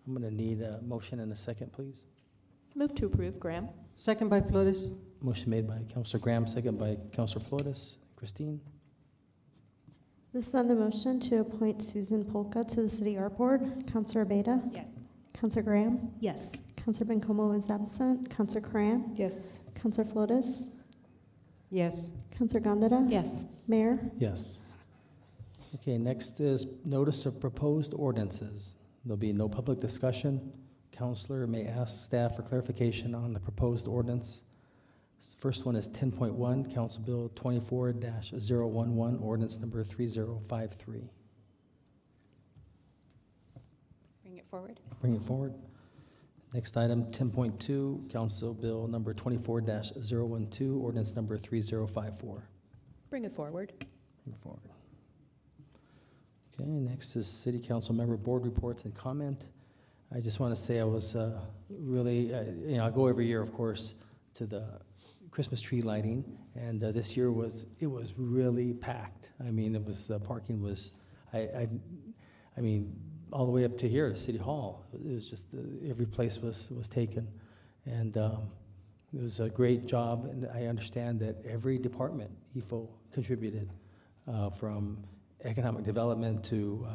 I'm going to need a motion and a second, please. Move to approve, Graham. Second by Flores. Motion made by Councilor Graham, second by Councilor Flores. Christine? This is on the motion to appoint Susan Polka to the City Art Board. Counselor Beta? Yes. Counselor Graham? Yes. Counselor Bencomo is absent. Counselor Cran? Yes. Counselor Flores? Yes. Counselor Gondeta? Yes. Mayor? Yes. Okay, next is notice of proposed ordinances. There'll be no public discussion. Counselor may ask staff for clarification on the proposed ordinance. First one is 10.1, Council Bill 24-011, ordinance number 3053. Bring it forward. Bring it forward. Next item, 10.2, Council Bill number 24-012, ordinance number 3054. Bring it forward. Bring it forward. Okay, next is City Council member board reports and comment. I just want to say I was really, I go every year, of course, to the Christmas tree lighting, and this year it was really packed. I mean, it was, parking was, I mean, all the way up to here to City Hall. It was just, every place was taken. And it was a great job, and I understand that every department, EFO, contributed, from economic development to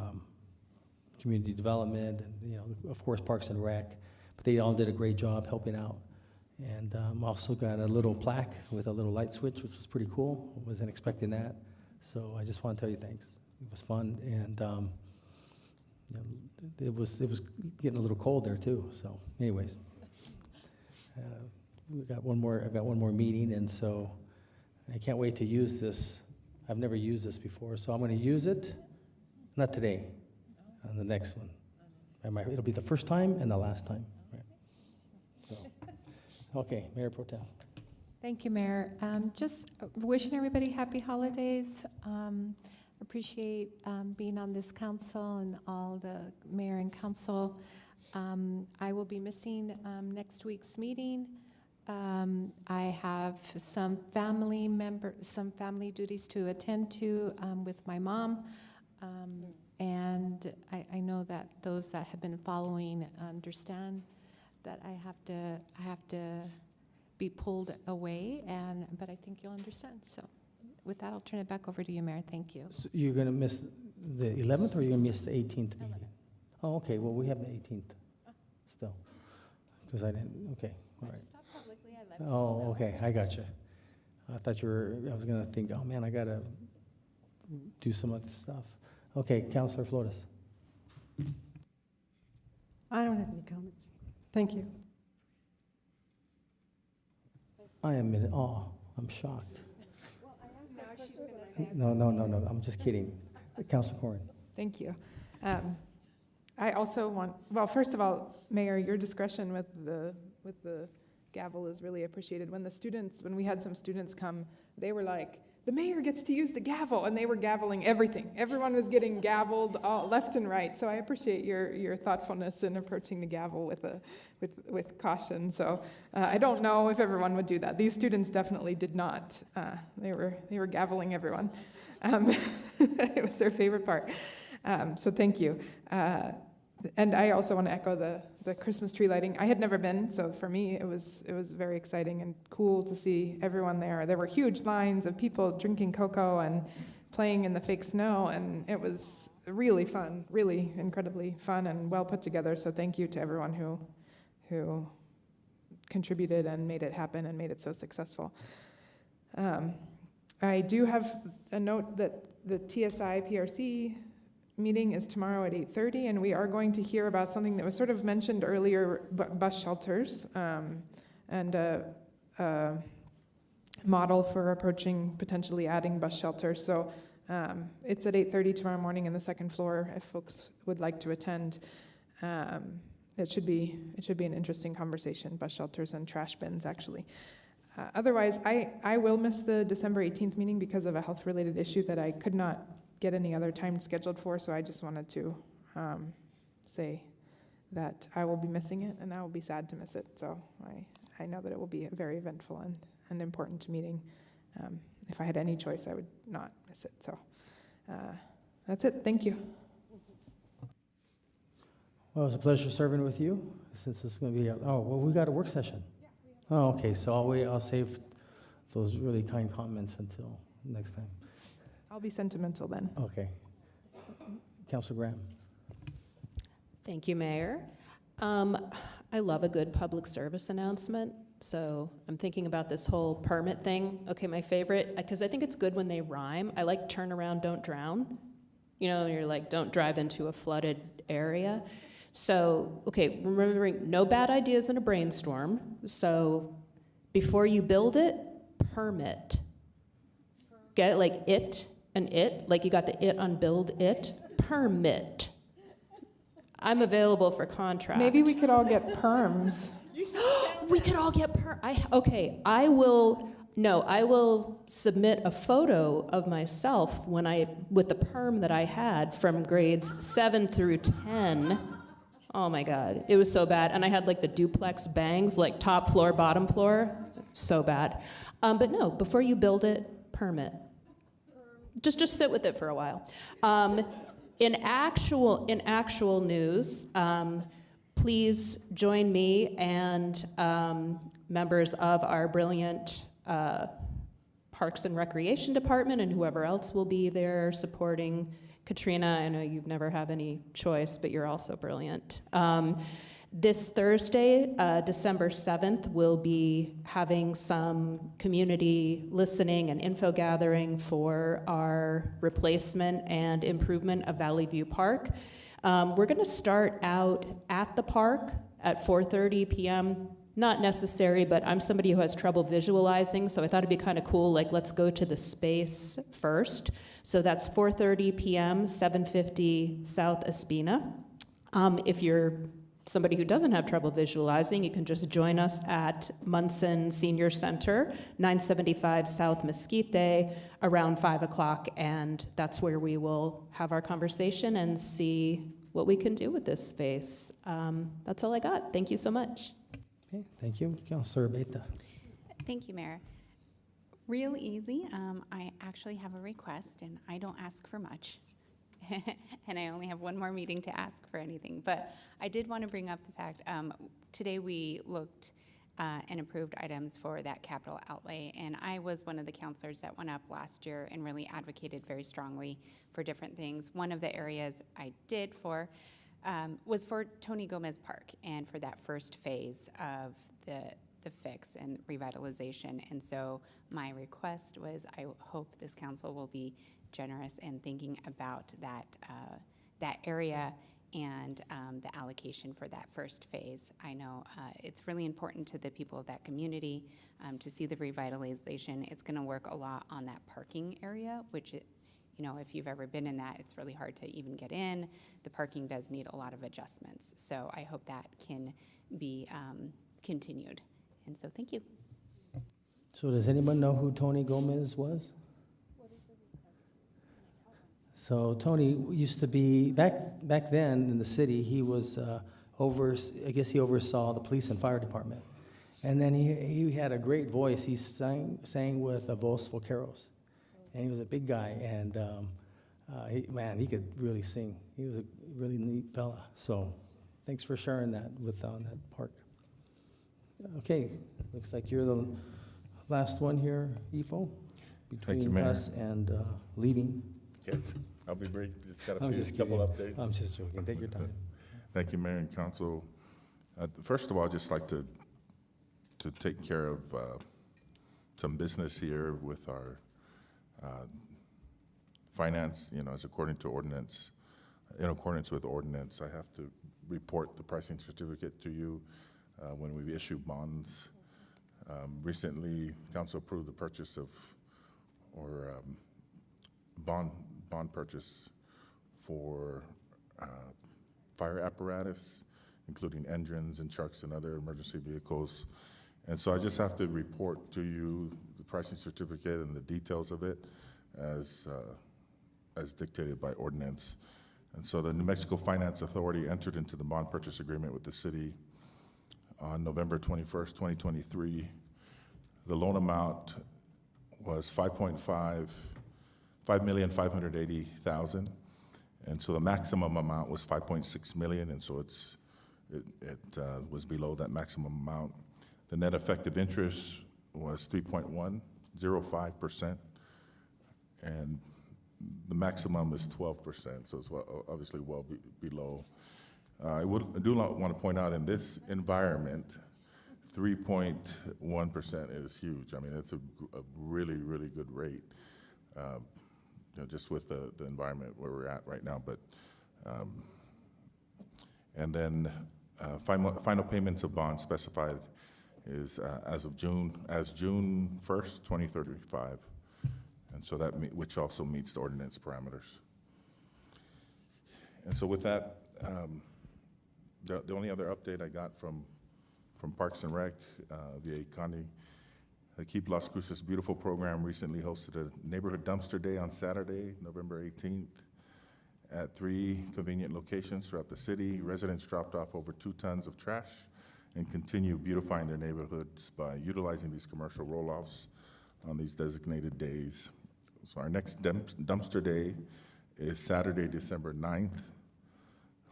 community development, and of course, Parks and Rec. But they all did a great job helping out. And also got a little plaque with a little light switch, which was pretty cool. Wasn't expecting that. So I just want to tell you thanks. It was fun, and it was getting a little cold there too. So, anyways, I've got one more meeting, and so I can't wait to use this. I've never used this before, so I'm going to use it. Not today, on the next one. It'll be the first time and the last time. Right? So, okay, Mayor Pro Tem. Thank you, Mayor. Just wishing everybody happy holidays. Appreciate being on this council and all the mayor and council. I will be missing next week's meeting. I have some family duties to attend to with my mom. And I know that those that have been following understand that I have to be pulled away, but I think you'll understand. So with that, I'll turn it back over to you, Mayor. Thank you. So you're going to miss the 11th, or you're going to miss the 18th meeting? Oh, okay, well, we have the 18th still, because I didn't, okay, all right. Oh, okay, I got you. I thought I was going to think, oh, man, I got to do some other stuff. Okay, Councilor Flores. I don't have any comments. Thank you. I am in awe. I'm shocked. No, I'm just kidding. Councilor Corrin. Thank you. I also want, well, first of all, Mayor, your discretion with the gavel is really appreciated. When we had some students come, they were like, the mayor gets to use the gavel, and they were gaveling everything. Everyone was getting gavelled left and right. So I appreciate your thoughtfulness in approaching the gavel with caution. So I don't know if everyone would do that. These students definitely did not. They were gaveling everyone. It was their favorite part. So thank you. And I also want to echo the Christmas tree lighting. I had never been, so for me it was very exciting and cool to see everyone there. There were huge lines of people drinking cocoa and playing in the fake snow, and it was really fun, really incredibly fun and well put together. So thank you to everyone who contributed and made it happen and made it so successful. I do have a note that the TSI PRC meeting is tomorrow at 8:30, and we are going to hear about something that was sort of mentioned earlier, bus shelters, and a model for approaching potentially adding bus shelters. So it's at 8:30 tomorrow morning in the second floor if folks would like to attend. It should be an interesting conversation, bus shelters and trash bins, actually. Otherwise, I will miss the December 18th meeting because of a health-related issue that I could not get any other time scheduled for, so I just wanted to say that I will be missing it, and I will be sad to miss it. So I know that it will be a very eventful and important meeting. If I had any choice, I would not miss it. So that's it. Thank you. Well, it was a pleasure serving with you. Since it's going to be, we got a work session. Oh, okay, so I'll save those really kind comments until next time. I'll be sentimental then. Okay. Councilor Graham. Thank you, Mayor. I love a good public service announcement, so I'm thinking about this whole permit thing. Okay, my favorite, because I think it's good when they rhyme. I like turn around, don't drown. You know, you're like, don't drive into a flooded area. So, okay, remembering no bad ideas in a brainstorm. So before you build it, permit. Get it like it and it, like you got the it on build it, permit. I'm available for contract. Maybe we could all get perms. We could all get I will submit a photo of myself with the perm that I had from grades 7 through 10. Oh my God, it was so bad. And I had like the duplex bangs, like top floor, bottom floor, so bad. But no, before you build it, permit. Just sit with it for a while. In actual news, please join me and members of our brilliant Parks and Recreation Department and whoever else will be there supporting Katrina. I know you've never have any choice, but you're also brilliant. This Thursday, December 7th, we'll be having some community listening and info gathering for our replacement and improvement of Valley View Park. We're going to start out at the park at 4:30 p.m. Not necessary, but I'm somebody who has trouble visualizing, so I thought it'd be kind of cool, like let's go to the space first. So that's 4:30 p.m., 750 South Espina. If you're somebody who doesn't have trouble visualizing, you can just join us at Munson Senior Center, 975 South Mesquite, around 5 o'clock, and that's where we will have our conversation and see what we can do with this space. That's all I got. Thank you so much. Okay, thank you. Councilor Beta. Thank you, Mayor. Real easy. I actually have a request, and I don't ask for much. And I only have one more meeting to ask for anything. But I did want to bring up the fact, today we looked and approved items for that capital outlay. And I was one of the counselors that went up last year and really advocated very strongly for different things. One of the areas I did for was for Tony Gomez Park and for that first phase of the fix and revitalization. And so my request was, I hope this council will be generous in thinking about that area and the allocation for that first phase. I know it's really important to the people of that community to see the revitalization. It's going to work a lot on that parking area, which, you know, if you've ever been in that, it's really hard to even get in. The parking does need a lot of adjustments. So I hope that can be continued. And so thank you. So does anyone know who Tony Gomez was? So Tony used to be, back then in the city, he was I guess he oversaw the police and fire department. And then he had a great voice. He sang with Voz Vaqueros. And he was a big guy, and he could really sing. He was a really neat fella. So thanks for sharing that on that park. Okay, looks like you're the last one here, Ifo, between us and leaving. Okay, I'll be brief. Just got a couple updates. I'm just joking. Take your time. Thank you, Mayor and Council. First of all, I'd just like to take care of some business here with our finance. You know, as according to ordinance, in accordance with ordinance, I have to report the pricing certificate to you when we issue bonds. Recently, Council approved the purchase of, or bond purchase for fire apparatus, including engines and trucks and other emergency vehicles. And so I just have to report to you the pricing certificate and the details of it as dictated by ordinance. And so the New Mexico Finance Authority entered into the bond purchase agreement with the city on November 21st, 2023. The loan amount was $5,580,000, and so the maximum amount was $5.6 million, and so it was below that maximum amount. The net effective interest was 3.105%, and the maximum is 12%, so it's obviously well below. I do want to point out, in this environment, 3.1% is huge. I mean, it's a really, really good rate, you know, just with the environment where we're at right now. But and then final payments of bonds specified is as June 1st, 2035, and so that which also meets the ordinance parameters. And so with that. The only other update I got from Parks and Rec, the County Keep Las Cruces Beautiful program recently hosted a neighborhood dumpster day on Saturday, November 18th, at 3 convenient locations throughout the city. Residents dropped off over 2 tons of trash and continue beautifying their neighborhoods by utilizing these commercial roll-offs on these designated days. So our next dumpster day is Saturday, December 9th,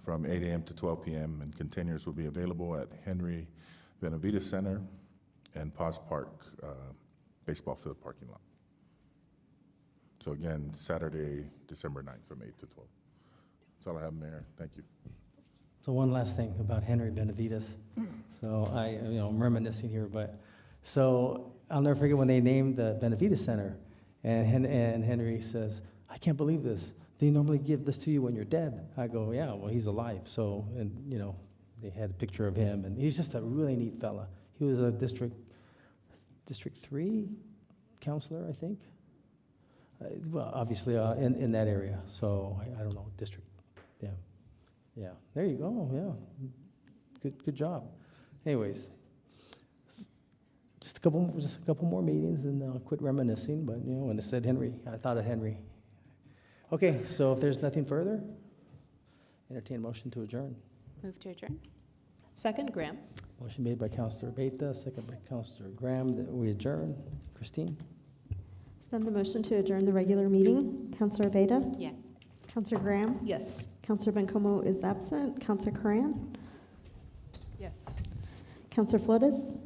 from 8 a.m. to 12 p.m., and containers will be available at Henry Benavides Center and Paz Park baseball field parking lot. So again, Saturday, December 9th from 8 to 12. That's all I have, Mayor. Thank you. So one last thing about Henry Benavides. So I'm reminiscing here, but so I'll never forget when they named the Benavides Center, and Henry says, "I can't believe this. They normally give this to you when you're dead." I go, "Yeah, well, he's alive." So, and you know, they had a picture of him, and he's just a really neat fella. He was a District 3 counselor, I think. Well, obviously in that area. So I don't know, district. Yeah. There you go. Yeah, good job. Anyways, just a couple more meetings, and I'll quit reminiscing. But you know, when it said Henry, I thought of Henry. Okay, so if there's nothing further, entertain a motion to adjourn. Move to adjourn. Second, Graham. Motion made by Councilor Beta, second by Councilor Graham, that we adjourn. Christine? Send the motion to adjourn the regular meeting. Councilor Beta? Yes. Councilor Graham? Yes. Councilor Bencomo is absent. Councilor Coran? Yes. Councilor Flores?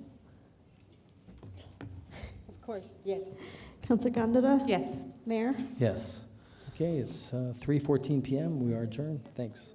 course, yes. Councilor Gondeta? Yes. Mayor? Yes. Okay, it's 3:14 p.m. We are adjourned. Thanks.